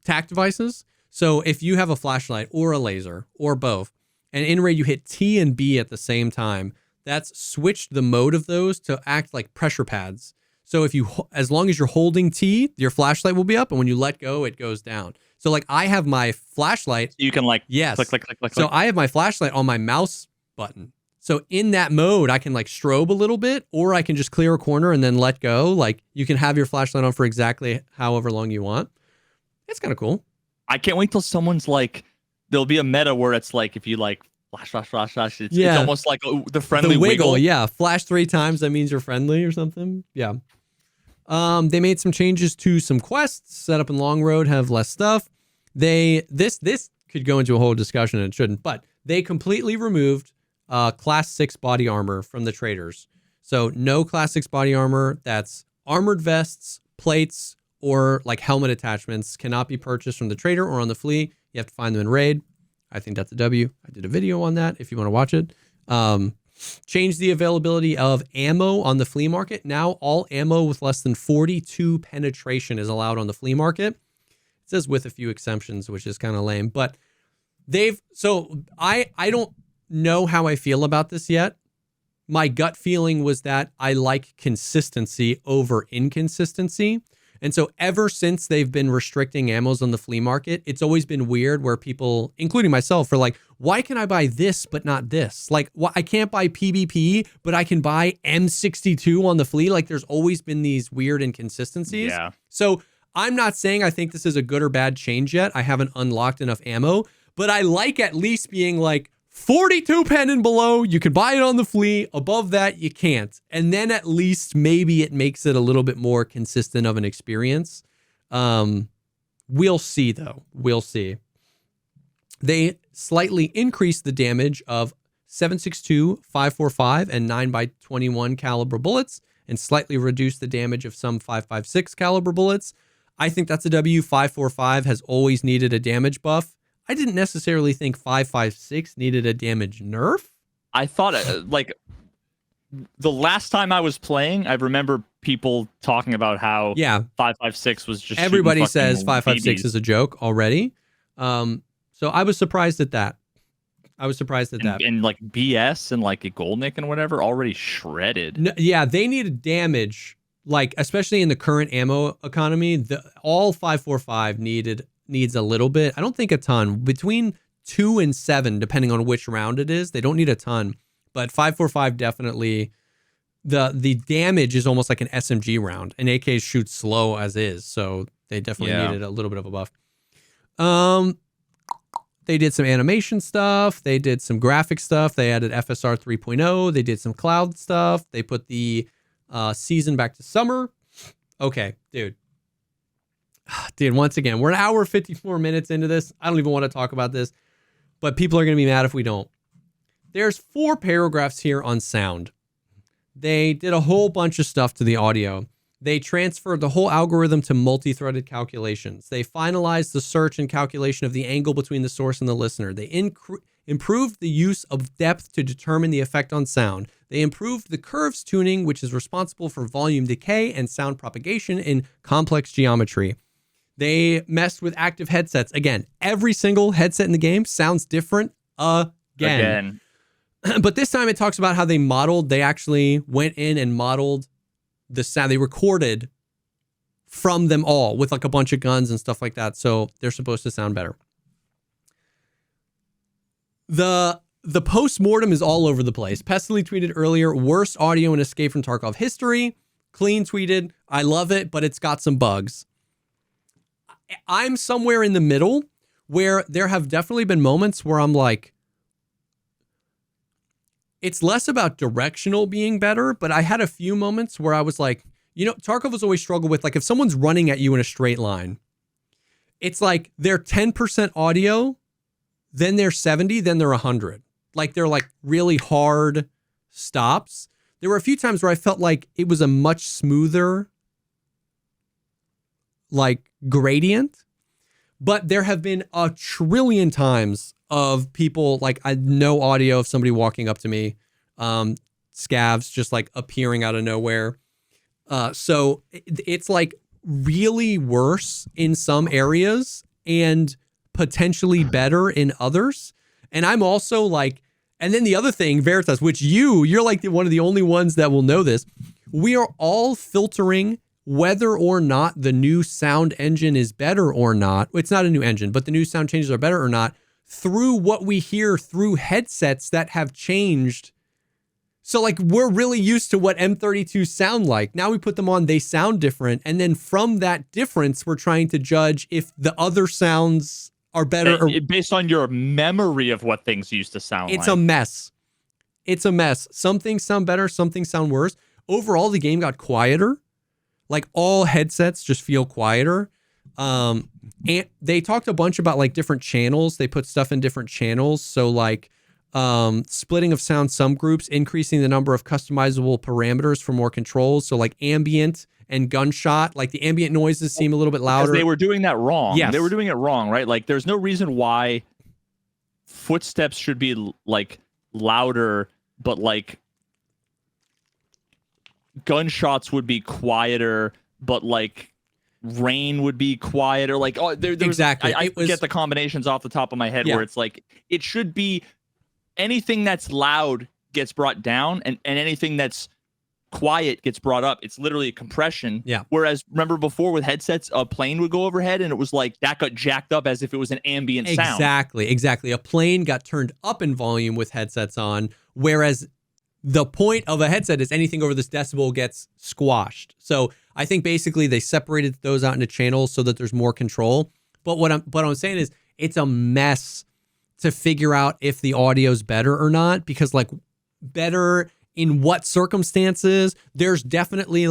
tac devices. So if you have a flashlight or a laser or both, and in raid you hit T and B at the same time, that's switched the mode of those to act like pressure pads. So if you, as long as you're holding T, your flashlight will be up, and when you let go, it goes down. So like I have my flashlight. You can like click. So I have my flashlight on my mouse button. So in that mode, I can like strobe a little bit, or I can just clear a corner and then let go. Like you can have your flashlight on for exactly however long you want. It's kind of cool. I can't wait till someone's like, there'll be a meta where it's like, if you like flash. It's almost like the friendly wiggle. Yeah. Flash 3 times. That means you're friendly or something. Yeah. They made some changes to some quests. Setup and Long Road have less stuff. This could go into a whole discussion and it shouldn't, but they completely removed class 6 body armor from the traders. So no class 6 body armor that's armored vests, plates, or like helmet attachments cannot be purchased from the trader or on the flea. You have to find them in raid. I think that's a W. I did a video on that if you want to watch it. Change the availability of ammo on the flea market. Now all ammo with less than 42 penetration is allowed on the flea market. It says with a few exceptions, which is kind of lame, but I don't know how I feel about this yet. My gut feeling was that I like consistency over inconsistency. And so ever since they've been restricting ammos on the flea market, it's always been weird where people, including myself, are like, why can I buy this but not this? Like, I can't buy PvP, but I can buy M62 on the flea. Like, there's always been these weird inconsistencies. Yeah. So I'm not saying I think this is a good or bad change yet. I haven't unlocked enough ammo, but I like at least being like, 42 pen and below, you can buy it on the flea. Above that, you can't. And then at least maybe it makes it a little bit more consistent of an experience. We'll see, though. We'll see. They slightly increased the damage of 7.62, 5.45, and 9x21 caliber bullets, and slightly reduced the damage of some 5.56 caliber bullets. I think that's a W. 5.45 has always needed a damage buff. I didn't necessarily think 5.56 needed a damage nerf. I thought like the last time I was playing, I remember people talking about how 5.56 was just everybody says 5.56 is a joke already. So I was surprised at that. I was surprised at that. And like BS and like a Goldnick and whatever already shredded. No, yeah, they needed damage, like especially in the current ammo economy. All 545 needs a little bit. I don't think a ton. Between 2 and 7, depending on which round it is. They don't need a ton, but 545 definitely. The damage is almost like an SMG round, and AKs shoot slow as is, so they definitely needed a little bit of a buff. They did some animation stuff. They did some graphic stuff. They added FSR 3.0. They did some cloud stuff. They put the season back to summer. Okay, dude. Dude, once again, we're an hour 54 minutes into this. I don't even want to talk about this, but people are going to be mad if we don't. There's 4 paragraphs here on sound. They did a whole bunch of stuff to the audio. They transferred the whole algorithm to multi-threaded calculations. They finalized the search and calculation of the angle between the source and the listener. They improved the use of depth to determine the effect on sound. They improved the curves tuning, which is responsible for volume decay and sound propagation in complex geometry. They messed with active headsets. Again, every single headset in the game sounds different again. But this time it talks about how they actually went in and modeled the sound. They recorded from them all with like a bunch of guns and stuff like that. So they're supposed to sound better. The post-mortem is all over the place. Pestily tweeted earlier, worst audio and Escape from Tarkov history. Clean tweeted, I love it, but it's got some bugs. I'm somewhere in the middle where there have definitely been moments where I'm like, it's less about directional being better, but I had a few moments where I was like, Tarkov has always struggled with, like, if someone's running at you in a straight line, it's like they're 10% audio, then they're 70, then they're 100. Like, they're like really hard stops. There were a few times where I felt like it was a much smoother, like, gradient, but there have been a trillion times of people, like, no audio of somebody walking up to me, scavs just like appearing out of nowhere. So it's like really worse in some areas and potentially better in others. And I'm also like, and then the other thing, Veritas, which you're like one of the only ones that will know this. We are all filtering whether or not the new sound engine is better or not. It's not a new engine, but the new sound changes are better or not through what we hear through headsets that have changed. So like we're really used to what M32 sound like. Now we put them on, they sound different. And then from that difference, we're trying to judge if the other sounds are better. Based on your memory of what things used to sound like. It's a mess. It's a mess. Some things sound better, some things sound worse. Overall, the game got quieter. Like all headsets just feel quieter. And they talked a bunch about like different channels. They put stuff in different channels. So like splitting of sound subgroups, increasing the number of customizable parameters for more controls. So like ambient and gunshot, like the ambient noises seem a little bit louder. Because they were doing that wrong. Yes. They were doing it wrong, right? Like there's no reason why footsteps should be like louder, but like gunshots would be quieter, but like rain would be quieter. Like, oh, exactly. I get the combinations off the top of my head where it's like it should be anything that's loud gets brought down, and anything that's quiet gets brought up. It's literally a compression. Yeah. Whereas remember before with headsets, a plane would go overhead and it was like that got jacked up as if it was an ambient sound. Exactly. A plane got turned up in volume with headsets on, whereas the point of a headset is anything over this decibel gets squashed. So I think basically they separated those out into channels so that there's more control. But what I'm saying is it's a mess to figure out if the audio's better or not, because like better in what circumstances? There's definitely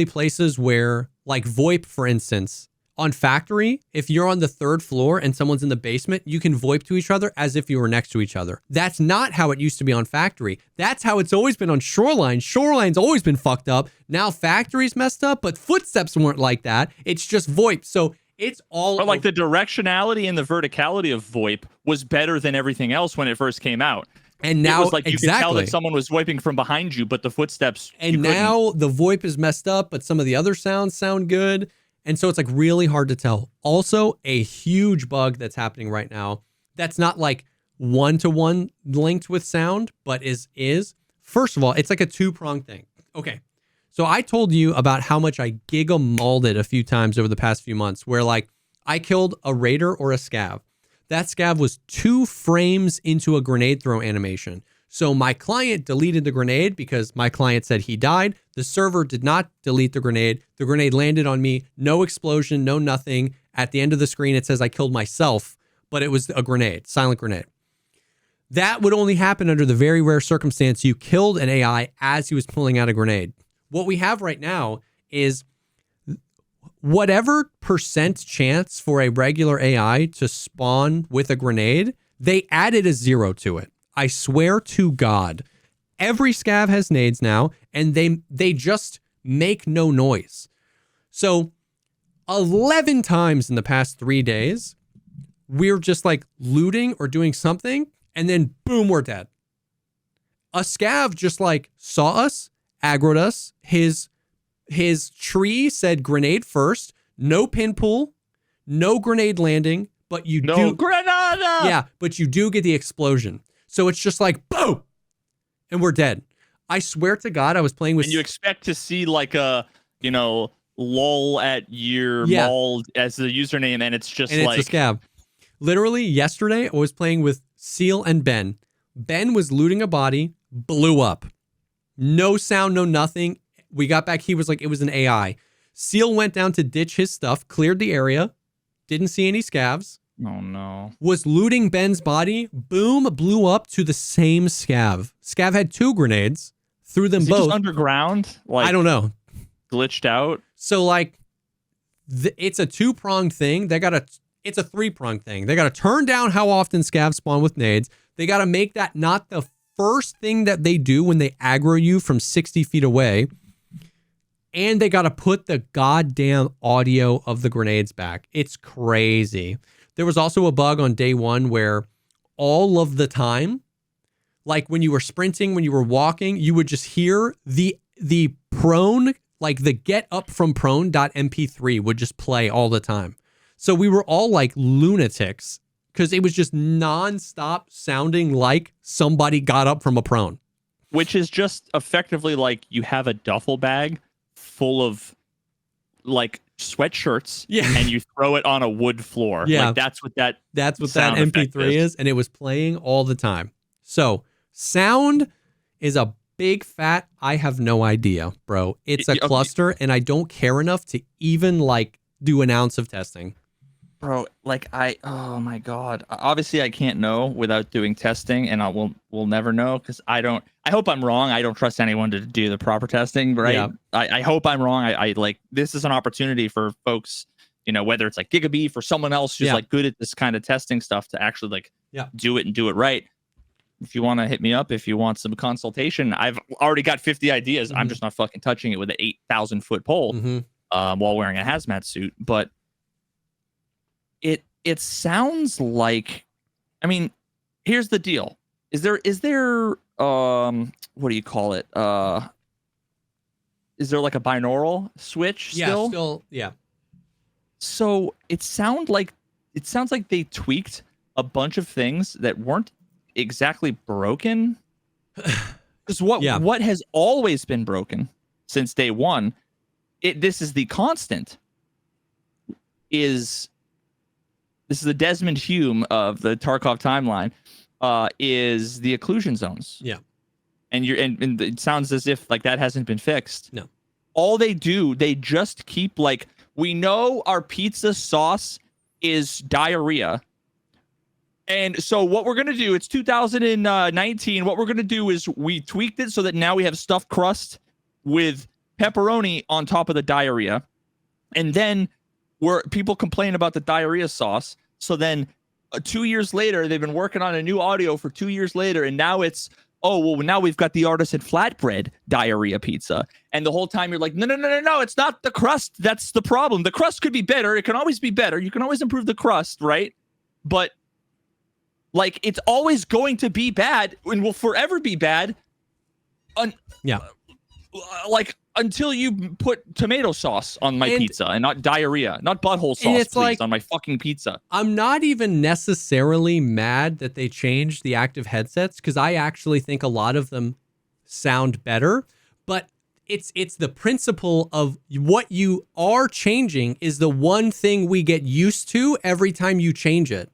places where, like VoIP, for instance, on factory, if you're on the 3rd floor and someone's in the basement, you can VoIP to each other as if you were next to each other. That's not how it used to be on factory. That's how it's always been on shoreline. Shoreline's always been fucked up. Now factory's messed up, but footsteps weren't like that. It's just VoIP. So it's all. But like the directionality and the verticality of VoIP was better than everything else when it first came out. And now it was like you could tell that someone was VoIPing from behind you, but the footsteps. And now the VoIP is messed up, but some of the other sounds sound good. And so it's like really hard to tell. Also, a huge bug that's happening right now that's not like one-to-one linked with sound, but is. First of all, it's like a two-pronged thing. Okay. So I told you about how much I giga-mauled it a few times over the past few months, where like I killed a raider or a scav. That scav was 2 frames into a grenade throw animation. So my client deleted the grenade because my client said he died. The server did not delete the grenade. The grenade landed on me. No explosion, no nothing. At the end of the screen, it says I killed myself, but it was a grenade, silent grenade. That would only happen under the very rare circumstance you killed an AI as he was pulling out a grenade. What we have right now is whatever % chance for a regular AI to spawn with a grenade, they added a 0 to it. I swear to God. Every scav has nades now, and they just make no noise. So 11 times in the past 3 days, we're just like looting or doing something, and then boom, we're dead. A scav just like saw us, aggroed us. His tree said grenade first, no pin pull, no grenade landing, but you do granada. Yeah, but you do get the explosion. So it's just like boom, and we're dead. I swear to God, I was playing with. And you expect to see like a lol at year mauled as the username, and it's just and like it's a scav. Literally yesterday, I was playing with Seal and Ben. Ben was looting a body, blew up. No sound, no nothing. We got back. He was like, it was an AI. Seal went down to ditch his stuff, cleared the area, didn't see any scavs. Oh no. Was looting Ben's body, boom, blew up to the same scav. Scav had 2 grenades, threw them Is it both. just underground? Like I don't know. Glitched out? So like, it's a 2-pronged thing. It's a 3-pronged thing. They got to turn down how often scavs spawn with nades. They got to make that not the first thing that they do when they aggro you from 60 feet away. And they got to put the goddamn audio of the grenades back. It's crazy. There was also a bug on day 1 where all of the time, like when you were sprinting, when you were walking, you would just hear the prone, like the get up from prone.mp3 would just play all the time. So we were all like lunatics because it was just nonstop sounding like somebody got up from a prone. Which is just effectively like you have a duffel bag full of like sweatshirts, and you throw it on a wood floor. Yeah, like that's what that MP3 is, and it was playing all the time. So sound is a big fat I have no idea, bro. It's a cluster, and I don't care enough to even like do an ounce of testing. Bro, like oh my God. Obviously I can't know without doing testing, and we'll never know because I hope I'm wrong. I don't trust anyone to do the proper testing, right? Yeah. I hope I'm wrong. I like, this is an opportunity for folks, whether it's like Gigabeef or someone else who's like good at this kind of testing stuff to actually like do it and do it right. If you want to hit me up, if you want some consultation, I've already got 50 ideas. Mm-hmm. I'm just not fucking touching it with an 8,000 foot pole while wearing a hazmat suit. But it sounds like, I mean, here's the deal. Is there what do you call it? Is there like a binaural switch still? Yeah. So it sounds like they tweaked a bunch of things that weren't exactly broken. Because what has always been broken since day one, this is the constant, this is the Desmond Hume of the Tarkov timeline, is the occlusion zones. Yeah. And and it sounds as if like that hasn't been fixed. No. All they do, they just keep like, we know our pizza sauce is diarrhea. And so what we're going to do, it's 2019. What we're going to do is we tweaked it so that now we have stuffed crust with pepperoni on top of the diarrhea. And then people complain about the diarrhea sauce. So then 2 years later, they've been working on a new audio for 2 years later. And now it's, now we've got the artisan flatbread diarrhea pizza. And the whole time you're like, no, it's not the crust. That's the problem. The crust could be better. It can always be better. You can always improve the crust, right? But like, it's always going to be bad and will forever be bad. like until you put tomato sauce on my pizza and not diarrhea, not butthole sauce, please, like, on my fucking pizza. I'm not even necessarily mad that they changed the active headsets because I actually think a lot of them sound better, but it's the principle of what you are changing is the one thing we get used to every time you change it.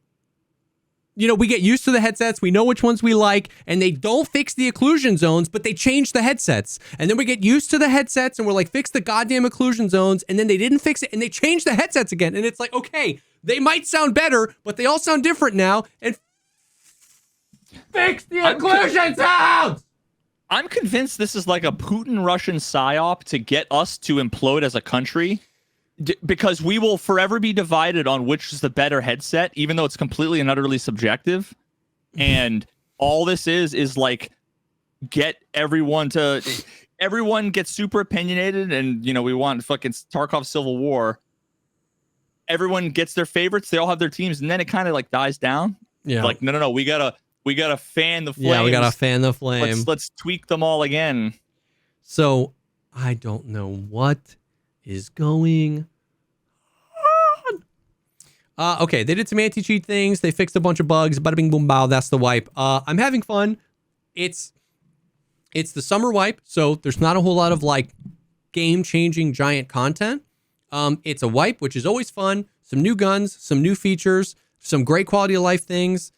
You know, we get used to the headsets, we know which ones we like, and they don't fix the occlusion zones, but they change the headsets. And then we get used to the headsets and we're like, fix the goddamn occlusion zones, and then they didn't fix it and they changed the headsets again. And it's like, okay, they might sound better, but they all sound different now, and fix the occlusion zones! I'm convinced this is like a Putin-Russian psyop to get us to implode as a country, because we will forever be divided on which is the better headset, even though it's completely and utterly subjective. And all this is like get everyone gets super opinionated, and you know, we want fucking Tarkov Civil War. Everyone gets their favorites, they all have their teams, and then it kind of like dies down. Yeah. Like, no, we gotta fan the flames. Yeah, we gotta fan the flame. Let's tweak them all again. So I don't know what is going on. Okay, they did some anti-cheat things. They fixed a bunch of bugs. Bada bing boom bow. That's the wipe. I'm having fun. It's the summer wipe, so there's not a whole lot of like game-changing giant content. It's a wipe, which is always fun. Some new guns, some new features, some great quality of life things.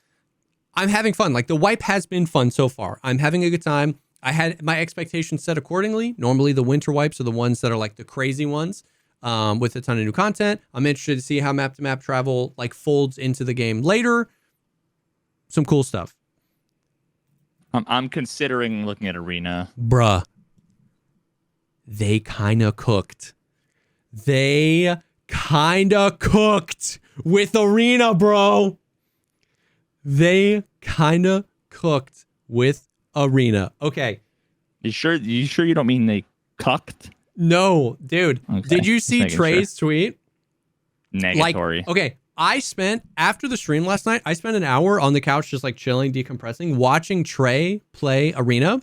I'm having fun. Like, the wipe has been fun so far. I'm having a good time. I had my expectations set accordingly. Normally the winter wipes are the ones that are like the crazy ones with a ton of new content. I'm interested to see how map to map travel like folds into the game later. Some cool stuff. I'm considering looking at Arena. Bruh. They kind of cooked. They kind of cooked with Arena, bro. They kind of cooked with Arena. Okay. You sure you don't mean they cucked? No, dude. Okay. Did you see Trey's tweet? Negatory. Like, okay, after the stream last night, I spent an hour on the couch just like chilling, decompressing, watching Trey play Arena.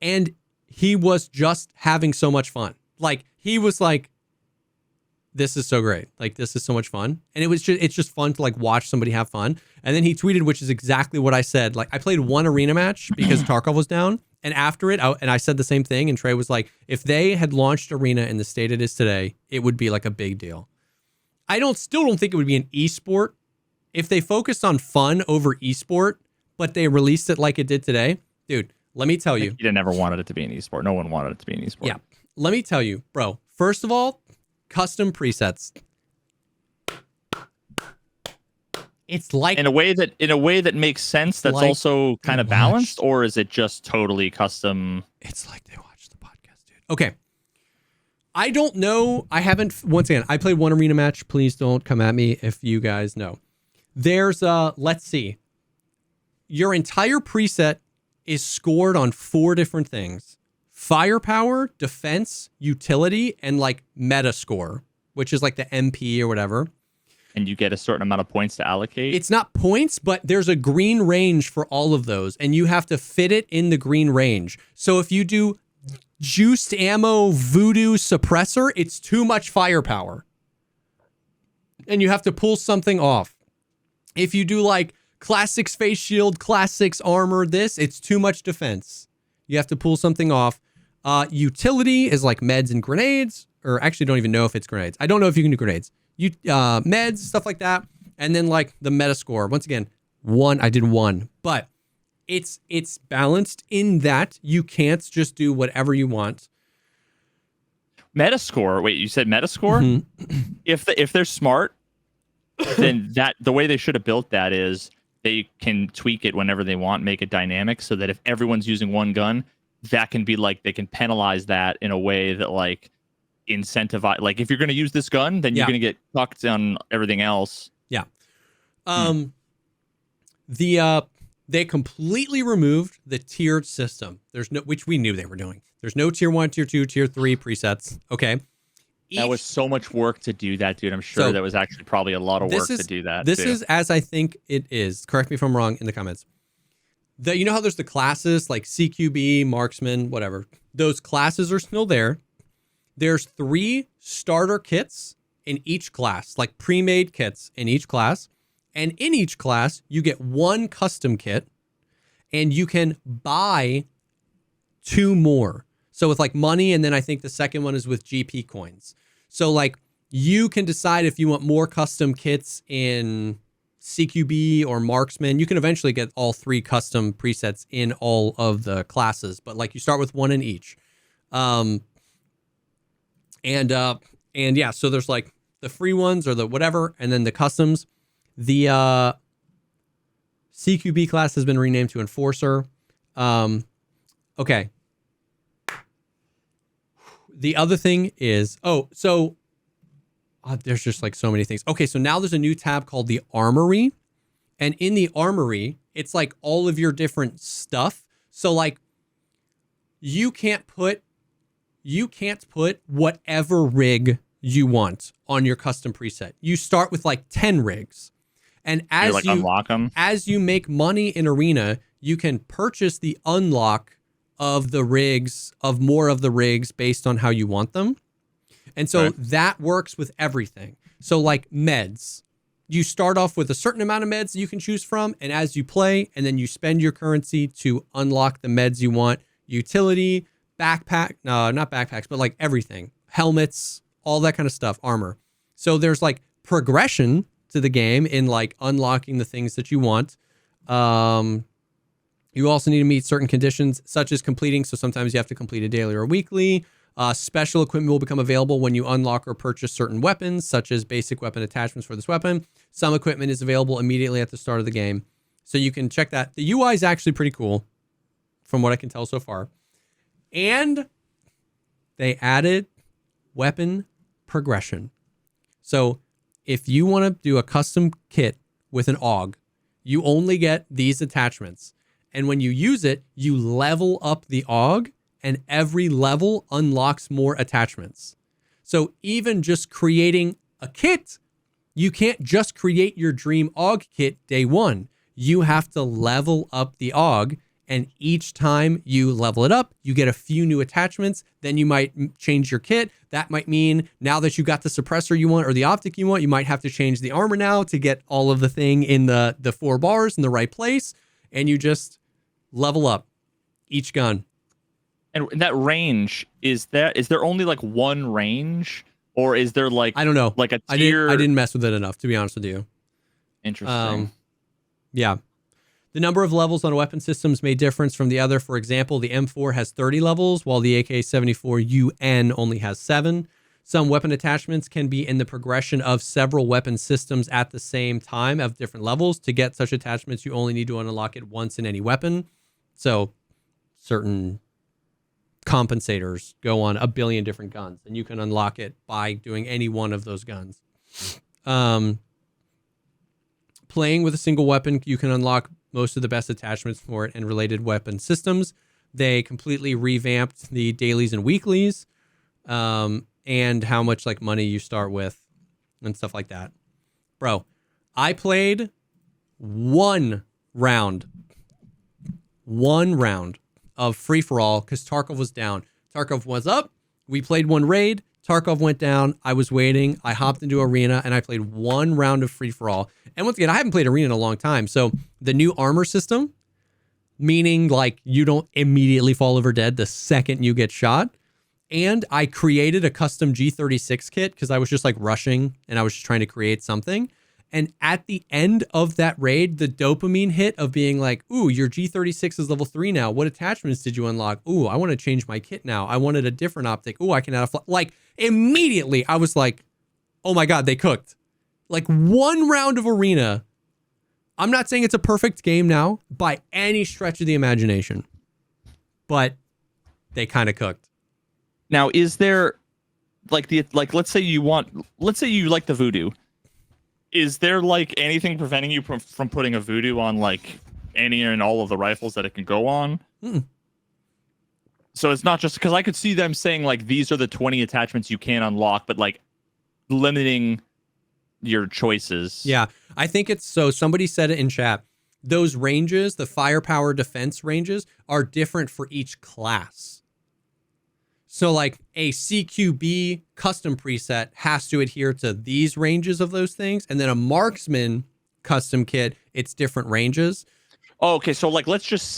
And he was just having so much fun. Like, he was like, this is so great. Like, this is so much fun. And it's just fun to like watch somebody have fun. And then he tweeted, which is exactly what I said. Like, I played one arena match because Tarkov was down. And after it, I said the same thing. And Trey was like, if they had launched Arena in the state it is today, it would be like a big deal. I still don't think it would be an esport. If they focused on fun over esport, but they released it like it did today, dude, let me tell you. You never wanted it to be an esport. No one wanted it to be an esport. Yeah. Let me tell you, bro. First of all, custom presets. It's like in a way that makes sense. That's like also kind of balanced, or is it just totally custom? It's like they watched the podcast, dude. Okay. I don't know. I haven't. Once again, I played one arena match. Please don't come at me if you guys know. There's let's see. Your entire preset is scored on 4 different things: firepower, defense, utility, and like meta score, which is like the MP or whatever. And you get a certain amount of points to allocate. It's not points, but there's a green range for all of those, and you have to fit it in the green range. So if you do juiced ammo voodoo suppressor, it's too much firepower. And you have to pull something off. If you do like classics face shield, classics armor, it's too much defense. You have to pull something off. Utility is like meds and grenades, or actually don't even know if it's grenades. I don't know if you can do grenades. Meds, stuff like that. And then like the meta score. Once again, I did 1, but it's balanced in that you can't just do whatever you want. Metascore. Wait, you said Metascore? Mm-hmm. If they're smart, then the way they should have built that is they can tweak it whenever they want, make it dynamic, so that if everyone's using one gun, that can be like, they can penalize that in a way that like incentivize, like if you're going to use this gun, then you're going to get fucked on everything else. Yeah. They completely removed the tiered system. Which we knew they were doing. There's no tier 1, tier 2, tier 3 presets. Okay. That was so much work to do that, dude. I'm sure that was actually probably a lot of work to do that. This is as I think it is. Correct me if I'm wrong in the comments. You know how there's the classes like CQB, marksman, whatever. Those classes are still there. There's 3 starter kits in each class, like pre-made kits in each class. And in each class, you get 1 custom kit and you can buy 2 more. So with like money, and then I think the second one is with GP coins. So like you can decide if you want more custom kits in CQB or marksman. You can eventually get all 3 custom presets in all of the classes, but like you start with 1 in each. And yeah, so there's like the free ones or the whatever, and then the customs. The CQB class has been renamed to Enforcer. Okay. The other thing is, there's just like so many things. Okay, so now there's a new tab called the Armory. And in the Armory, it's like all of your different stuff. So like you can't put whatever rig you want on your custom preset. You start with like 10 rigs. And as you unlock them, as you make money in Arena, you can purchase the unlock of the rigs, of more of the rigs based on how you want them. And so that works with everything. So like meds, you start off with a certain amount of meds that you can choose from. And as you play, and then you spend your currency to unlock the meds you want. Utility, not backpacks, but like everything, helmets, all that kind of stuff, armor. So there's like progression to the game in like unlocking the things that you want. You also need to meet certain conditions, such as completing. So sometimes you have to complete a daily or weekly. Special equipment will become available when you unlock or purchase certain weapons, such as basic weapon attachments for this weapon. Some equipment is available immediately at the start of the game. So you can check that. The UI is actually pretty cool from what I can tell so far. And they added weapon progression. So if you want to do a custom kit with an AUG, you only get these attachments. And when you use it, you level up the AUG, and every level unlocks more attachments. So even just creating a kit, you can't just create your dream AUG kit day 1. You have to level up the AUG, and each time you level it up, you get a few new attachments. Then you might change your kit. That might mean now that you got the suppressor you want or the optic you want, you might have to change the armor now to get all of the thing in the 4 bars in the right place. And you just level up each gun. And that range, is there only like one range, or is there like, I don't know, like a tier? I didn't mess with it enough, to be honest with you. Interesting. Yeah. The number of levels on weapon systems may differ from the other. For example, the M4 has 30 levels, while the AK-74UN only has 7. Some weapon attachments can be in the progression of several weapon systems at the same time of different levels. To get such attachments, you only need to unlock it once in any weapon. So certain compensators go on a billion different guns, and you can unlock it by doing any one of those guns. Playing with a single weapon, you can unlock most of the best attachments for it and related weapon systems. They completely revamped the dailies and weeklies, and how much like money you start with and stuff like that. Bro, I played one round of free-for-all because Tarkov was down. Tarkov was up. We played one raid. Tarkov went down. I was waiting. I hopped into Arena and I played one round of free-for-all. And once again, I haven't played Arena in a long time. So the new armor system, meaning like you don't immediately fall over dead the second you get shot. And I created a custom G36 kit because I was just like rushing and I was just trying to create something. And at the end of that raid, the dopamine hit of being like, ooh, your G36 is level 3 now. What attachments did you unlock? Ooh, I want to change my kit now. I wanted a different optic. Ooh, I can add a like immediately I was like, oh my God, they cooked. Like one round of Arena. I'm not saying it's a perfect game now by any stretch of the imagination, but they kind of cooked. Now, is there let's say you like the voodoo. Is there like anything preventing you from putting a voodoo on like any and all of the rifles that it can go on? So it's not just because I could see them saying like these are the 20 attachments you can unlock, but like limiting your choices. Yeah, I think it's so. Somebody said it in chat. those ranges, the firepower defense ranges, are different for each class. So like a CQB custom preset has to adhere to these ranges of those things. And then a marksman custom kit, it's different ranges. Oh, okay, so like let's just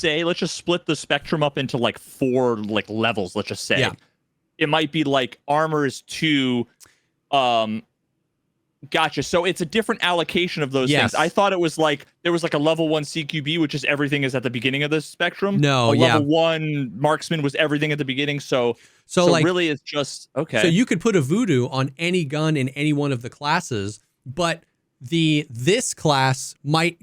split the spectrum up into like 4 like levels. Let's just say, Yeah. It might be like armor is 2. Gotcha. So it's a different allocation of those things. I thought it was like there was like a level 1 CQB, which is everything is at the beginning of the spectrum. No, level 1 marksman was everything at the beginning. So like, really, it's just okay. So you could put a voodoo on any gun in any one of the classes, but this class might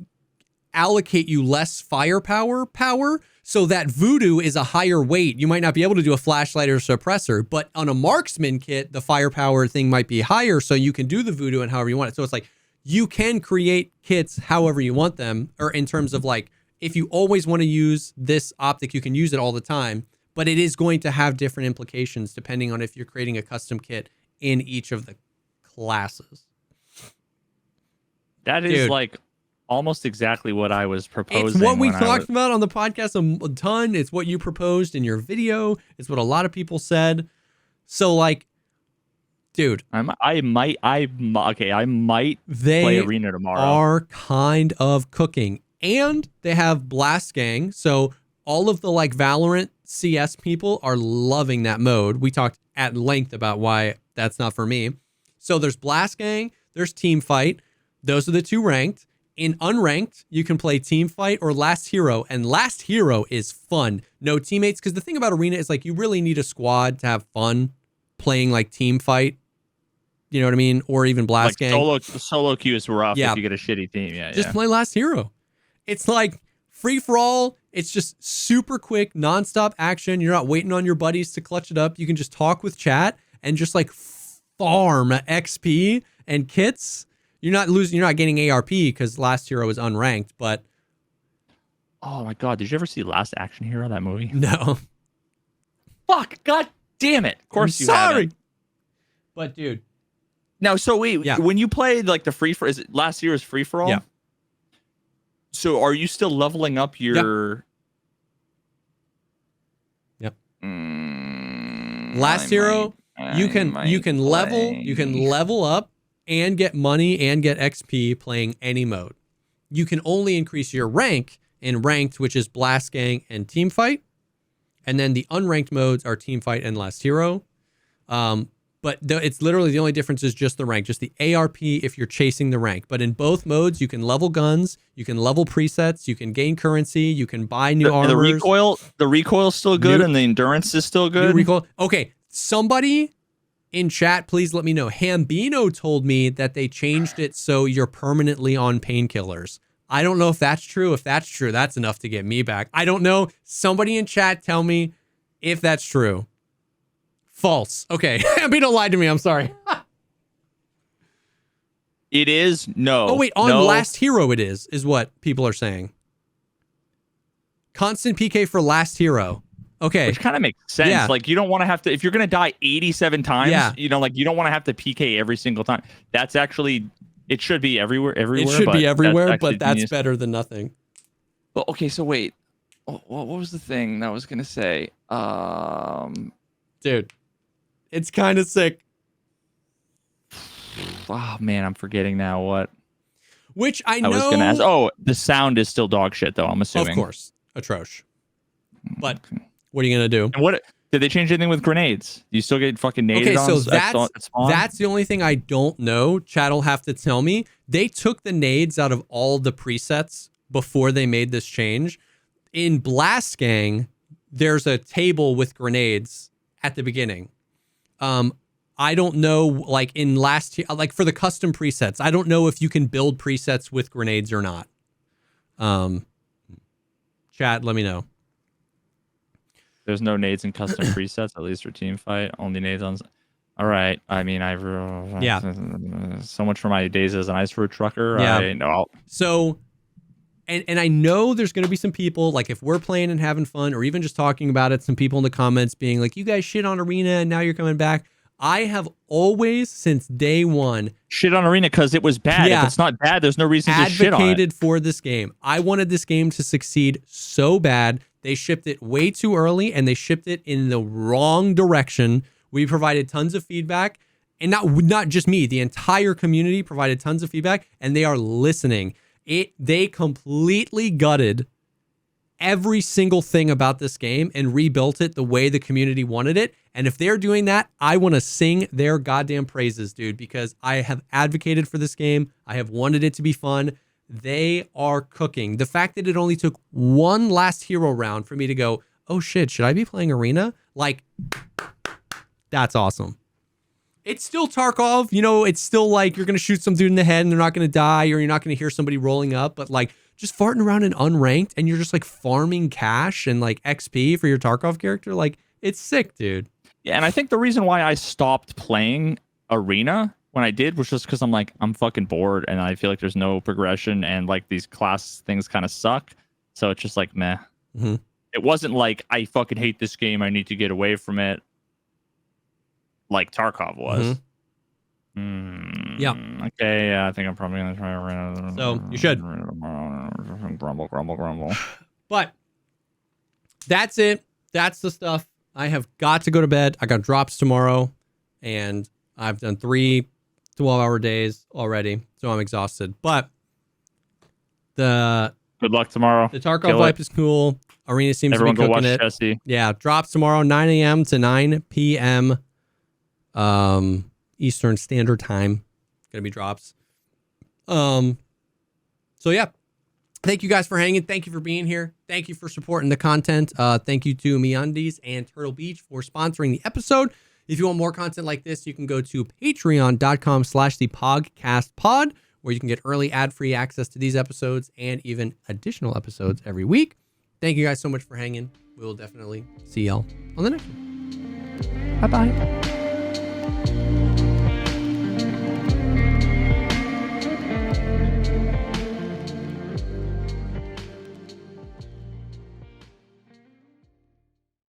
allocate you less firepower power, so that voodoo is a higher weight. You might not be able to do a flashlight or suppressor, but on a marksman kit, the firepower thing might be higher, so you can do the voodoo and however you want it. So it's like you can create kits however you want them, or in terms of like if you always want to use this optic, you can use it all the time, but it is going to have different implications depending on if you're creating a custom kit in each of the classes. That is like almost exactly what I was proposing. It's what we talked about on the podcast a ton. It's what you proposed in your video. It's what a lot of people said. So like, dude, I might play Arena tomorrow. They are kind of cooking, and they have Blast Gang. So all of the like Valorant CS people are loving that mode. We talked at length about why that's not for me. So there's Blast Gang, there's Team Fight. Those are the 2 ranked. In unranked, you can play Team Fight or Last Hero, and Last Hero is fun. No teammates, because the thing about Arena is like you really need a squad to have fun playing like Team Fight. You know what I mean? Or even Blast Gang. Solo queue is rough if you get a shitty team. Just play Last Hero. It's like free for all. It's just super quick, nonstop action. You're not waiting on your buddies to clutch it up. You can just talk with chat and just like farm XP and kits. You're not losing. You're not getting ARP because Last Hero is unranked. But oh my god, did you ever see Last Action Hero, that movie? No. Fuck! God damn it! Of course you sorry. haven't. But dude, now so wait, when you play like the free for, is it Last Hero's free for all? Yeah. So are you still leveling up your? Yep. Last Hero, you can level up and get money and get XP playing any mode. You can only increase your rank in ranked, which is Blast Gang and Team Fight. And then the unranked modes are Team Fight and Last Hero. But it's literally the only difference is just the rank, just the ARP if you're chasing the rank. But in both modes, you can level guns, you can level presets, you can gain currency, you can buy new armors. The recoil's still good and the endurance is still good. Recoil. Okay, somebody in chat, please let me know. Hambino told me that they changed it so you're permanently on painkillers. I don't know if that's true. If that's true, that's enough to get me back. I don't know. Somebody in chat tell me if that's true. False. Okay. Hambino lied to me. I'm sorry. It is? No. Oh, wait. On Last Hero it is what people are saying. Constant PK for Last Hero. Okay. Which kind of makes sense. Yeah. Like you don't want to have to, if you're going to die 87 times, you know, like you don't want to have to PK every single time. That's actually, it should be everywhere. It should be everywhere, but that's better than nothing. Well, okay. So wait, what was the thing that I was going to say? Dude, it's kind of sick. Oh man, I'm forgetting now what. Which I know. I was going to ask. Oh, the sound is still dog shit though, I'm assuming. Of course. Atrosh. But what are you going to do? And what did they change anything with grenades? Do you still get fucking naded on? Okay, so that's the only thing I don't know. Chat will have to tell me. They took the nades out of all the presets before they made this change. In Blast Gang, there's a table with grenades at the beginning. I don't know, like in like for the custom presets, I don't know if you can build presets with grenades or not. Chat, let me know. There's no nades in custom presets, at least for team fight. Only nades on. All right. I mean, so much for my days as an ice road trucker. Yeah. I know. So, and I know there's going to be some people, like if we're playing and having fun or even just talking about it, some people in the comments being like, you guys shit on Arena and now you're coming back. I have always, since day one, shit on Arena because it was bad. Yeah. If it's not bad, there's no reason to shit on it. Advocated for this game. I wanted this game to succeed so bad. They shipped it way too early, and they shipped it in the wrong direction. We provided tons of feedback, and not just me. The entire community provided tons of feedback, and they are listening. They completely gutted every single thing about this game and rebuilt it the way the community wanted it. And if they're doing that, I want to sing their goddamn praises, dude, because I have advocated for this game. I have wanted it to be fun. They are cooking. The fact that it only took one last hero round for me to go, oh shit, should I be playing Arena? Like, that's awesome. It's still Tarkov, it's still like you're going to shoot some dude in the head and they're not going to die, or you're not going to hear somebody rolling up, but like just farting around in unranked and you're just like farming cash and like XP for your Tarkov character. Like, it's sick, dude. Yeah, and I think the reason why I stopped playing Arena when I did was just because I'm fucking bored and I feel like there's no progression and like these class things kind of suck. So it's just like, meh. Mm-hmm. It wasn't like I fucking hate this game, I need to get away from it, like Tarkov was. Yeah. Okay, yeah, I think I'm probably gonna try Arena. So you should. Grumble. But that's it. That's the stuff. I have got to go to bed. I got drops tomorrow, and I've done 3 12-hour days already, so I'm exhausted. But good luck tomorrow. The Tarkov Wipe is cool. Arena seems Everyone to be go cooking watch it. Jesse. Yeah, drops tomorrow, 9 a.m. to 9 p.m. Eastern Standard Time. Gonna be drops. So yeah. Thank you guys for hanging. Thank you for being here. Thank you for supporting the content. Thank you to MeUndies and Turtle Beach for sponsoring the episode. If you want more content like this, you can go to patreon.com/thepogcastpod, where you can get early ad-free access to these episodes and even additional episodes every week. Thank you guys so much for hanging. We will definitely see y'all on the next one. Bye-bye.